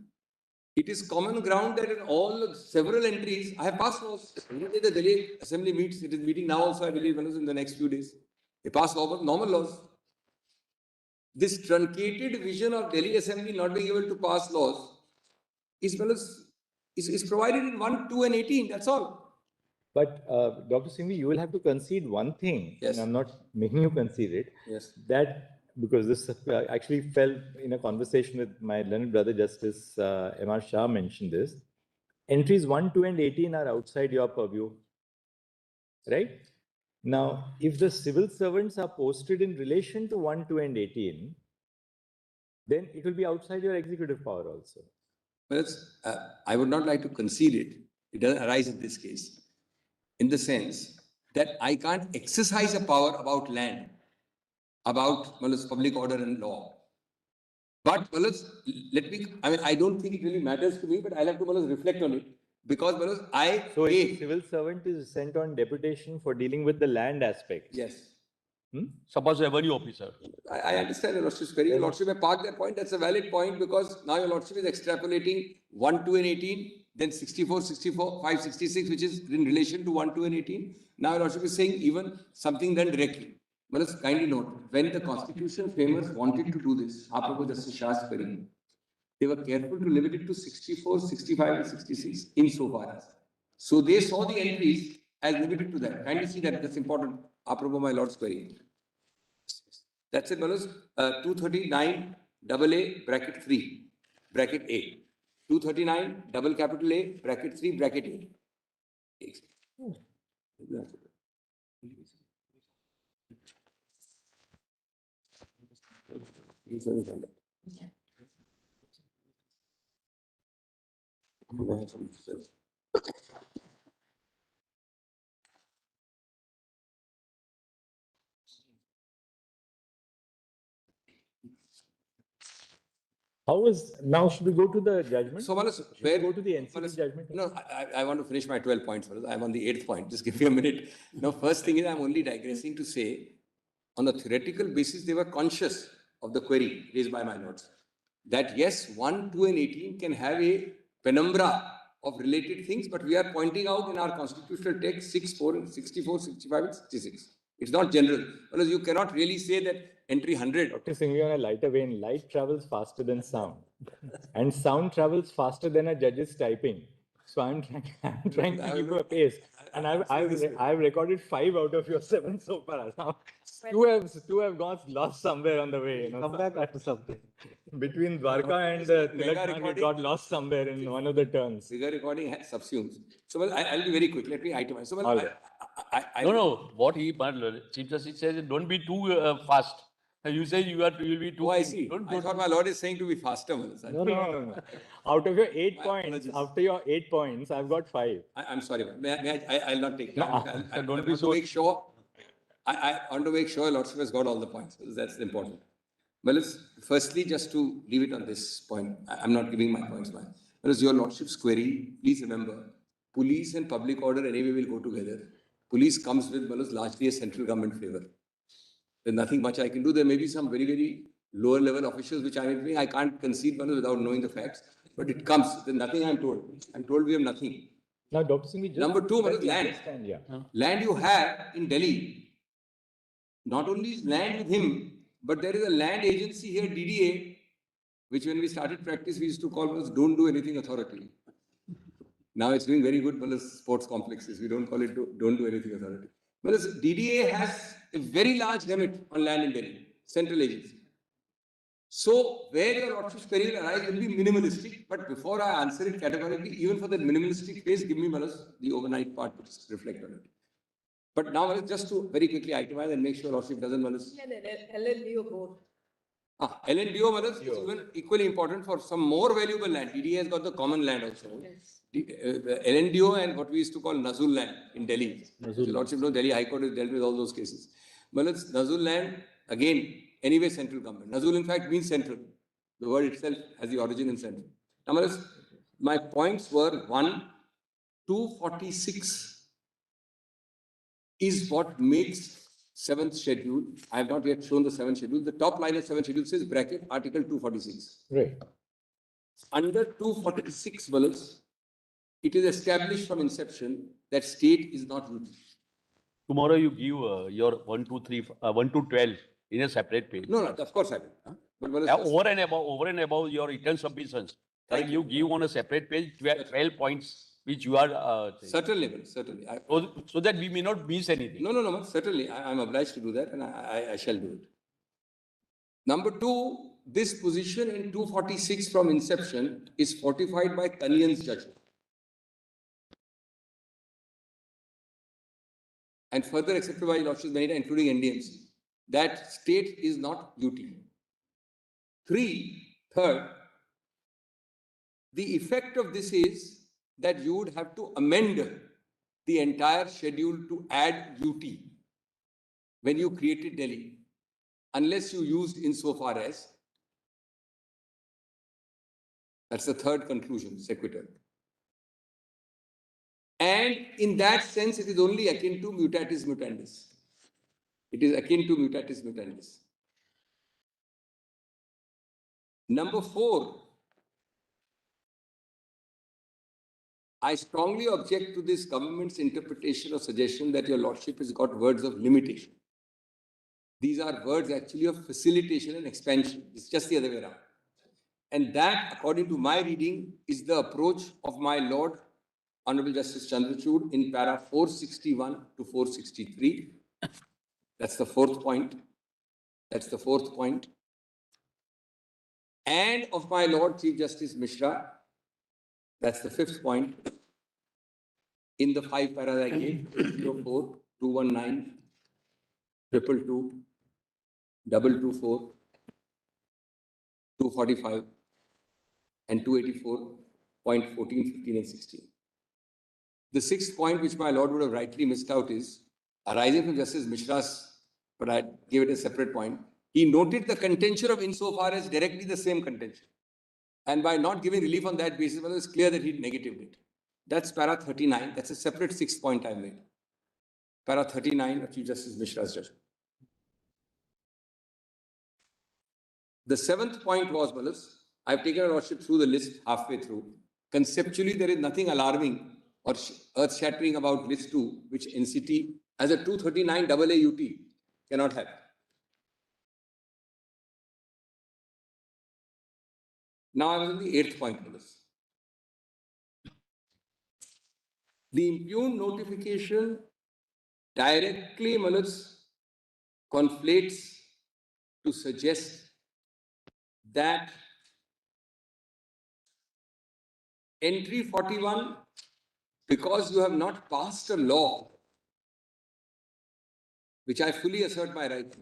It is common ground that in all several entries, I have passed laws. Every day the Delhi assembly meets. It is meeting now also, I believe, in the next few days. They pass normal laws. This truncated vision of Delhi assembly not being able to pass laws is provided in 1, 2 and 18, that's all. But Dr. Singhvi, you will have to concede one thing, yes. And I'm not making you concede it, yes. That because this actually fell in a conversation with my learned brother Justice M.R. Shah mentioned this. Entries 1, 2 and 18 are outside your purview, right? Now, if the civil servants are posted in relation to 1, 2 and 18, then it will be outside your executive power also. Well, I would not like to concede it. It doesn't arise in this case. In the sense that I can't exercise a power about land, about public order and law. But let me, I mean, I don't think it really matters to me, but I'll have to reflect on it. Because So if a civil servant is sent on deputation for dealing with the land aspect. yes. Suppose revenue officer. I understand your Lordship's query. Your Lordship may park that point. That's a valid point because now your Lordship is extrapolating 1, 2 and 18, then 64, 64, 5, 66, which is in relation to 1, 2 and 18. Now your Lordship is saying even something done directly. Well, kindly note, when the Constitution framers wanted to do this, apropos Justice Shah's query, they were careful to limit it to 64, 65 and 66 insofar as. So they saw the entries as limited to that. Kindly see that, that's important, apropos my Lord's query. That's it, Manoj. 239 double A bracket 3 bracket A. 239 double capital A bracket 3 bracket A. How is, now should we go to the judgment? So, Manoj, Should we go to the NCT judgment? No, I want to finish my 12 points. I'm on the 8th point. Just give me a minute. Now, first thing is I'm only digressing to say, on a theoretical basis, they were conscious of the query raised by my lords. That yes, 1, 2 and 18 can have a penumbra of related things, but we are pointing out in our constitutional text 6, 4, and 64, 65 and 66. It's not general. Because you cannot really say that entry 100. Dr. Singhvi, on a lighter vein, light travels faster than sound. And sound travels faster than a judge's typing. So I'm trying to keep a pace. And I've recorded 5 out of your 7 so far. Now, two have got lost somewhere on the way. You know, come back after something. Between Dwarka and Tilaknagar, it got lost somewhere in one of the turns. Figure recording subsumes. So well, I'll be very quick. Let me itemize. So well, No. What Chief Justice says, don't be too fast. You say you will be too. Oh, I see. I thought my lord is saying to be faster. No. Out of your 8 points, after your 8 points, I've got 5. I'm sorry. I'll not take that. I want to make sure. I want to make sure Lordship has got all the points. That's important. Well, firstly, just to leave it on this point, I'm not giving my points back. Whereas your Lordship's query, please remember, police and public order anyway will go together. Police comes with largely a central government flavor. There's nothing much I can do. There may be some very, very lower level officials which I can't concede without knowing the facts. But it comes. There's nothing I'm told. I'm told we have nothing. Now, Dr. Singhvi, number 2, land. Land you have in Delhi. Not only is land with him, but there is a land agency here, DDA, which when we started practice, we used to call it don't do anything authority. Now it's doing very good for sports complexes. We don't call it don't do anything authority. Well, DDA has a very large limit on land in Delhi, central agency. So, where your Lordship's query will arise will be minimalistic, but before I answer it categorically, even for the minimalistic phase, give me the overnight part to reflect on it. But now, just to very quickly itemize and make sure Lordship doesn't LNDO both. LNDO is even equally important for some more valuable land. DDA has got the common land also. Yes. LNDO and what we used to call Nazul land in Delhi. Lordship knows Delhi High Court has dealt with all those cases. Nazul land, again, anyway central government. Nazul in fact means central. The word itself has the origin in central. Now, my points were 1, 246 is what makes 7th schedule. I have not yet shown the 7th schedule. The top line of 7th schedule says bracket article 246. Right. Under 246, it is established from inception that state is not UT. Tomorrow you give your 1 to 12 in a separate page. No, of course I will. But over and above your written submissions, you give on a separate page 12 points which you are certainly. So that we may not miss anything. No, certainly. I'm obliged to do that and I shall do it. Number 2, this position in 246 from inception is fortified by Kanyan's judgment. And further accepted by Lordship's many times, including NDMC, that state is not UT. Third, the effect of this is that you would have to amend the entire schedule to add UT when you created Delhi, unless you used insofar as, That's the third conclusion, sequitur. And in that sense, it is only akin to mutatis mutandis. It is akin to mutatis mutandis. Number 4, I strongly object to this government's interpretation or suggestion that your lordship has got words of limitation. These are words actually of facilitation and expansion. It's just the other way around. And that, according to my reading, is the approach of my Lord Honorable Justice Chandrachud in para 461 to 463. That's the fourth point. That's the fourth point. And of my Lord Chief Justice Mishra, that's the fifth point. In the 5 paras I gave, 04, 219, 222, 224, 245, and 284.14, 15, and 16. The sixth point, which my Lord would have rightly missed out, is arising from Justice Mishra's, but I gave it a separate point. He noted the contention of insofar as directly the same contention. And by not giving relief on that basis, well, it's clear that he negatived it. That's para 39. That's a separate sixth point I made. Para 39 of Chief Justice Mishra's judgment. The seventh point was, Malas, I've taken a lordship through the list halfway through. Conceptually, there is nothing alarming or earth-shattering about list 2, which NCT as a 239 AA UT cannot have. Now I was on the eighth point, Malas. The impugned notification directly, Malas, conflates to suggest that entry 41, because you have not passed a law, which I fully assert my right to.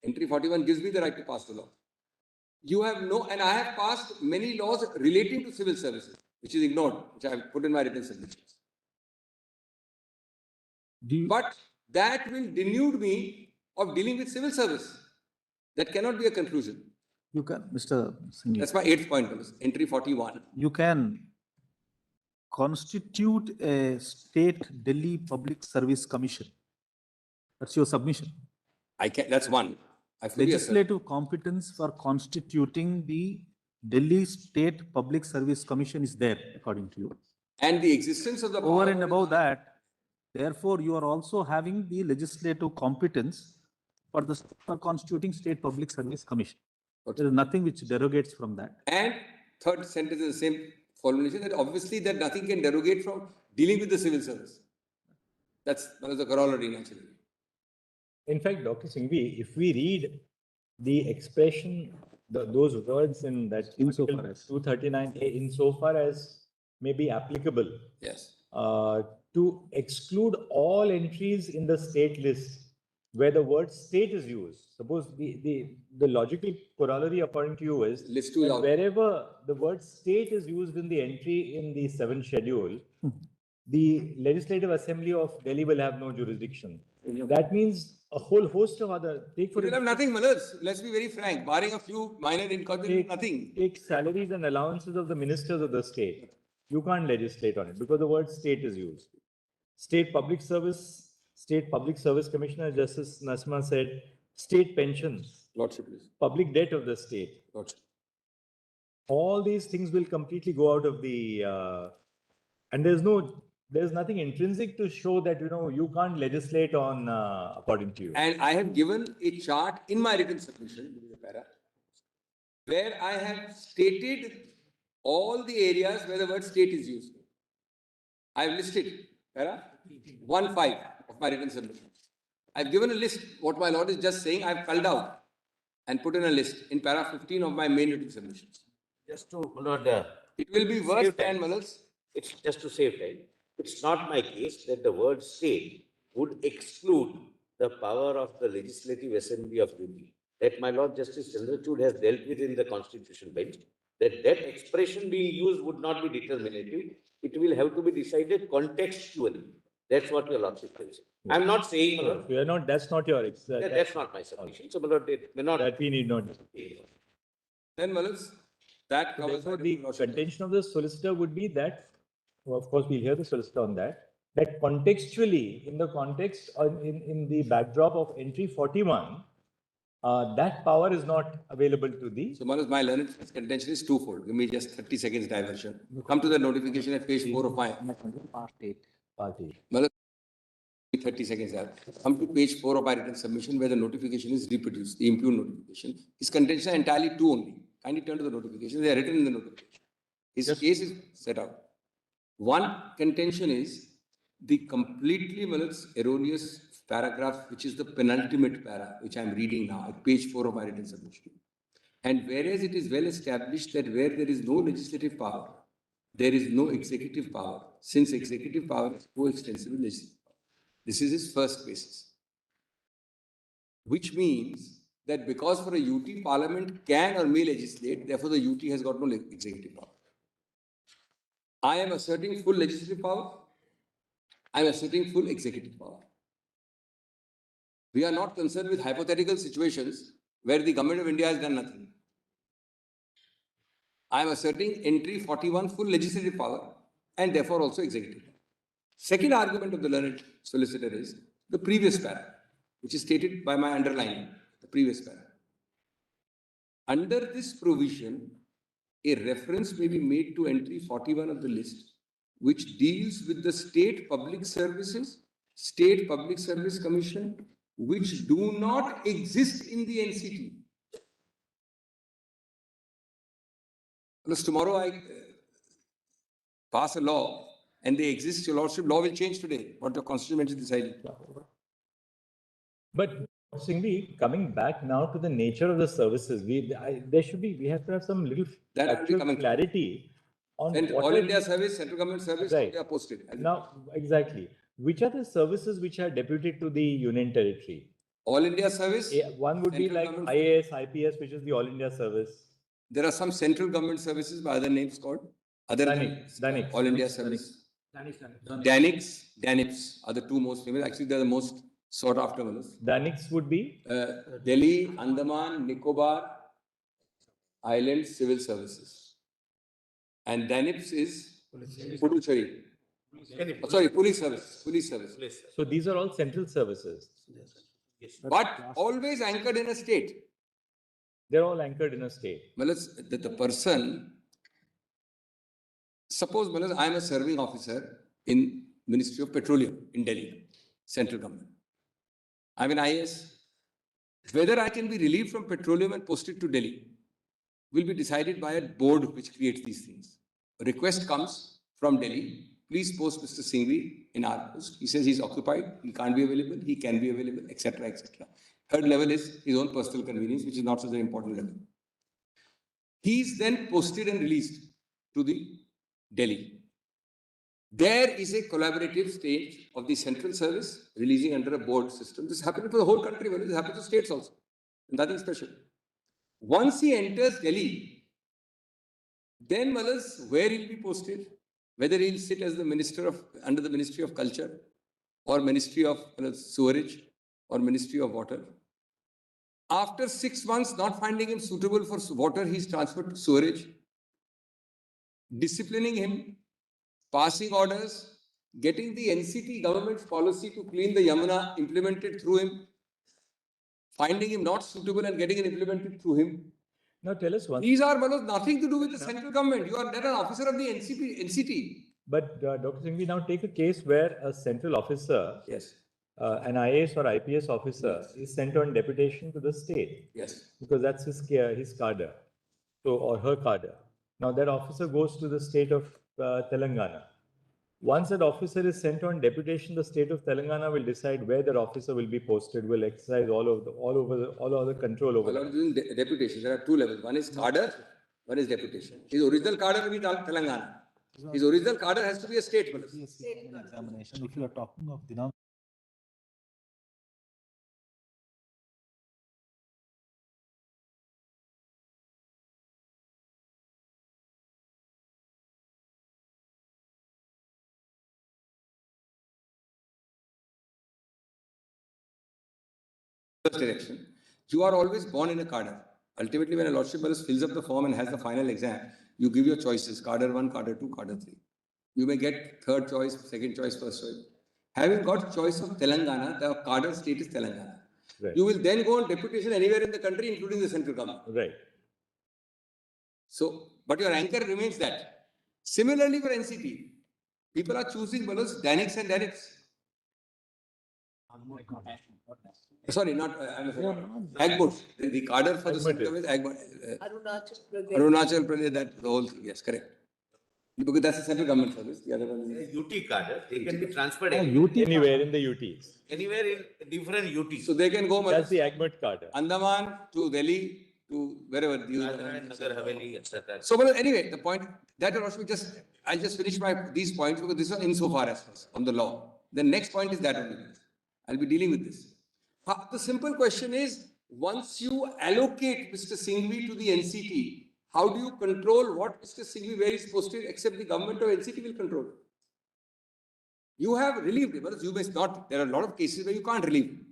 Entry 41 gives me the right to pass the law. You have no, and I have passed many laws relating to civil services, which is ignored, which I have put in my written submissions. But that will denude me of dealing with civil service. That cannot be a conclusion. You can, Mr. Singh. That's my eighth point, entry 41. You can constitute a state Delhi Public Service Commission. That's your submission. I can, that's one. I fully Legislative competence for constituting the Delhi State Public Service Commission is there, according to you. And the existence of the Over and above that, therefore, you are also having the legislative competence for constituting State Public Service Commission. There is nothing which derogates from that. And third sentence is the same formulation, that obviously that nothing can derogate from dealing with the civil service. That's the corollary naturally. In fact, Dr. Singhvi, if we read the expression, those words in that Insofar as 239A, insofar as may be applicable, yes, to exclude all entries in the state list where the word state is used. Suppose the logical corollary according to you is list 2 that wherever the word state is used in the entry in the 7th schedule, the Legislative Assembly of Delhi will have no jurisdiction. That means a whole host of other, take for will have nothing, Malas. Let's be very frank. Barring a few minor inconveniences, nothing. Take salaries and allowances of the ministers of the state. You can't legislate on it because the word state is used. State Public Service Commissioner, Justice Nasma said, state pensions, Lordship, please. Public debt of the state. Lordship. All these things will completely go out of the, and there's nothing intrinsic to show that, you can't legislate on, according to you. And I have given a chart in my written submission, where I have stated all the areas where the word state is used. I have listed, 1-5 of my written submission. I've given a list, what my Lord is just saying, I've culled out and put in a list in para 15 of my main written submissions. Just to, Lord, it will be worse than Malas. It's just to save time. It's not my case that the word state would exclude the power of the Legislative Assembly of UT. That my Lord Justice Chandrachud has dealt with in the Constitution bench, that expression being used would not be determinative. It will have to be decided contextually. That's what your Lordship says. I'm not saying, We are not, that's not your, that's not my submission. So, my Lord, it may not. that we need not. Then Malas, That So covers therefore, my the lordship. contention of the solicitor would be that, well, of course, we'll hear the solicitor on that contextually, in the context, in the backdrop of entry 41, that power is not available to the. So, Manoj, my learned contention is twofold. Give me just 30 seconds diversion. Come to the notification at page 4 of my. Manoj, 30 seconds. Come to page 4 of my written submission where the notification is reproduced, the impugned notification. His contention are entirely two only. Kindly turn to the notification. They are written in the notification. His case is set out. One contention is the completely erroneous paragraph, which is the penultimate para, which I am reading now at page 4 of my written submission. And whereas it is well established that where there is no legislative power, there is no executive power, since executive power is coextensive with legislative power. This is his first basis. Which means that because for a UT, Parliament can or may legislate, therefore the UT has got no executive power. I am asserting full legislative power. I am asserting full executive power. We are not concerned with hypothetical situations where the government of India has done nothing. I am asserting entry 41 full legislative power and therefore also executive power. Second argument of the learned solicitor is the previous para, which is stated by my underlining, the previous para. Under this provision, a reference may be made to entry 41 of the list, which deals with the state public services, state public service commission, which do not exist in the NCT. Because tomorrow I pass a law and they exist, your lordship, law will change today, what the constitution has decided. But Singhvi, coming back now to the nature of the services, we have to have some little actual clarity on And what all are India service, central government service, Right. they are posted. Now, exactly. Which are the services which are deputed to the union territory? All India service. One would be central like government- IAS, IPS, which is the All India service. There are some central government services by other names called other Danics. All India service. Danips are the two most famous. Actually, they are the most sought after ones. Danics would be? Delhi, Andaman, Nicobar Islands Civil Services. And Danips is Puducherry. Oh, sorry, police service. Police service. So these are all central services. But always anchored in a state. They're all anchored in a state. Well, the person, suppose I am a serving officer in Ministry of Petroleum in Delhi, central government. I'm an IAS. Whether I can be relieved from petroleum and posted to Delhi will be decided by a board which creates these things. A request comes from Delhi, please post Mr. Singhvi in our post. He says he's occupied, he can't be available, he can be available, etc., etc. Third level is his own personal convenience, which is not such an important level. He is then posted and released to the Delhi. There is a collaborative stage of the central service releasing under a board system. This is happening for the whole country, but it happens to states also. Nothing special. Once he enters Delhi, then where he'll be posted, whether he'll sit as the minister of under the Ministry of Culture or Ministry of Sewerage or Ministry of Water. After 6 months, not finding him suitable for water, he's transferred to sewerage, disciplining him, passing orders, getting the NCT government's policy to clean the Yamuna implemented through him, finding him not suitable and getting it implemented through him. Now tell us one. These are nothing to do with the central government. You are not an officer of the NCT. But Dr. Singhvi, now take a case where a central officer, yes, an IAS or IPS officer is sent on deputation to the state. Yes. Because that's his cadre, so, or her cadre. Now that officer goes to the state of Telangana. Once that officer is sent on deputation, the state of Telangana will decide where that officer will be posted, will exercise all the control over. While I'm doing deputation, there are two levels. One is cadre, one is deputation. His original cadre will be Telangana. His original cadre has to be a state. Examination. If you are talking of the direction, you are always born in a cadre. Ultimately, when a lordship fills up the form and has the final exam, you give your choices, cadre 1, cadre 2, cadre 3. You may get third choice, second choice, first choice. Having got choice of Telangana, the cadre state is Telangana. Right. You will then go on deputation anywhere in the country, including the central government. Right. So, but your anchor remains that. Similarly for NCT, people are choosing Danics and Danics. Sorry, not Agbush. The cadre for the center is Agbush. Arunachal Pradesh, that the whole thing. Yes, correct. Because that's the central government service. The other one is UT cadre, they can be transferred Anywhere in the UTs. anywhere in different UTs. so they can go That's the Agmet card. Andaman to Delhi to wherever. Nagar, Haveli, etc. So, but anyway, the point that I'll just finish these points because this is insofar as on the law. The next point is that only. I'll be dealing with this. The simple question is, once you allocate Mr. Singhvi to the NCT, how do you control what Mr. Singhvi, where he's posted, except the government of NCT will control? You have relieved him, but you may not. There are a lot of cases where you can't relieve him.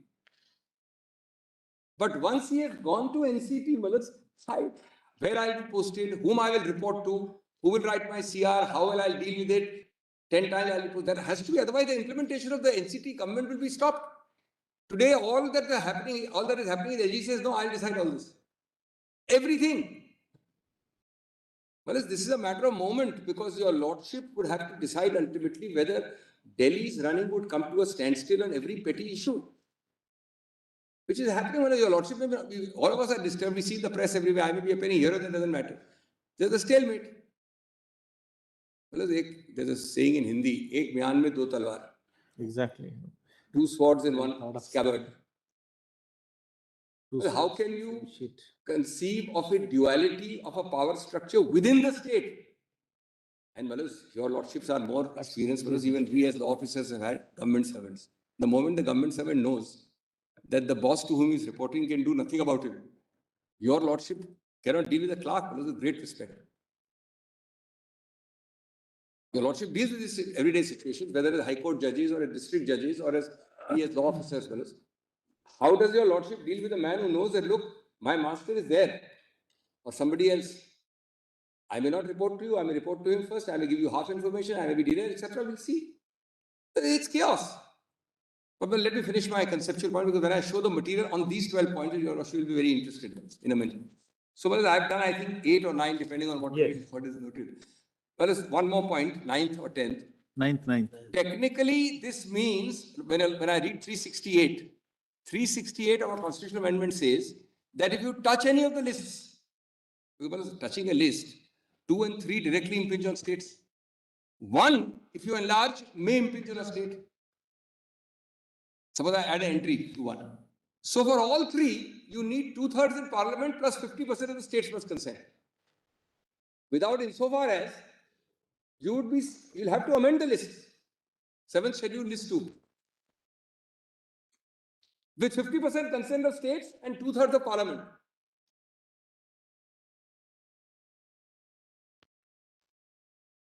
But once he has gone to NCT, where I'll be posted, whom I will report to, who will write my CR, how will I deal with it, 10 times I'll be posted. That has to be, otherwise the implementation of the NCT government will be stopped. Today, all that is happening, the AG says, no, I'll decide all this. Everything. Well, this is a matter of moment because your lordship would have to decide ultimately whether Delhi's running would come to a standstill on every petty issue. Which is happening when your lordship, all of us are disturbed. We see the press everywhere. I may be a penny here or there, doesn't matter. There's a stalemate. Well, there's a saying in Hindi, Ek myan mein do talwar. Exactly. Two swords in one scabbard. Well, how can you conceive of a duality of a power structure within the state? And your lordships are more experienced because even we as the officers have had government servants. The moment the government servant knows that the boss to whom he is reporting can do nothing about it, your lordship cannot deal with a clerk with great respect. Your lordship deals with this everyday situations, whether as high court judges or as district judges or as law officers. How does your lordship deal with a man who knows that, look, my master is there or somebody else? I may not report to you, I may report to him first, I may give you half information, I may be delayed, etc. We'll see. It's chaos. But let me finish my conceptual point because when I show the material on these 12 points, your lordship will be very interested in a minute. So, I've done, I think, 8 or 9, depending on what is noted. Well, one more point, 9th or 10th. 9th. Technically, this means, when I read 368 of our constitutional amendment says that if you touch any of the lists, because touching a list, 2 and 3 directly impinge on states. 1, if you enlarge, may impinge on a state. Suppose I add an entry to 1. So for all 3, you need 2/3 in parliament plus 50% of the states must consent. Without insofar as you'll have to amend the list. 7th schedule list 2. With 50% consent of states and 2/3 of parliament.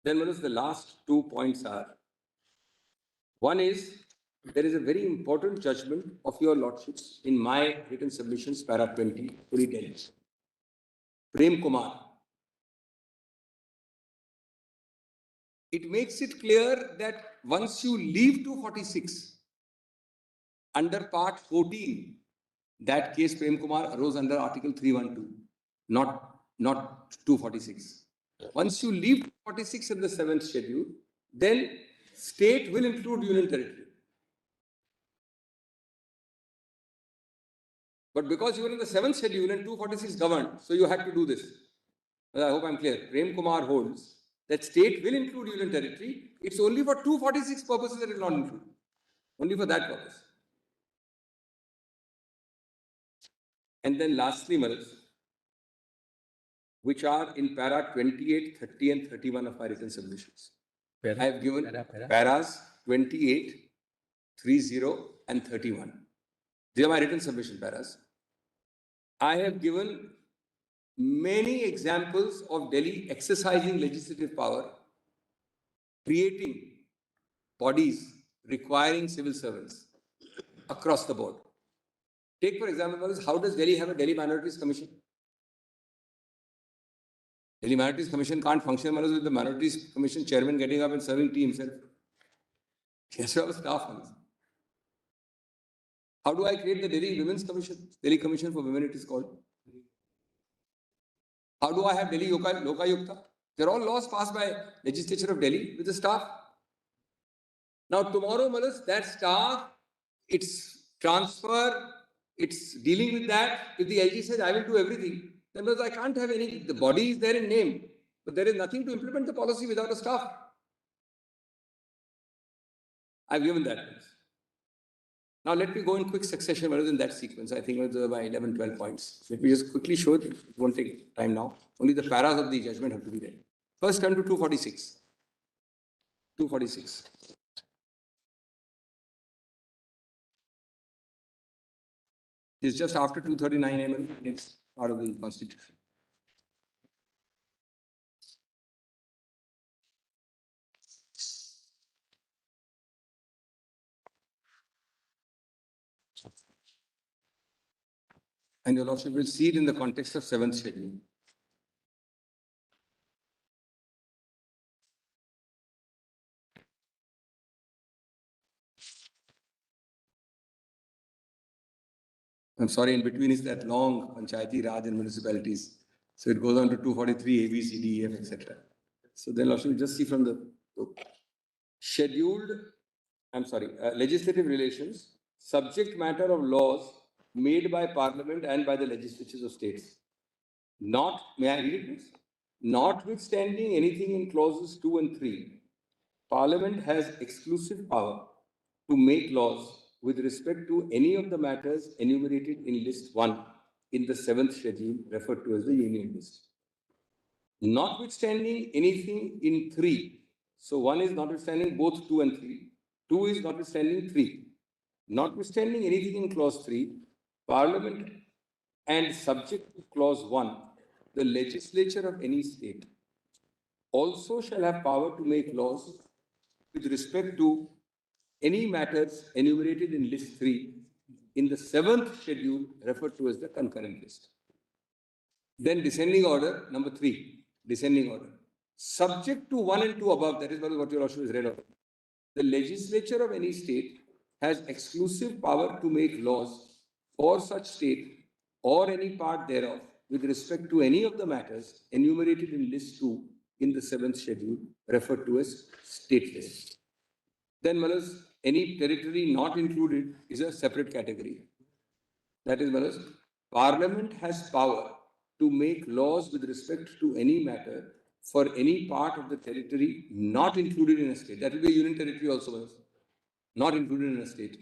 Then what is the last 2 points are? One is, there is a very important judgment of your lordships in my written submissions, para 20, fully dealt. Prem Kumar. It makes it clear that once you leave 246, under part 14, that case Prem Kumar arose under article 312, not 246. Once you leave 246 in the 7th schedule, then state will include union territory. But because you were in the 7th schedule and 246 governed, so you had to do this. Well, I hope I'm clear. Prem Kumar holds that state will include union territory. It's only for 246 purposes that it will not include. Only for that purpose. And then lastly, which are in para 28, 30 and 31 of my written submissions. I have given paras 28, 30 and 31. These are my written submission paras. I have given many examples of Delhi exercising legislative power, creating bodies requiring civil servants across the board. Take, for example, how does Delhi have a Delhi Minorities Commission? Delhi Minorities Commission can't function with the Minorities Commission chairman getting up and serving tea himself. He has to have a staff. How do I create the Delhi Women's Commission? Delhi Commission for Women, it is called. How do I have Delhi Lokayukta? They're all laws passed by legislature of Delhi with the staff. Now tomorrow, Malas, that staff, its transfer, it's dealing with that. If the LG says, I will do everything, then Malas, I can't have any, the body is there in name, but there is nothing to implement the policy without a staff. I've given that. Now let me go in quick succession rather than that sequence. I think it's by 11, 12 points. Let me just quickly show it. It won't take time now. Only the paras of the judgment have to be there. First turn to 246. 246. It's just after 239 mm. It's part of the Constitution. And your Lordship will see it in the context of 7th schedule. I'm sorry, in between is that long Panchayati Raj and municipalities. So it goes on to 243, A, B, C, D, E, F, etc. So then Lordship will just see from the scheduled, legislative relations, subject matter of laws made by Parliament and by the legislatures of states. Not, may I read it please? Notwithstanding anything in clauses 2 and 3, Parliament has exclusive power to make laws with respect to any of the matters enumerated in list 1 in the 7th schedule referred to as the Union list. Notwithstanding anything in 3, so 1 is notwithstanding both 2 and 3, 2 is notwithstanding 3. Notwithstanding anything in clause 3, Parliament and subject to clause 1, the legislature of any state also shall have power to make laws with respect to any matters enumerated in list 3 in the 7th schedule referred to as the concurrent list. Then descending order, number 3, descending order. Subject to 1 and 2 above, that is what your Lordship has read of. The legislature of any state has exclusive power to make laws for such state or any part thereof with respect to any of the matters enumerated in list 2 in the 7th schedule referred to as state list. Then, Malas, any territory not included is a separate category. That is, Malas, Parliament has power to make laws with respect to any matter for any part of the territory not included in a state. That will be a union territory also, Malas, not included in a state.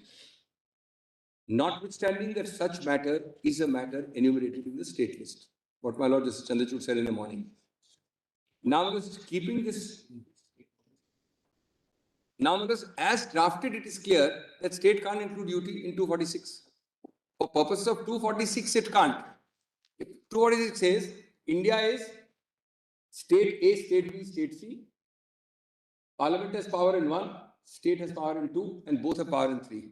Notwithstanding that such matter is a matter enumerated in the state list. What my Lord Justice Chandrachud said in the morning. Now, keeping this. Now, because as drafted, it is clear that state can't include UT in 246. For purposes of 246, it can't. If 246 says India is state A, state B, state C. Parliament has power in 1, state has power in 2, and both have power in 3.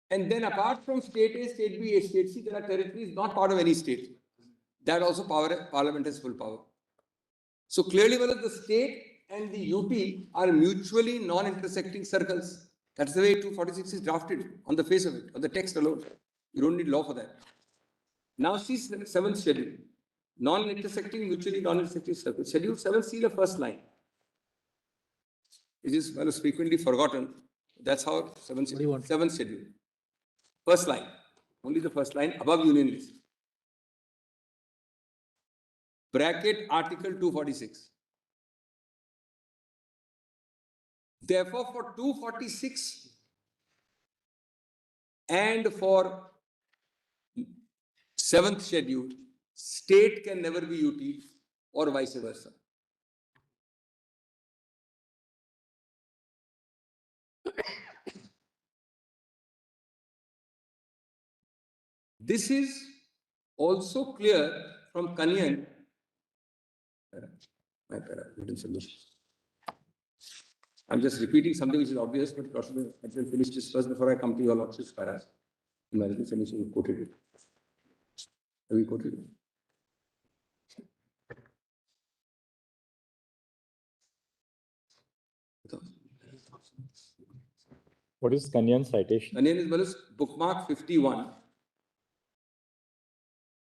And then apart from state A, state B, state C, there are territories not part of any state. That also Parliament has full power. So clearly, whether the state and the UT are mutually non-intersecting circles. That's the way 246 is drafted on the face of it, on the text alone. You don't need law for that. Now see 7th schedule. Non-intersecting, mutually non-intersecting circles. Schedule 7, see the first line. It is frequently forgotten. That's how 7th schedule. First line. Only the first line above union list. Bracket article 246. Therefore, for 246 and for 7th schedule, state can never be UT or vice versa. This is also clear from Kanyan. I'm just repeating something which is obvious, but I will finish this first before I come to your Lordship's paras. I will finish and quoted it. Have we quoted it? What is Kanyan citation? Kanyan is well as bookmark 51,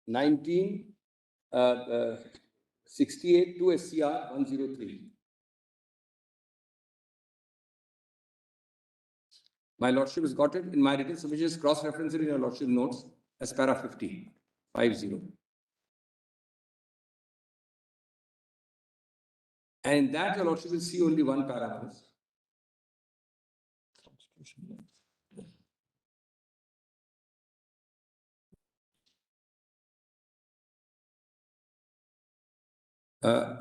1968 to SCR 103. My Lordship has got it in my written submissions, cross-reference it in your Lordship notes as para 50, 50. And in that, your Lordship will see only one paragraph.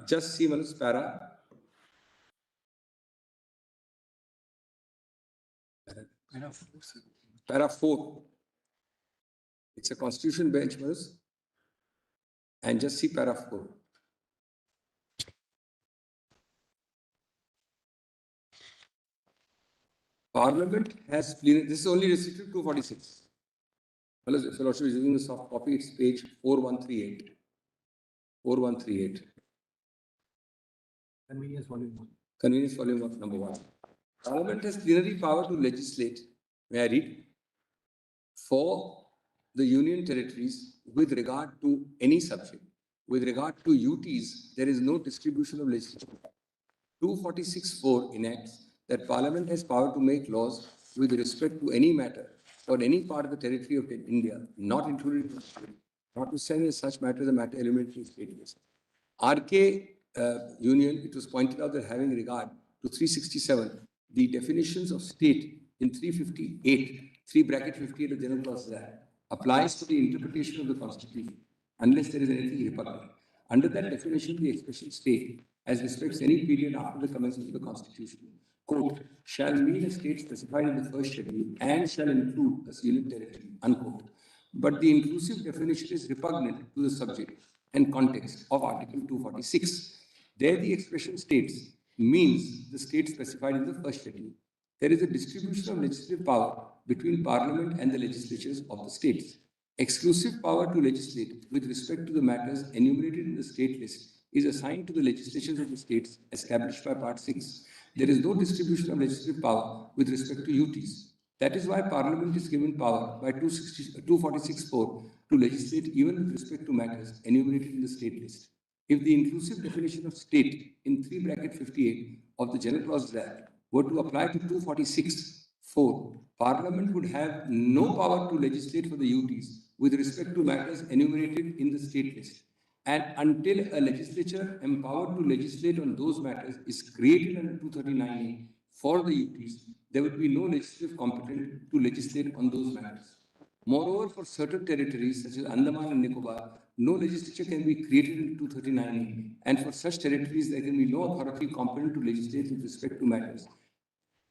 Just see one para. Para 4. It's a constitution bench, Manus. And just see para 4. Parliament has plenary, this is only restricted to 246. Well, if the Lordship is using the soft copy, it's page 4138. 4138. Convenience volume 1. Convenience volume 1, number 1. Parliament has plenary power to legislate, may I read, for the union territories with regard to any subject. With regard to UTs, there is no distribution of legislation. 246(4) enacts that Parliament has power to make laws with respect to any matter or any part of the territory of India, not included in the state, notwithstanding such matter as a matter elementary state laws. RK Union, it was pointed out that having regard to 367, the definitions of state in 358, 3(58) of General Clause that applies to the interpretation of the Constitution, unless there is anything repugnant. Under that definition, the expression state, as respects any period after the commencement of the Constitution, quote, shall mean a state specified in the first schedule and shall include a union territory, unquote. But the inclusive definition is repugnant to the subject and context of Article 246. There the expression states means the state specified in the first schedule. There is a distribution of legislative power between Parliament and the legislatures of the states. Exclusive power to legislate with respect to the matters enumerated in the state list is assigned to the legislatures of the states established by Part 6. There is no distribution of legislative power with respect to UTs. That is why Parliament is given power by 246(4) to legislate even with respect to matters enumerated in the state list. If the inclusive definition of state in 3(58) of the General Clause Act were to apply to 246(4), Parliament would have no power to legislate for the UTs with respect to matters enumerated in the state list. And until a legislature empowered to legislate on those matters is created under 239A for the UTs, there would be no legislative competent to legislate on those matters. Moreover, for certain territories such as Andaman and Nicobar, no legislature can be created in 239A, and for such territories there can be no authority competent to legislate with respect to matters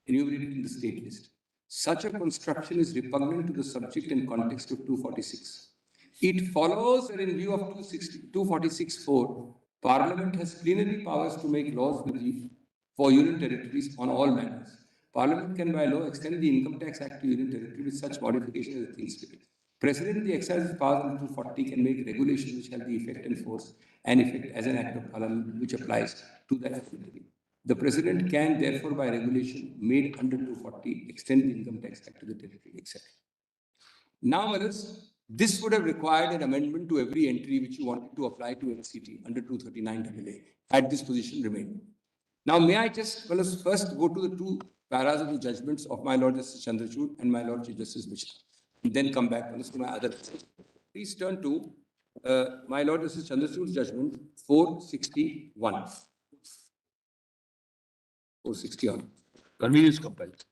enumerated in the state list. Such a construction is repugnant to the subject and context of 246. It follows that in view of 246(4), Parliament has plenary powers to make laws for union territories on all matters. Parliament can by law extend the Income Tax Act to union territory with such modifications as it thinks fit. President, the exercise powers under 240 can make regulations which have the effect and force and effect as an act of Parliament which applies to that territory. The President can therefore by regulation made under 240 extend the Income Tax Act to the territory, etc. Now, this would have required an amendment to every entry which you wanted to apply to NCT under 239AA had this position remained. Now, may I just first go to the two paras of the judgments of my Lord Justice Chandrachud and my Lord Chief Justice Mishra, and then come back to my other. Please turn to my Lord Justice Chandrachud's judgment 461. 461. Convenience compelled.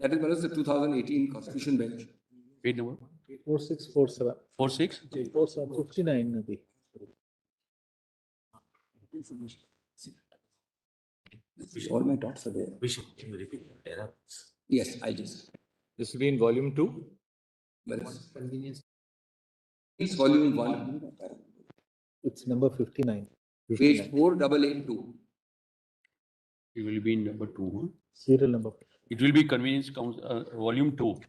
That is the 2018 Constitution Bench. Page number? 4647. 46? 59. All my dots are there. Can you repeat that? Yes, I just. This will be in volume 2. Convenience. It's volume 1. It's number 59. Page 4882. It will be in number 2. Huh? Serial number. It will be convenience council, volume 2.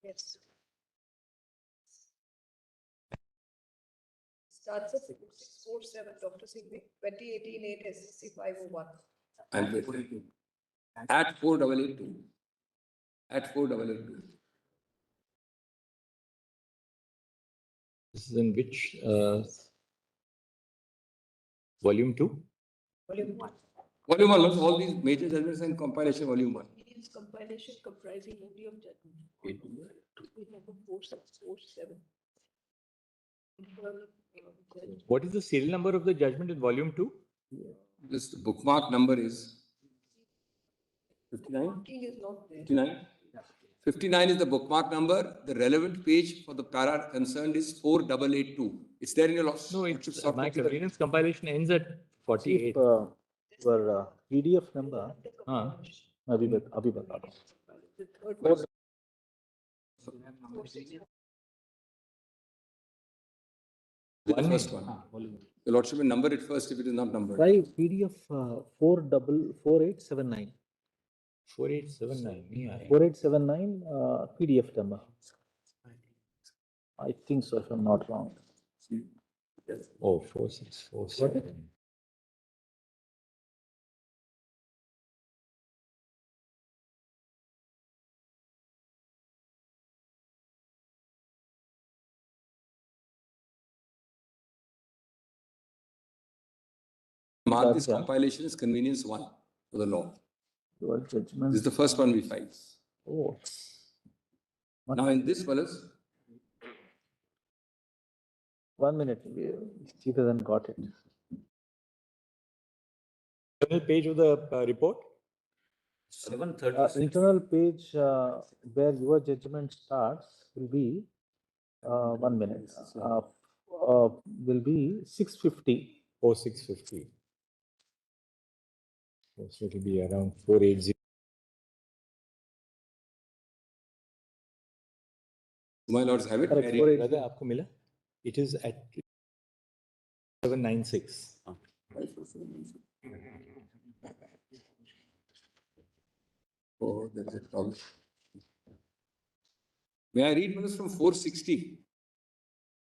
Yes. Starts at 647, Dr. Singh, 2018 8 SCC 501. And at 4882. at 4,882. This is in which, volume 2? Volume 1. Volume 1, all these major judgments and compilation, volume 1. It's compilation comprising only of judgment. We have a 4,647. What is the serial number of the judgment in volume 2? This bookmark number is 59? Is not there. 59? 59 is the bookmark number. The relevant page for the para concerned is 4,882. It's there in your loss. No, it's, my convenience compilation ends at 48. Your PDF number, अभी बता दो. The first one. The Lordship will number it first if it is not numbered. Try PDF 4879. 4879. 4879 PDF number. I think so, if I'm not wrong. Oh, 4647. Mark this compilation is convenience 1 for the law. Your judgment. This is the first one we filed. Oh. Now in this one is 1 minute. Chief hasn't got it. Internal page of the report? 730. Internal page where your judgment starts will be 1 minute. Will be 650. Oh, 650. So it will be around 480. my lords have it. Correct, Very- 480. Brother, आपको मिला? It is at 796. Oh, there is a problem. May I read minutes from 460?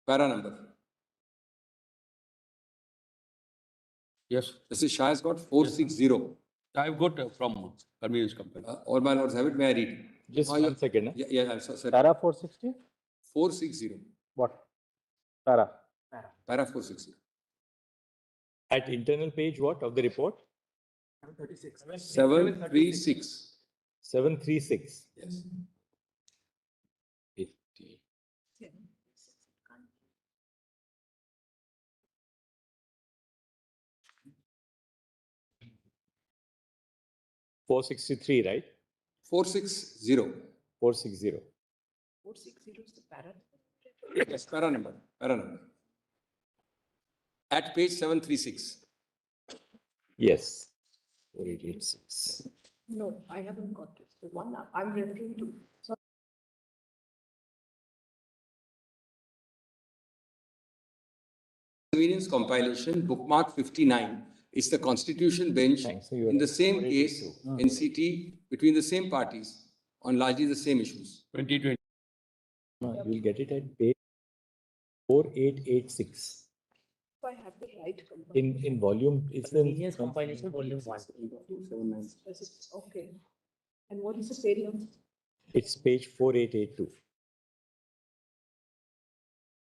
Para number. Yes, Mr. Shah has got 460. I've got from convenience company. All my lords have it. May I read? Just Oh, yeah. 1 second. Yeah, I'm sorry. Para 460? 460. What? Para. Para 460. At internal page what of the report? 736. 736. Yes. 50. $463, right? 460. 460. 460 is the para. Yes, para number. Para number. At page 736. Yes. 4886. No, I haven't got it. The one I'm referring to. So Convenience compilation, bookmark 59 is the constitution bench Thanks. So you are in the right. same case, 482. NCT, between the same parties on largely the same issues. 2020. You'll get it at page 4886. if I have the right company. In volume, it's in Compilation volume 1. Okay. And what is the serial? it's page 4882.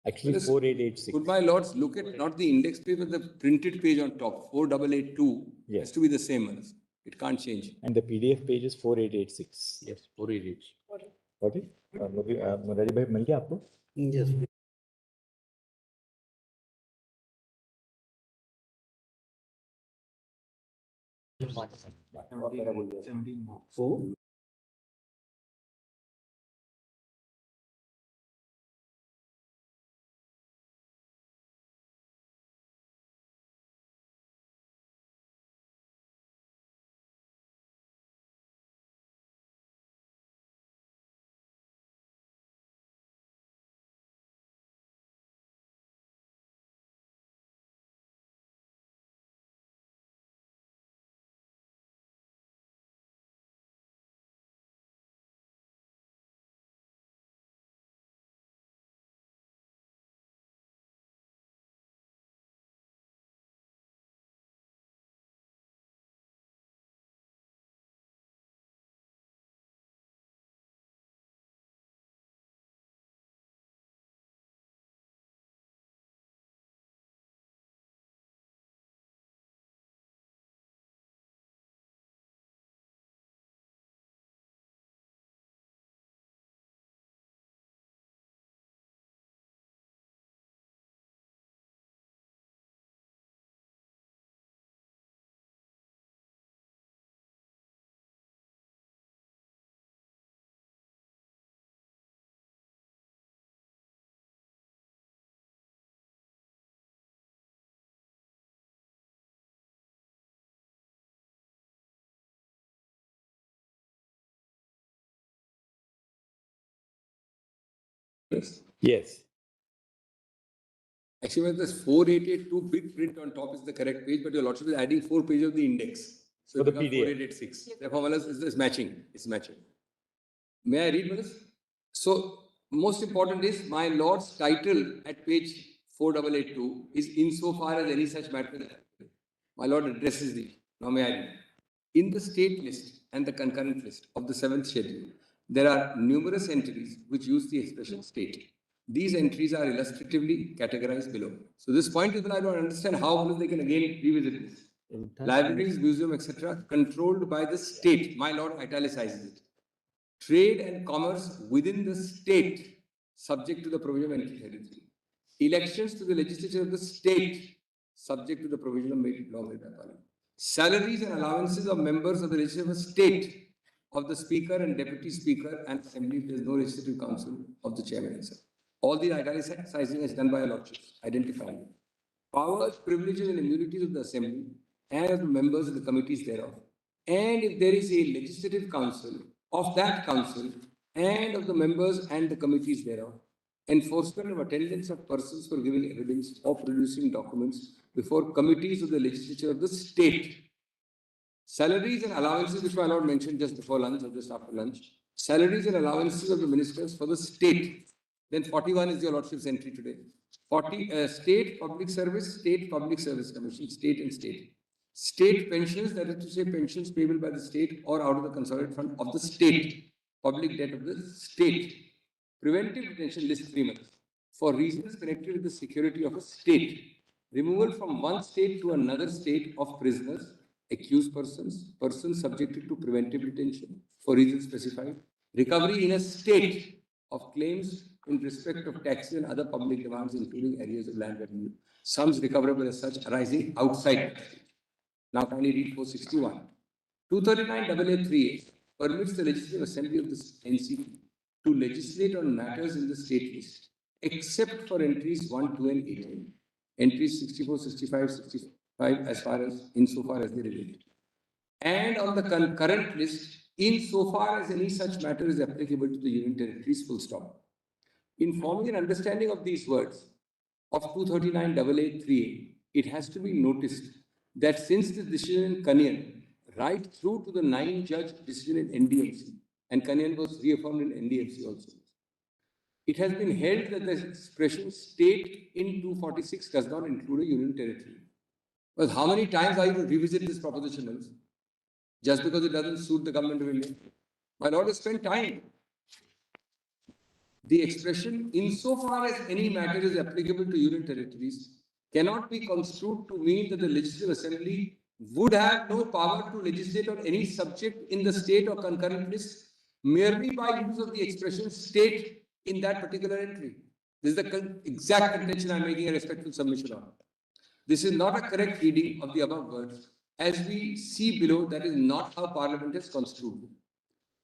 Actually, Yes. 4886. Could my lords look at not the index page, but the printed page on top, 4882 Yes. has to be the same. It can't change. And the PDF page is 4886. Yes, 488. Got it? Ready by मिल गया आपको? Yes. Yes. Yes. Actually, when there's 4882 big print on top is the correct page, but your lordship is adding 4 pages of the index. So For it the becomes PDF. 4886. Therefore, Malas, it's matching. It's matching. May I read, Malas? So, most important is my lord's title at page 4882 is insofar as any such matter. My lord addresses the. Now may I read? In the state list and the concurrent list of the 7th schedule, there are numerous entries which use the expression state. These entries are illustratively categorized below. So this point is when I don't understand how they can again revisit this. Libraries, museum, etc., controlled by the state. My lord italicizes it. Trade and commerce within the state, subject to the provision of entry 33. Elections to the legislature of the state, subject to the provision of law made by Parliament. Salaries and allowances of members of the legislature of the state, of the speaker and deputy speaker and assembly, if there is no legislative council of the chairman itself. All these italicizing is done by a lordship, identifying powers, privileges, and immunities of the assembly and of the members of the committees thereof. And if there is a legislative council, of that council and of the members and the committees thereof, enforcement of attendance of persons for giving evidence or producing documents before committees of the legislature of the state. Salaries and allowances, which were not mentioned just before lunch or just after lunch. Salaries and allowances of the ministers for the state. Then 41 is your lordship's entry today. 40 state public service commission, state and state. State pensions, that is to say pensions payable by the state or out of the consolidated fund of the state. Public debt of the state. Preventive detention, list 3 months. For reasons connected with the security of a state. Removal from one state to another state of prisoners, accused persons, persons subjected to preventive detention for reasons specified. Recovery in a state of claims in respect of taxes and other public demands, including areas of land revenue. Sums recoverable as such arising outside. Now kindly read 461. 239AA3A permits the Legislative Assembly of the NCT to legislate on matters in the state list, except for entries 1, 2, and 18. Entries 64, 65, 65 as far as insofar as they relate. And on the concurrent list, insofar as any such matter is applicable to the Union territories, full stop. In forming an understanding of these words of 239AA3A, it has to be noticed that since the decision in Kanyan, right through to the 9-judge decision in NDMC, and Kanyan was reaffirmed in NDMC also, it has been held that the expression state in 246 does not include a union territory. But how many times are you to revisit this proposition? Just because it doesn't suit the government of India? My lord has spent time. The expression insofar as any matter is applicable to union territories cannot be construed to mean that the Legislative Assembly would have no power to legislate on any subject in the state or concurrent list merely by use of the expression state in that particular entry. This is the exact contention I am making a respectful submission on. This is not a correct reading of the above words. As we see below, that is not how Parliament is construed.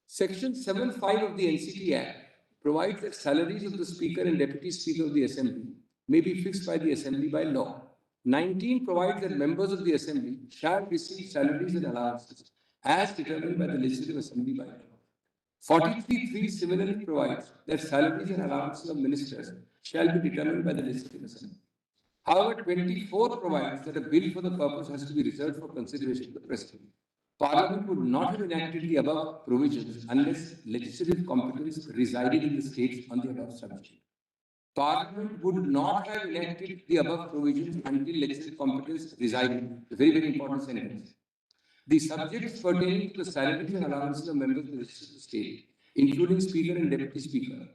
Section 7.5 of the NCT Act provides that salaries of the Speaker and Deputy Speaker of the Assembly may be fixed by the Assembly by law. 19 provides that members of the Assembly shall receive salaries and allowances as determined by the Legislative Assembly by law. 43.3 similarly provides that salaries and allowances of ministers shall be determined by the Legislative Assembly. However, 24 provides that a bill for the purpose has to be reserved for consideration of the President. Parliament would not have enacted the above provisions unless legislative competence resided in the states on the above subject. Parliament would not have enacted the above provisions until legislative competence resided. A very, very important sentence. The subjects pertaining to the salaries and allowances of members of the legislative state, including Speaker and Deputy Speaker,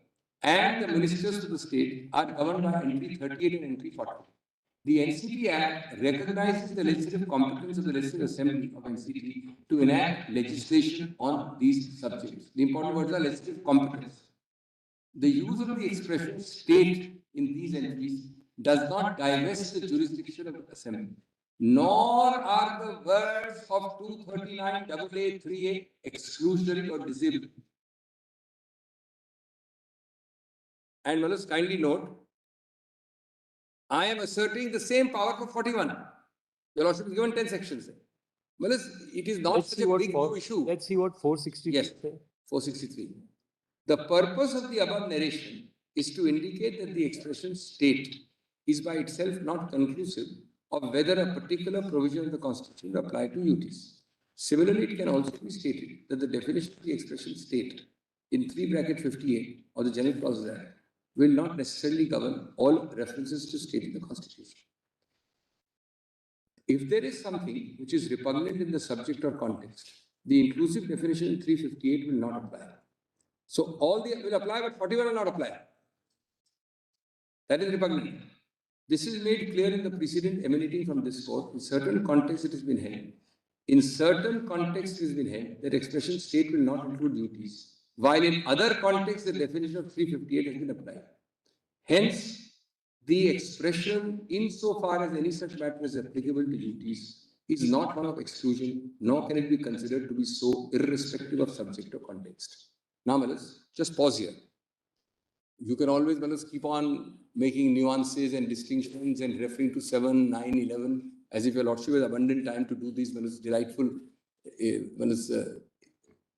and the ministers of the state are governed by entry 38 and entry 40. The NCT Act recognizes the legislative competence of the Legislative Assembly of NCT to enact legislation on these subjects. The important words are legislative competence. The use of the expression state in these entries does not divest the jurisdiction of the Assembly, nor are the words of 239AA3A exclusionary or disabling. And let us kindly note, I am asserting the same power for 41. Your lordship is given 10 sections. Well, it is not such a big issue. Let's see what 463 Yes, 463. The purpose of the above narration is to indicate that the expression state is by itself not conclusive of whether a particular provision of the Constitution will apply to UTs. Similarly, it can also be stated that the definition of the expression state in 3(58) of the General Clauses Act will not necessarily govern all references to state in the Constitution. If there is something which is repugnant in the subject or context, the inclusive definition in 358 will not apply. So all the will apply, but 41 will not apply. That is repugnant. This is made clear in the precedent emanating from this court. In certain contexts, it has been held. In certain contexts, it has been held that expression state will not include duties, while in other contexts, the definition of 358 has been applied. Hence, the expression insofar as any such matter is applicable to duties is not one of exclusion, nor can it be considered to be so irrespective of subject or context. Now, Malas, just pause here. You can always, Malas, keep on making nuances and distinctions and referring to 7, 9, 11, as if your Lordship has abundant time to do these, Malas, delightful,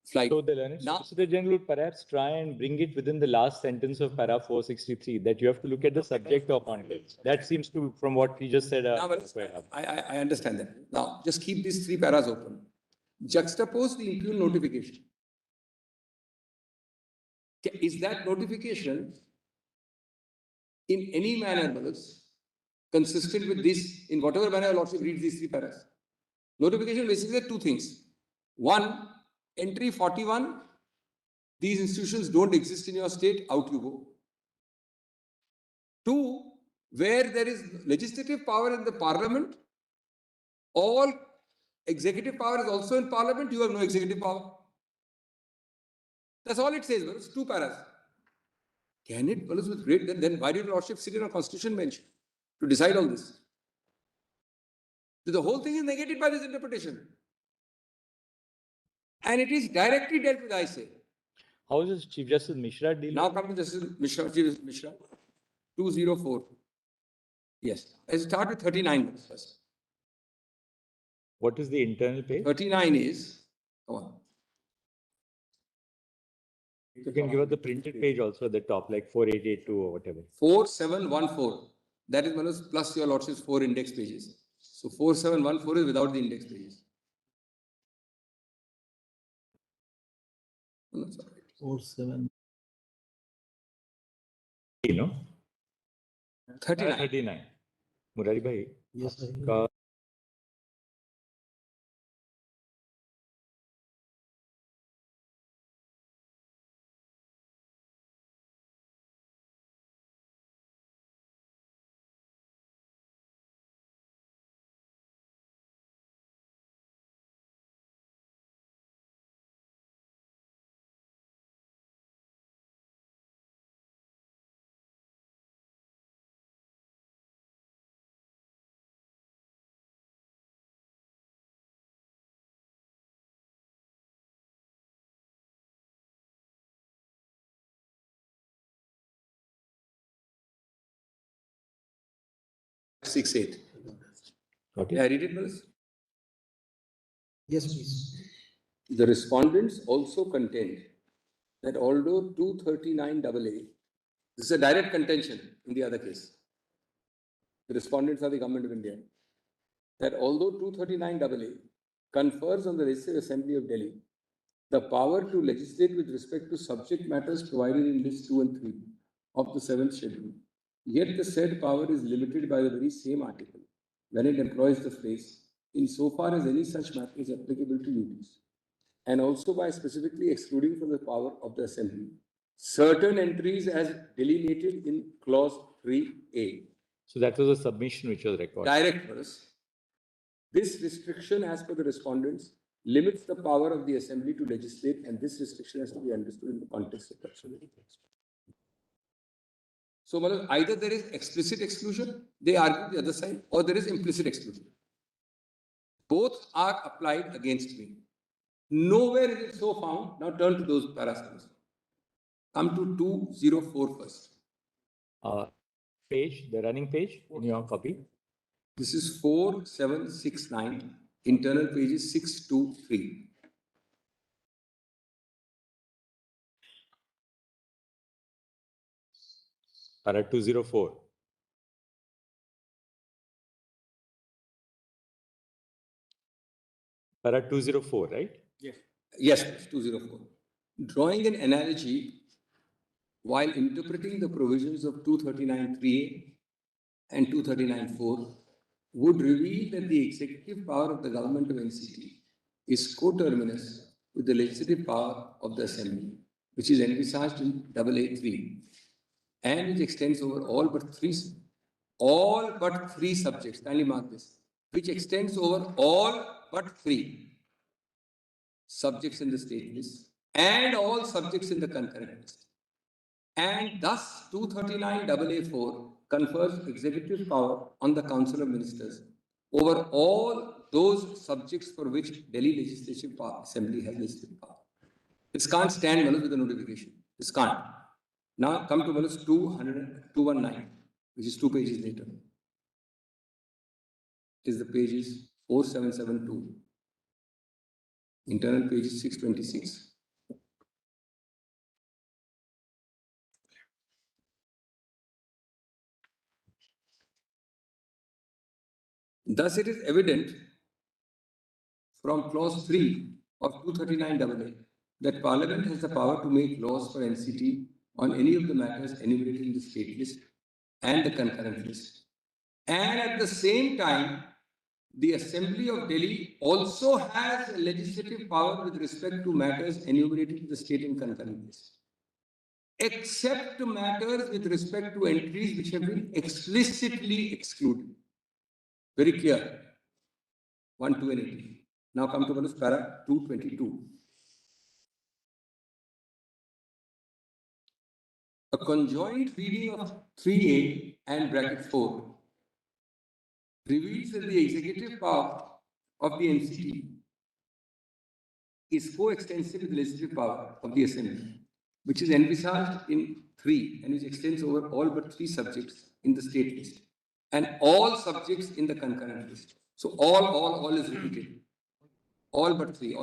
flight. So the learned Solicitor General would perhaps try and bring it within the last sentence of para 463, that you have to look at the subject or context. That seems to, from what he just said. I understand that. Now, just keep these 3 paras open. Juxtapose the impune notification. Is that notification in any manner, brothers, consistent with this, in whatever manner your Lordship reads these 3 paras? Notification basically says 2 things. One, entry 41, these institutions don't exist in your state, out you go. 2, where there is legislative power in the parliament, all executive power is also in parliament, you have no executive power. That's all it says, it's 2 paras. Can it, well, with great, then why did your Lordship sit in a constitution bench to decide all this? So the whole thing is negated by this interpretation. And it is directly dealt with, I say. How is Chief Justice Mishra dealing? Now come to Justice Mishra, Chief Justice Mishra, 204. Yes, let's start with 39 first. What is the internal page? 39 is, come on. You can give us the printed page also at the top, like 4882 or whatever. 4714. That is Manus plus your Lordship's 4 index pages. So 4714 is without the index pages. No, that's all right. 47. You know? 39. 39. Murari bhai. Yes, sir. Six eight. Okay. Yeah, read it, Manus. Yes, please. The respondents also contend that although 239AA, this is a direct contention in the other case. The respondents are the Government of India. That although 239AA confers on the Legislative Assembly of Delhi the power to legislate with respect to subject matters provided in List 2 and 3 of the 7th schedule, yet the said power is limited by the very same article when it employs the phrase insofar as any such matter is applicable to UTs, and also by specifically excluding from the power of the Assembly certain entries as delineated in Clause 3A. So that was a submission which was recorded. Direct for us. This restriction, as per the respondents, limits the power of the Assembly to legislate, and this restriction has to be understood in the context of absolute text. So, either there is explicit exclusion, they argue the other side, or there is implicit exclusion. Both are applied against me. Nowhere is it so found. Now turn to those paragraphs. Come to 204 first. Page, the running page in your copy. This is 4769, internal pages 623. Para 204. Para 204, right? Yes, 204. Drawing an analogy while interpreting the provisions of 239(3)(a) and 239(4) would reveal that the executive power of the government of NCT is coterminous with the legislative power of the Assembly, which is envisaged in AA3 and which extends over all but three subjects, kindly mark this, which extends over all but three subjects in the state list and all subjects in the concurrent list. And thus 239(4) confers executive power on the Council of Ministers over all those subjects for which Delhi Legislative Assembly has legislative power. This can't stand, Manoj, with the notification. This can't. Now come to Manoj 219, which is 2 pages later. It is the pages 4772. Internal page is 626. Thus, it is evident from clause 3 of 239(a) that Parliament has the power to make laws for NCT on any of the matters enumerated in the state list and the concurrent list. And at the same time, the Assembly of Delhi also has legislative power with respect to matters enumerated in the state and concurrent list, except matters with respect to entries which have been explicitly excluded. Very clear. 1, 2, and 18. Now come to para 222. A conjoined reading of 3A and bracket 4 reveals that the executive power of the NCT is coextensive with the legislative power of the Assembly, which is envisaged in 3 and which extends over all but 3 subjects in the state list and all subjects in the concurrent list. So all is repeated. All but 3.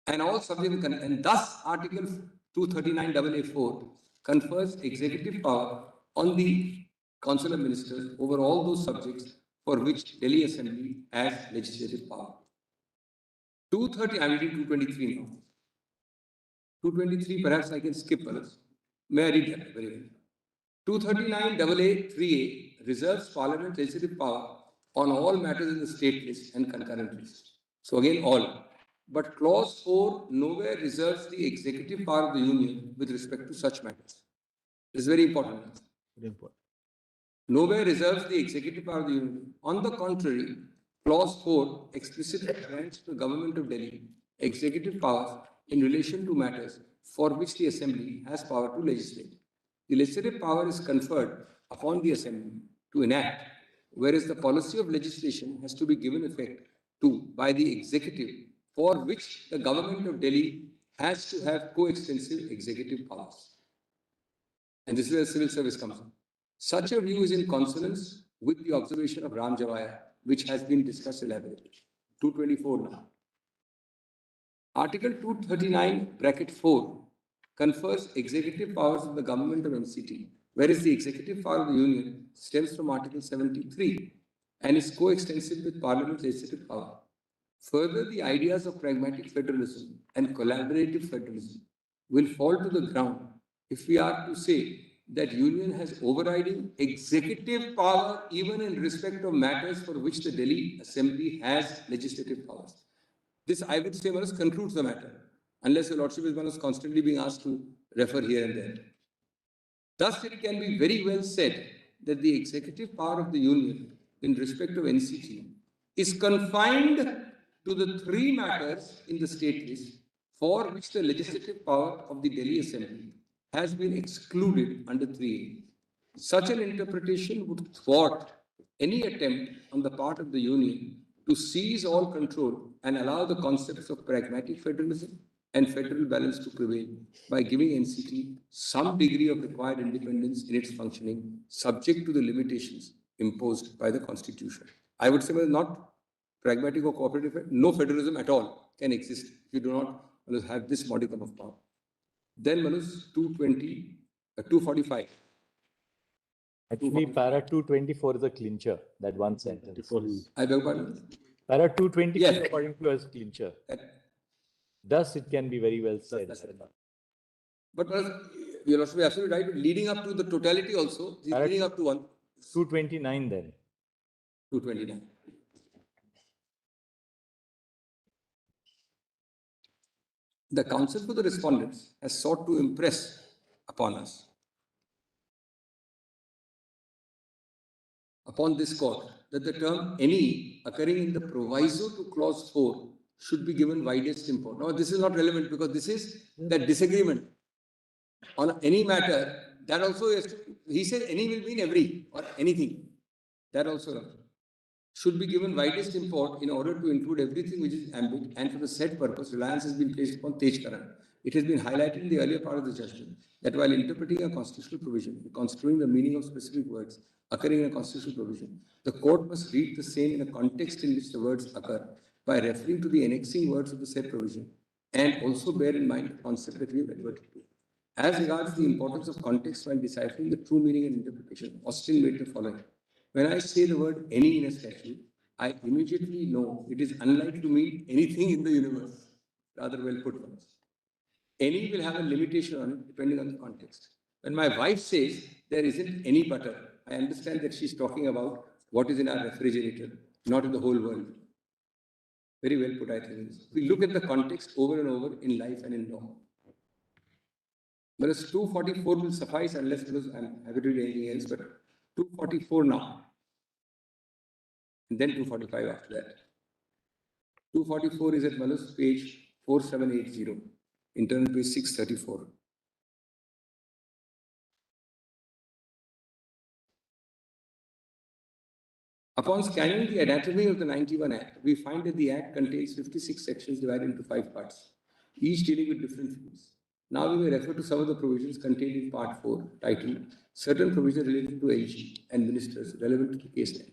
And all subjects, and thus Article 239(4) confers executive power on the Council of Ministers over all those subjects for which Delhi Assembly has legislative power. 230, I'm reading 223 now. 223, perhaps I can skip others. May I read that very well? 239(3)(a) reserves Parliament legislative power on all matters in the state list and concurrent list. So again, all. But clause 4 nowhere reserves the executive power of the Union with respect to such matters. This is very important. Very important. Nowhere reserves the executive power of the Union. On the contrary, clause 4 explicitly grants to the government of Delhi executive powers in relation to matters for which the Assembly has power to legislate. The legislative power is conferred upon the Assembly to enact, whereas the policy of legislation has to be given effect to by the executive, for which the government of Delhi has to have coextensive executive powers. And this is where civil service comes in. Such a view is in consonance with the observation of Ram Javaya, which has been discussed elaborately. 224 now. Article 239(4) confers executive powers of the government of NCT, whereas the executive power of the Union stems from Article 73 and is coextensive with Parliament's legislative power. Further, the ideas of pragmatic federalism and collaborative federalism will fall to the ground if we are to say that Union has overriding executive power even in respect of matters for which the Delhi Assembly has legislative powers. This, I would say, concludes the matter, unless the Lordship is constantly being asked to refer here and there. Thus, it can be very well said that the executive power of the Union in respect of NCT is confined to the 3 matters in the state list for which the legislative power of the Delhi Assembly has been excluded under 3A. Such an interpretation would thwart any attempt on the part of the Union to seize all control and allow the concepts of pragmatic federalism and federal balance to prevail by giving NCT some degree of required independence in its functioning, subject to the limitations imposed by the Constitution. I would say not pragmatic or cooperative, no federalism at all can exist if you do not have this modicum of power. Then Manus 245. Actually, para 224 is a clincher, that one sentence. I beg your pardon? Para 224 Yes. according to us clincher. Thus, it can be very well said. But you must be absolutely right. Leading up to the totality also, leading up to 229 then. 229. The counsel for the respondents has sought to impress upon us, upon this court, that the term any occurring in the proviso to clause 4 should be given widest import. Now, this is not relevant because this is that disagreement on any matter. That also is, he says any will mean every or anything. That also should be given widest import in order to include everything which is ambit, and for the said purpose, reliance has been placed upon tej current. It has been highlighted in the earlier part of the judgment that while interpreting a constitutional provision, construing the meaning of specific words occurring in a constitutional provision, the court must read the same in a context in which the words occur by referring to the annexing words of the said provision, and also bear in mind the concept that we have adverted to. As regards the importance of context while deciphering the true meaning and interpretation, Austin made the following. When I say the word any in a statute, I immediately know it is unlikely to mean anything in the universe. Rather well put ones. Any will have a limitation on it depending on the context. When my wife says there isn't any butter, I understand that she's talking about what is in our refrigerator, not in the whole world. Very well put, I think. We look at the context over and over in life and in law. Whereas 244 will suffice unless I'm happy to read anything else, but 244 now. And then 245 after that. 244 is at Manus page 4780, internal page 634. Upon scanning the anatomy of the 91 Act, we find that the Act contains 56 sections divided into 5 parts, each dealing with different themes. Now we may refer to some of the provisions contained in Part 4, titled Certain Provisions Related to LG and Ministers Relevant to the Case Law.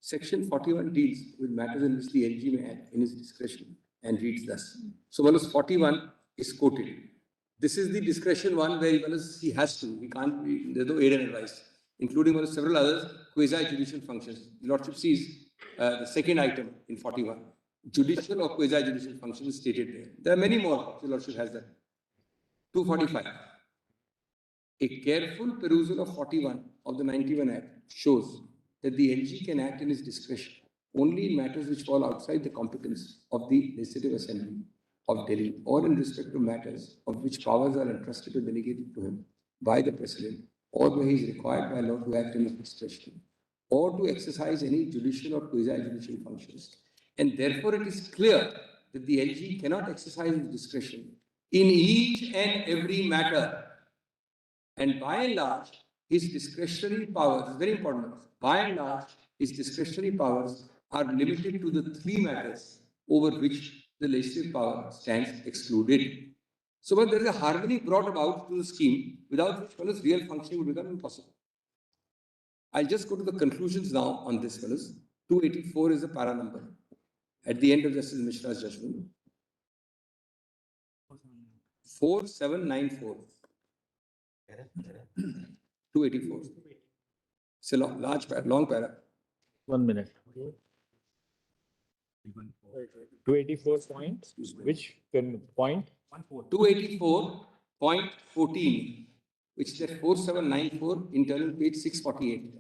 Section 41 deals with matters in which the LG may act in his discretion and reads thus. So, Manus 41 is quoted. This is the discretion one where he has to, he can't be, there's no aid and advice, including several others, quasi-judicial functions. Lordship sees the second item in 41. Judicial or quasi-judicial functions stated there. There are many more, the Lordship has that. 245. A careful perusal of 41 of the 91 Act shows that the LG can act in his discretion only in matters which fall outside the competence of the Legislative Assembly of Delhi, or in respect to matters of which powers are entrusted or delegated to him by the President, or where he is required by law to act in his discretion, or to exercise any judicial or quasi-judicial functions. And therefore, it is clear that the LG cannot exercise his discretion in each and every matter. And by and large, his discretionary powers, very important, by and large, his discretionary powers are limited to the 3 matters over which the legislative power stands excluded. So, but there is a harmony brought about to the scheme without which one's real functioning would become impossible. I'll just go to the conclusions now on this, fellows. 284 is the para number at the end of Justice Mishra's judgment. 4794. 284. It's a large para, long para. 1 minute. 284 points, which point? 284.14, which is at 4794, internal page 648.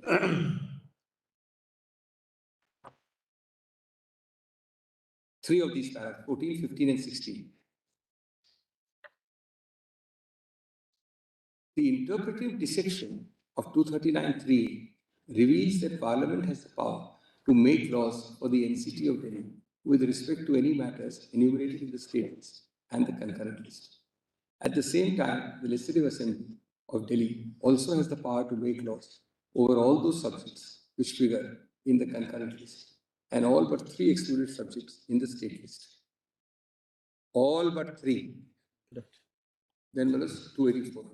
Three of these paragraphs, 14, 15, and 16. The interpretive dissection of 239.3 reveals that Parliament has the power to make laws for the NCT of Delhi with respect to any matters enumerated in the state list and the concurrent list. At the same time, the Legislative Assembly of Delhi also has the power to make laws over all those subjects which figure in the concurrent list and all but 3 excluded subjects in the state list. All but 3. Then minus 284.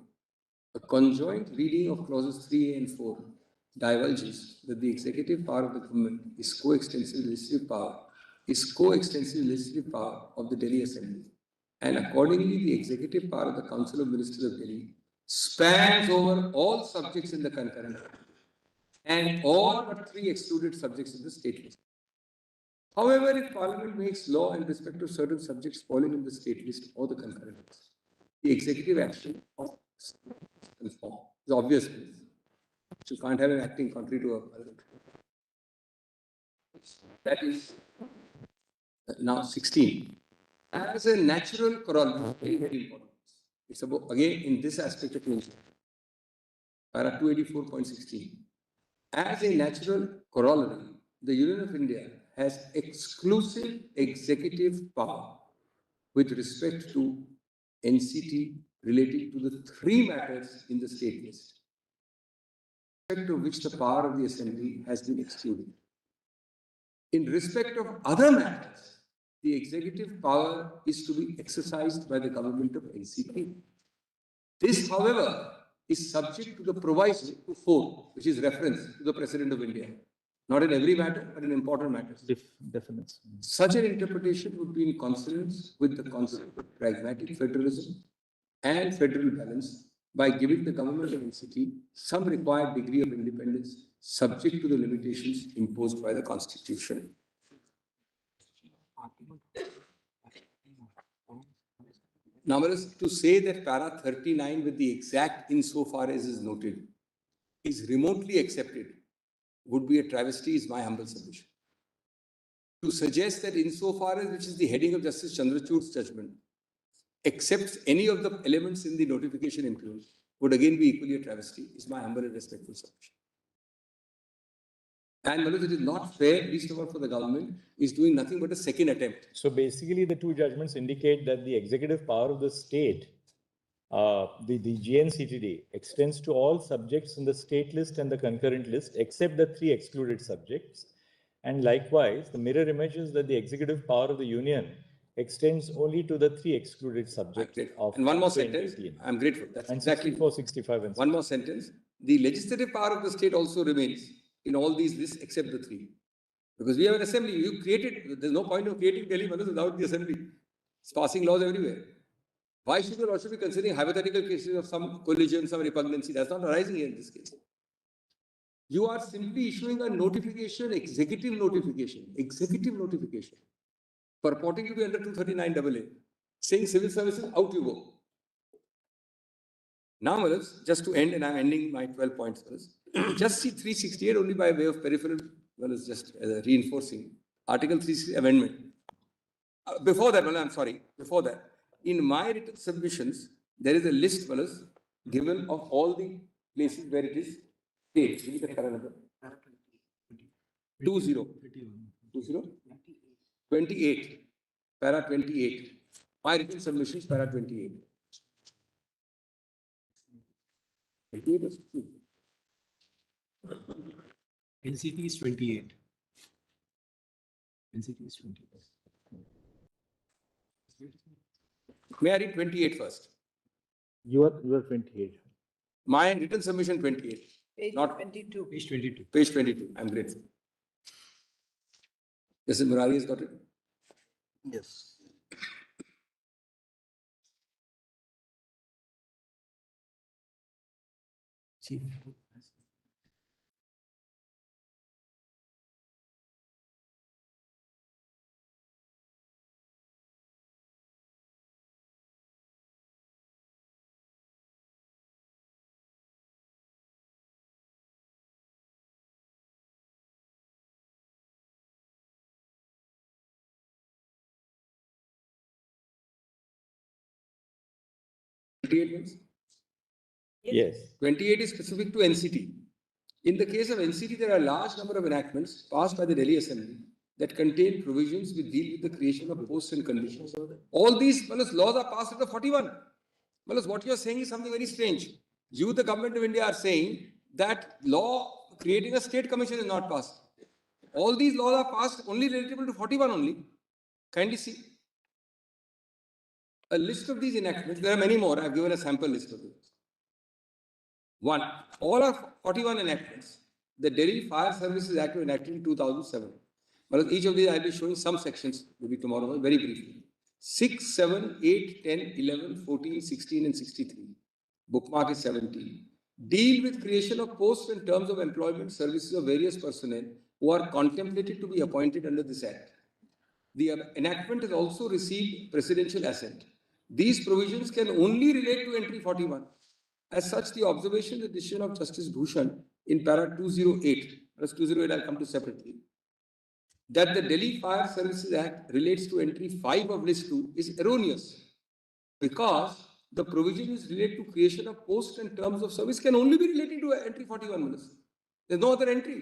A conjoined reading of clauses 3A and 4 divulges that the executive power of the government is coextensive legislative power of the Delhi Assembly, And accordingly, the executive power of the Council of Ministers of Delhi spans over all subjects in the concurrent and all but 3 excluded subjects in the state list. However, if Parliament makes law in respect of certain subjects falling in the state list or the concurrent list, the executive action of conform is obvious. You can't have an acting contrary to a Parliament. That is now 16. As a natural corollary, very important. It's about, again, in this aspect of nature. Para 284.16. As a natural corollary, the Union of India has exclusive executive power with respect to NCT relating to the 3 matters in the state list, respect of which the power of the Assembly has been excluded. In respect of other matters, the executive power is to be exercised by the government of NCT. This, however, is subject to the proviso to 4, which is reference to the President of India. Not in every matter, but in important matters. Definitely. Such an interpretation would be in consonance with the concept of pragmatic federalism and federal balance by giving the government of NCT some required degree of independence subject to the limitations imposed by the Constitution. Now, to say that para 39 with the exact insofar as is noted is remotely accepted would be a travesty, is my humble submission. To suggest that insofar as, which is the heading of Justice Chandrachud's judgment, accepts any of the elements in the notification included, would again be equally a travesty, is my humble and respectful submission. And Manoj, it is not fair, least of all for the government, is doing nothing but a second attempt. So basically, the 2 judgments indicate that the executive power of the state, the GNCTD, extends to all subjects in the state list and the concurrent list, except the 3 excluded subjects. And likewise, the mirror image is that the executive power of the union extends only to the 3 excluded subjects of. And one more sentence, I'm grateful. That's and exactly 64, 65 and one more sentence. The legislative power of the state also remains in all these lists except the 3. Because we have an assembly. You created, there's no point of creating Delhi without the assembly. It's passing laws everywhere. Why should you also be considering hypothetical cases of some collision, some repugnancy? That's not arising here in this case. You are simply issuing a notification, executive notification, purporting to be under 239AA, saying civil services, out you go. Now, just to end, and I'm ending my 12 points, just see 368 only by way of peripheral, just reinforcing. Article 360 amendment. Before that, before that, in my written submissions, there is a list, given of all the places where it is state. Give me the para number. 28. Para 28. My written submissions, para 28. NCT is 28. NCT is 28. May I read 28 first? You are 28. My written submission 28. Page Not 22. Page 22. Page 22. I'm grateful. Justice Murari has got it? Yes. Chief. Yes. 28 is specific to NCT. In the case of NCT, there are a large number of enactments passed by the Delhi Assembly that contain provisions which deal with the creation of posts and conditions. All these laws are passed under 41. What you are saying is something very strange. You, the government of India, are saying that law creating a state commission is not passed. All these laws are passed only relative to 41 only. Kindly see. A list of these enactments, there are many more. I have given a sample list of them. 1. All are 41 enactments. The Delhi Fire Services Act was enacted in 2007. But each of these I will be showing some sections, maybe tomorrow, very briefly. 6, 7, 8, 10, 11, 14, 16 and 63. Bookmark is 17. Deal with creation of posts and terms of employment services of various personnel who are contemplated to be appointed under this Act. The enactment has also received presidential assent. These provisions can only relate to entry 41. As such, the observation, the decision of Justice Bhushan in para 208, plus 208 I'll come to separately, that the Delhi Fire Services Act relates to entry 5 of list 2 is erroneous because the provisions related to creation of posts and terms of service can only be related to entry 41 minutes. There's no other entry.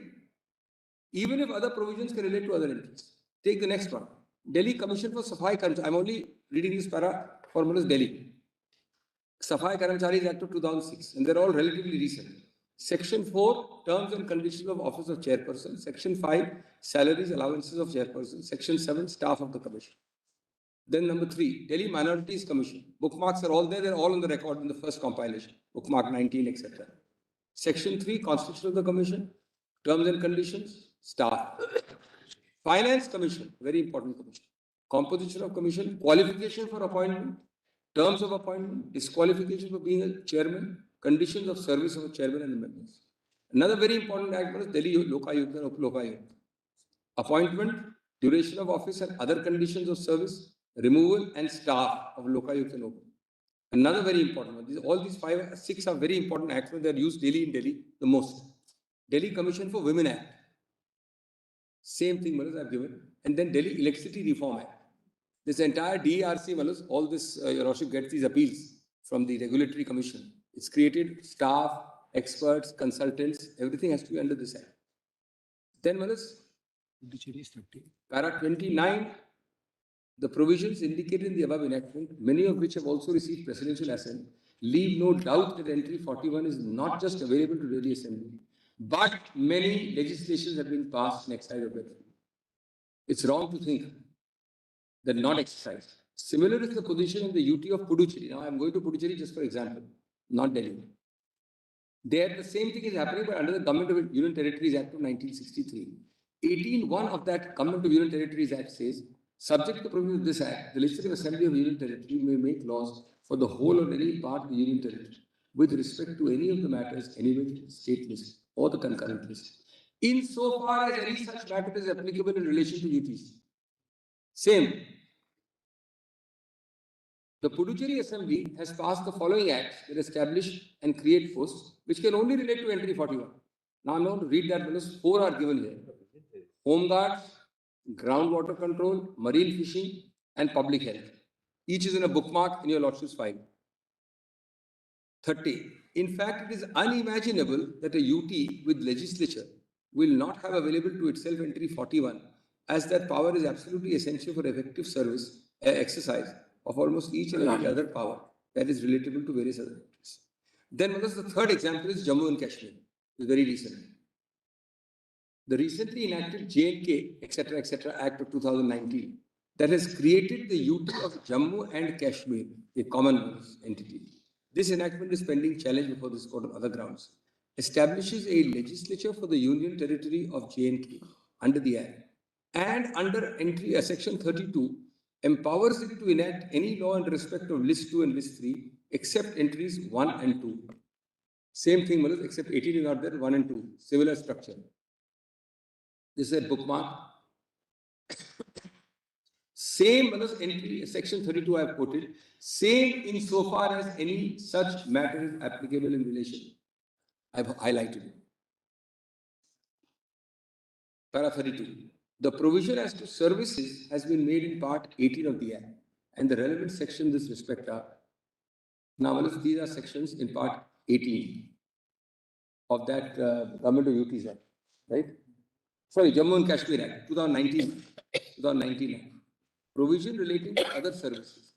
Even if other provisions can relate to other entries. Take the next one. Delhi Commission for Safai Karmchari. I'm only reading this para for Delhi. Safai Karamcharis Act of 2006, and they're all relatively recent. Section 4, Terms and Conditions of Office of Chairperson. Section 5, Salaries, Allowances of Chairperson. Section 7, Staff of the Commission. Then number 3, Delhi Minorities Commission. Bookmarks are all there. They're all on the record in the first compilation. Bookmark 19, etc. Section 3, Constitution of the Commission. Terms and Conditions, Staff. Finance Commission, very important commission. Composition of commission, qualification for appointment, terms of appointment, disqualification for being a chairman, conditions of service of a chairman and the members. Another very important act was Delhi Lokayukta and Uplokayukta. Appointment, duration of office and other conditions of service, removal and staff of Lokayukta and Uplokayukta. Another very important one. All these 5, 6 are very important acts when they are used daily in Delhi the most. Delhi Commission for Women Act. Same thing, Malas, I've given. And then Delhi Electricity Reform Act. This entire DERC, Malas, all this, Your Worship gets these appeals from the Regulatory Commission. It's created staff, experts, consultants, everything has to be under this act. Then, Malas, para 29, the provisions indicated in the above enactment, many of which have also received presidential assent, leave no doubt that entry 41 is not just available to Delhi Assembly, but many legislations have been passed in exercise of it. It's wrong to think that not exercised. Similar is the position in the UT of Puducherry. Now I'm going to Puducherry just for example, not Delhi. There the same thing is happening, but under the Government of Union Territories Act of 1963. 18.1 of that Government of Union Territories Act says, subject to the provisions of this Act, the Legislative Assembly of Union Territory may make laws for the whole or any part of the Union Territory with respect to any of the matters enumerated state list or the concurrent list, insofar as any such matter is applicable in relation to UTs. Same. The Puducherry Assembly has passed the following acts that establish and create posts, which can only relate to entry 41. Now I'm going to read that because 4 are given here. Home guards, groundwater control, marine fishing, and public health. Each is in a bookmark in your Lordship's file. 30. In fact, it is unimaginable that a UT with legislature will not have available to itself entry 41, as that power is absolutely essential for effective service, exercise of almost each and every other power that is relatable to various other countries. Then the third example is Jammu and Kashmir. It's very recent. The recently enacted J&K, etc., Act of 2019 that has created the UT of Jammu and Kashmir, a common entity. This enactment is pending challenge before this court on other grounds. Establishes a legislature for the Union Territory of J&K under the Act, and under entry section 32 empowers it to enact any law in respect of list 2 and list 3 except entries 1 and 2. Same thing, except 18 is not there, 1 and 2. Similar structure. This is a bookmark. Same entry, section 32 I have quoted, same insofar as any such matter is applicable in relation. I have highlighted it. Para 32. The provision as to services has been made in part 18 of the Act, and the relevant sections in this respect are, now these are sections in part 18 of that Government of UT's Act, right? Sorry, Jammu and Kashmir Act, 2019 Act. Provision relating to other services.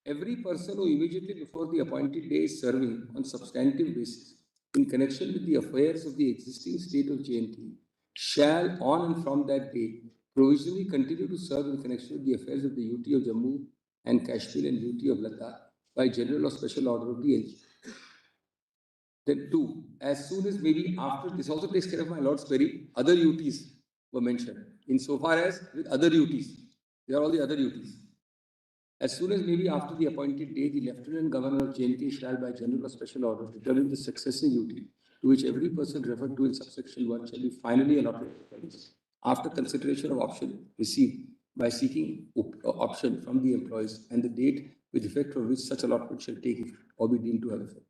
Every person who immediately before the appointed day is serving on substantive basis in connection with the affairs of the existing state of J&K shall, on and from that day, provisionally continue to serve in connection with the affairs of the UT of Jammu and Kashmir and UT of Ladakh by general or special order of the LG. Then 2, as soon as maybe after, this also takes care of my Lord's query, other UTs were mentioned. Insofar as with other UTs, they are all the other UTs. As soon as maybe after the appointed day, the Lieutenant Governor of J&K shall by general or special order determine the successor UT to which every person referred to in subsection 1 shall be finally allotted after consideration of option received by seeking option from the employees and the date with effect for which such allotment shall take effect or be deemed to have effect.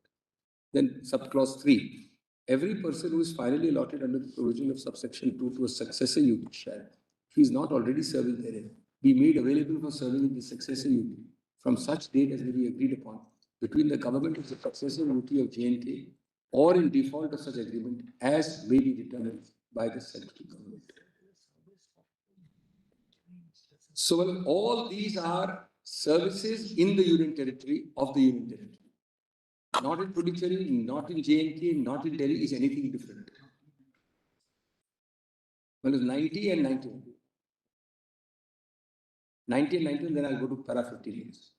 Then subclause 3. Every person who is finally allotted under the provision of subsection 2 to a successor UT shall, if he is not already serving therein, be made available for serving in the successor UT from such date as may be agreed upon between the government of the successor UT of J&K or in default of such agreement as may be determined by the central government. So well, all these are services in the union territory of the union territory. Not in Puducherry, not in J&K, not in Delhi is anything different. Well, it's 90 and 91. 90 and 91, then I'll go to para 15 years.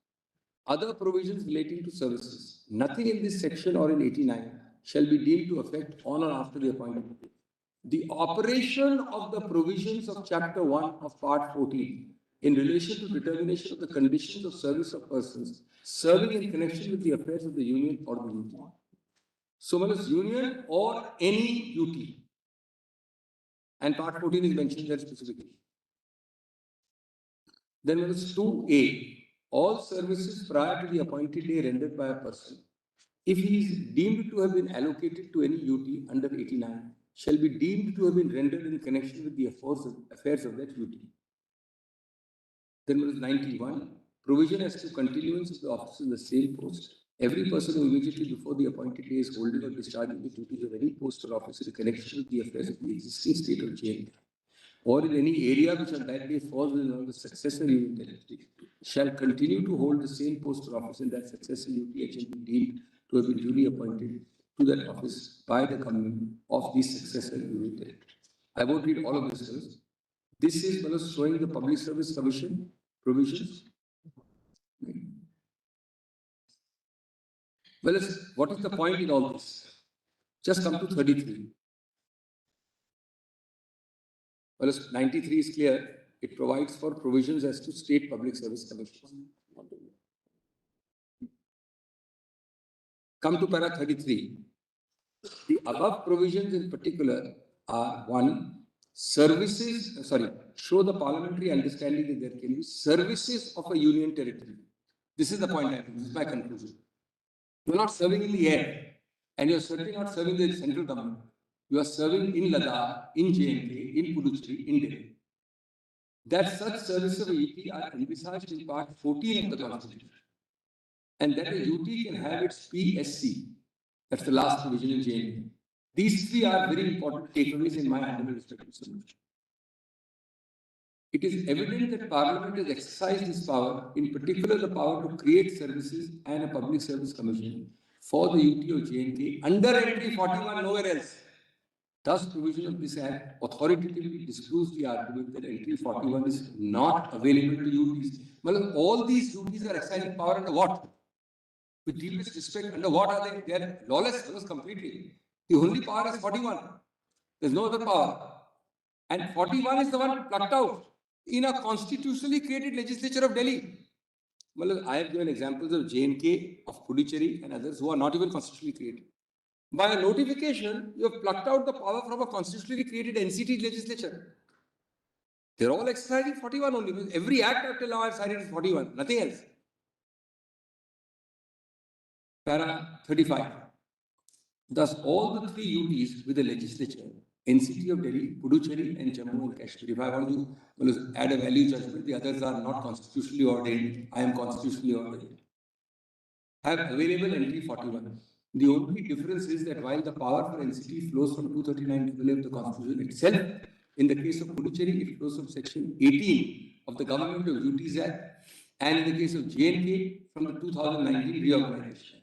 Other provisions relating to services. Nothing in this section or in 89 shall be deemed to affect on or after the appointment. The operation of the provisions of Chapter 1 of Part 14 in relation to determination of the conditions of service of persons serving in connection with the affairs of the union or the UT. So, one is union or any UT. And Part 14 is mentioned there specifically. Then there is 2A. All services prior to the appointed day rendered by a person, if he is deemed to have been allocated to any UT under 89, shall be deemed to have been rendered in connection with the affairs of that UT. Then there is 91. Provision as to continuance of the office in the same post. Every person who immediately before the appointed day is holding or discharging the duties of any post or office in connection with the affairs of the existing state of jail, or in any area which on that day falls within the successor union territory, shall continue to hold the same post or office in that successor UT and shall be deemed to have been duly appointed to that office by the government of the successor union territory. I won't read all of this. This is showing the Public Service Commission provisions. Well, what is the point in all this? Just come to 33. Well, 93 is clear. It provides for provisions as to state public service commissions. Come to para 33. The above provisions in particular are 1. Services, show the parliamentary understanding that there can be services of a union territory. This is the point, this is my conclusion. You are not serving in the air, and you are certainly not serving the central government. You are serving in Ladakh, in J&K, in Puducherry, in Delhi. That such services of a UT are envisaged in Part 14 of the Constitution. And that a UT can have its PSC. That's the last provision in J&K. These three are very important takeaways in my humble respective solution. It is evident that Parliament has exercised this power, in particular the power to create services and a public service commission for the UT of J&K under entry 41, nowhere else. Thus, provision of this Act authoritatively disproves the argument that entry 41 is not available to UTs. Well, all these UTs are exercising power under what? With deepest respect, under what are they? They are lawless completely. The only power is 41. There's no other power. And 41 is the one plucked out in a constitutionally created legislature of Delhi. Well, I have given examples of J&K, of Puducherry and others who are not even constitutionally created. By a notification, you have plucked out the power from a constitutionally created NCT legislature. They're all exercising 41 only. Every act up till now I've cited is 41, nothing else. Para 35. Thus, all the three UTs with the legislature, NCT of Delhi, Puducherry and Jammu and Kashmir. If I want to add a value judgment, the others are not constitutionally ordained. I am constitutionally ordained. Have available entry 41. The only difference is that while the power for NCT flows from 239 of the Constitution itself, in the case of Puducherry, it flows from section 18 of the Government of UTs Act, and in the case of J&K, from the 2019 reorganization.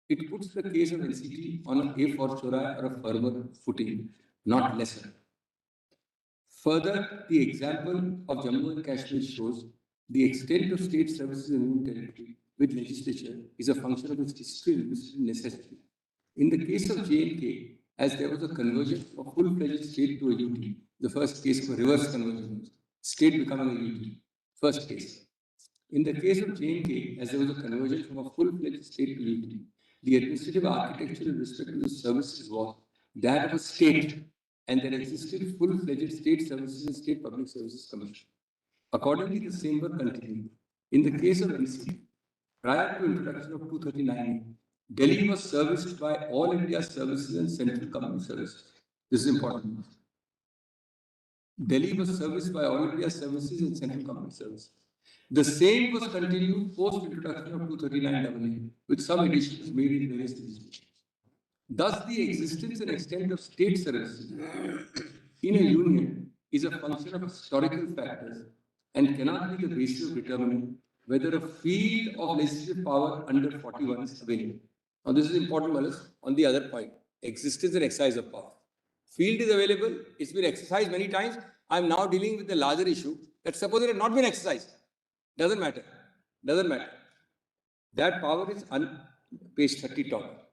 It puts the case of NCT on a fortiori or a firmer footing, not lesser. Further, the example of Jammu and Kashmir shows the extent of state services in union territory with legislature is a function of its history and necessity. In the case of J&K, as there was a conversion of full-fledged state to a UT, the first case of a reverse conversion, state becoming a UT, first case. In the case of J&K, as there was a conversion from a full-fledged state to UT, the administrative architecture in respect to the services was that of a state, and there existed full-fledged state services and state public services commission. Accordingly, the same were continued. In the case of NCT, prior to introduction of 239, Delhi was serviced by all India services and central government services. This is important. Delhi was serviced by all India services and central government services. The same was continued post introduction of 239AA with some additions made in various legislations. Thus, the existence and extent of state services in a union is a function of historical factors and cannot be the basis of determining whether a field of legislative power under 41 is available. Now, this is important, Malas, on the other point, existence and exercise of power. Field is available, it's been exercised many times. I'm now dealing with the larger issue that suppose it had not been exercised. Doesn't matter. Doesn't matter. That power is page 30 top.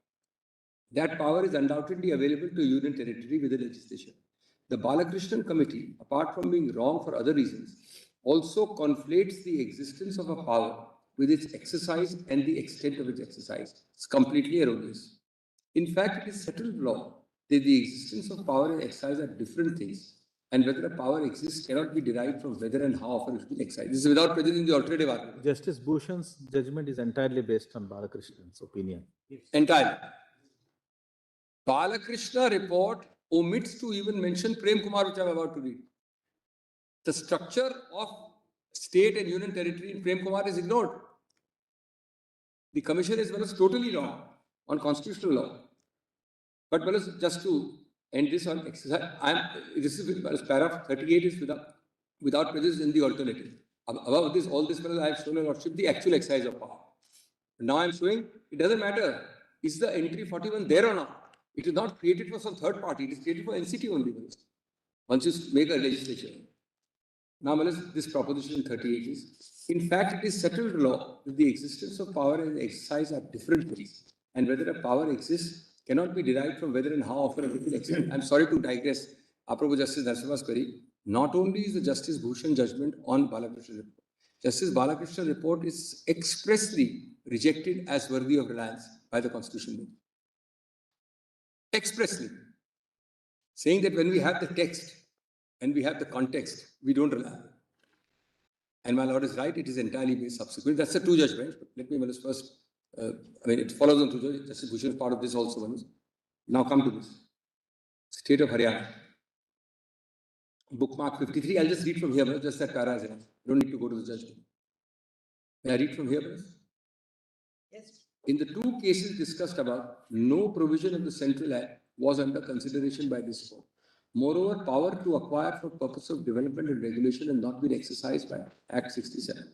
That power is undoubtedly available to union territory with the legislation. The Balakrishna committee, apart from being wrong for other reasons, also conflates the existence of a power with its exercise and the extent of its exercise. It's completely erroneous. In fact, it is settled law that the existence of power and exercise are different things, and whether a power exists cannot be derived from whether and how often it's been exercised. This is without prejudice the alternative argument. Justice Bhushan's judgment is entirely based on Balakrishna's opinion. Entirely. Balakrishna report omits to even mention Prem Kumar, which I'm about to read. The structure of state and union territory in Prem Kumar is ignored. The commission is totally wrong on constitutional law. But just to end this on exercise, this is paragraph 38 is without prejudice in the alternative. Above this, all this, I have shown your lordship the actual exercise of power. Now I'm showing it doesn't matter. Is the entry 41 there or not? It is not created for some third party. It is created for NCT only. Once you make a legislation. Now, this proposition 38 is, in fact, it is settled law that the existence of power and exercise are different things, and whether a power exists cannot be derived from whether and how often it will exist. I'm sorry to digress. Apropos Justice Narasimha's query, not only is the Justice Bhushan judgment on Balakrishna report, Justice Balakrishna report is expressly rejected as worthy of reliance by the Constitution Bench. Expressly. Saying that when we have the text and we have the context, we don't rely. And my lord is right, it is entirely based subsequent. That's the two judgments. But let me first, it follows on to judge. Justice Bhushan is part of this also. Now come to this. State of Haryana. Bookmark 53. I'll just read from here, just that para is enough. You don't need to go to the judgment. May I read from here, please? Yes. In the two cases discussed above, no provision of the Central Act was under consideration by this court. Moreover, power to acquire for purpose of development and regulation has not been exercised by Act 67.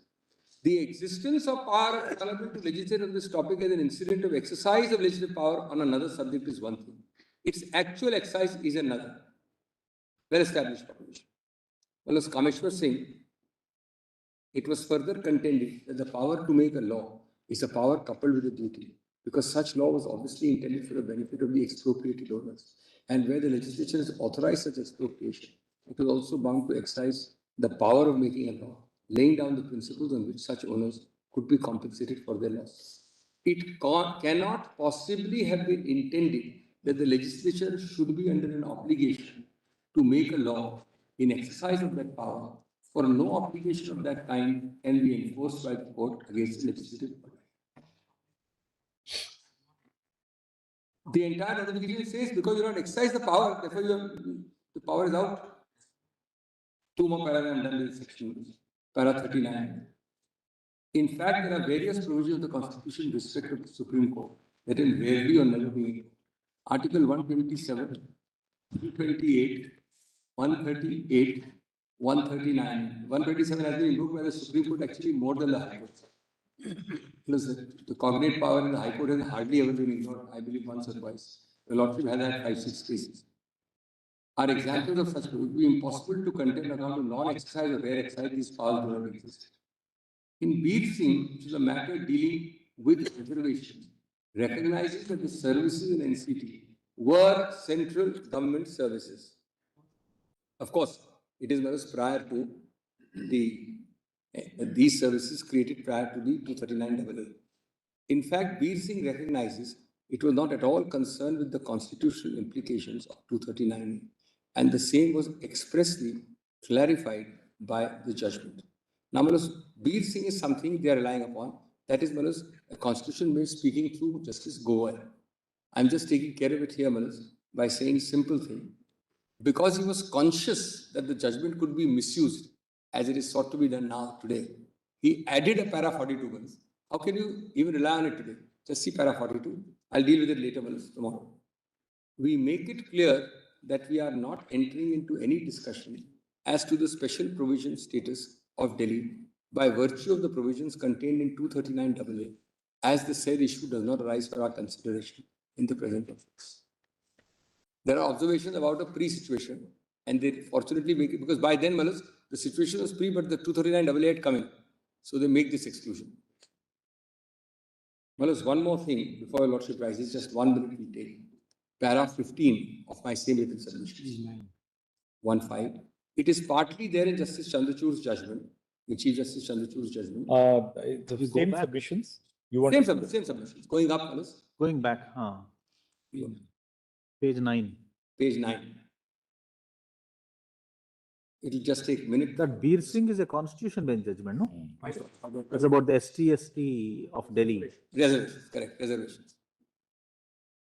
The existence of power of Parliament to legislate on this topic as an incident of exercise of legislative power on another subject is one thing. Its actual exercise is another. Well-established proposition. Well, as Kameshwar Singh, it was further contended that the power to make a law is a power coupled with a duty, because such law was obviously intended for the benefit of the expropriated owners. And where the legislature has authorized such expropriation, it was also bound to exercise the power of making a law, laying down the principles on which such owners could be compensated for their loss. It cannot possibly have been intended that the legislature should be under an obligation to make a law in exercise of that power, for no obligation of that kind can be enforced by the court against the legislative body. The entire notification says because you don't exercise the power, therefore the power is out. Two more paragraphs done with section, para 39. In fact, there are various provisions of the Constitution with respect to the Supreme Court that will rarely or never be. Article 127, 228, 138, 139. 127 has been invoked by the Supreme Court actually more than the High Court. The cognate power in the High Court has hardly ever been ignored, I believe once or twice. The Lordship has had 5-6 cases. Are examples of such would be impossible to contend account of non-exercise or rare exercise these powers do not exist. In Bir Singh, which is a matter dealing with reservations, recognizes that the services in NCT were central government services. Of course, it is prior to the these services created prior to the 239AA. In fact, Bir Singh recognizes it was not at all concerned with the constitutional implications of 239A, and the same was expressly clarified by the judgment. Now, Bir Singh is something they are relying upon. That is, a constitution bench speaking through Justice Goel. I'm just taking care of it here, by saying a simple thing. Because he was conscious that the judgment could be misused, as it is sought to be done now today, he added a para 42. How can you even rely on it today? Just see para 42. I'll deal with it later, tomorrow. We make it clear that we are not entering into any discussion as to the special provision status of Delhi by virtue of the provisions contained in 239AA, as the said issue does not arise for our consideration in the present offense. There are observations about a pre-situation, and they fortunately make it, because by then, the situation was pre, but the 239AA had come in. So they make this exclusion. One more thing before your lordship rises, just 1 minute we take. Paragraph 15 of my same written submission. 1.5. It is partly there in Justice Chandrachud's judgment, in Chief Justice Chandrachud's judgment. The same submissions? You want same submissions. Going up, Going back, page 9. Page 9. It will just take a minute. That Bir Singh is a constitution bench judgment, no? That's about the ST of Delhi. Reservations, correct, reservations.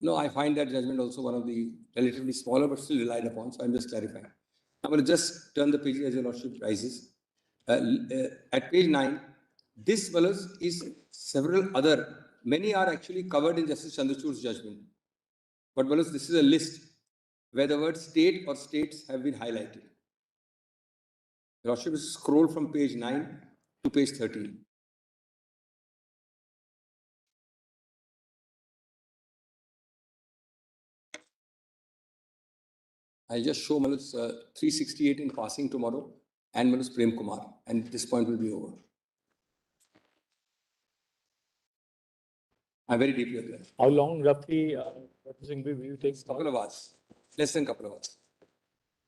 No, I find that judgment also one of the relatively smaller but still relied upon, so I'm just clarifying. I'm going to just turn the page as your lordship rises. At page 9, this is several other, many are actually covered in Justice Chandrachud's judgment. But this is a list where the word state or states have been highlighted. Your lordship is scroll from page 9 to page 13. I'll just show 368 in passing tomorrow and Prem Kumar, and this point will be over. I'm very deeply aware. How long roughly will you take? Couple of hours. Less than couple of hours.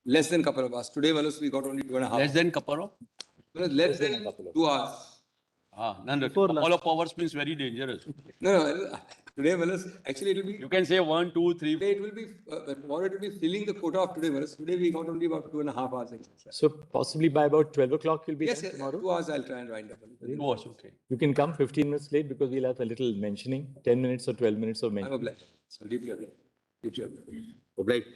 Less than couple of hours. Today, we got only 2.5 hours. Less than couple of? Less than 2 hours. Couple of hours means very dangerous. No. Today, actually it will be... You can say 1, 2, 3. Today it will be, tomorrow it will be filling the quota of today. Today we got only about 2.5 hours. So possibly by about 12 o'clock you'll be done tomorrow? 2 hours I'll try and wind up. 2 hours, okay. You can come 15 minutes late because we'll have a little mentioning, 10 minutes or 12 minutes of mentioning. I'm obliged. So deeply obliged. Deeply obliged. Obliged.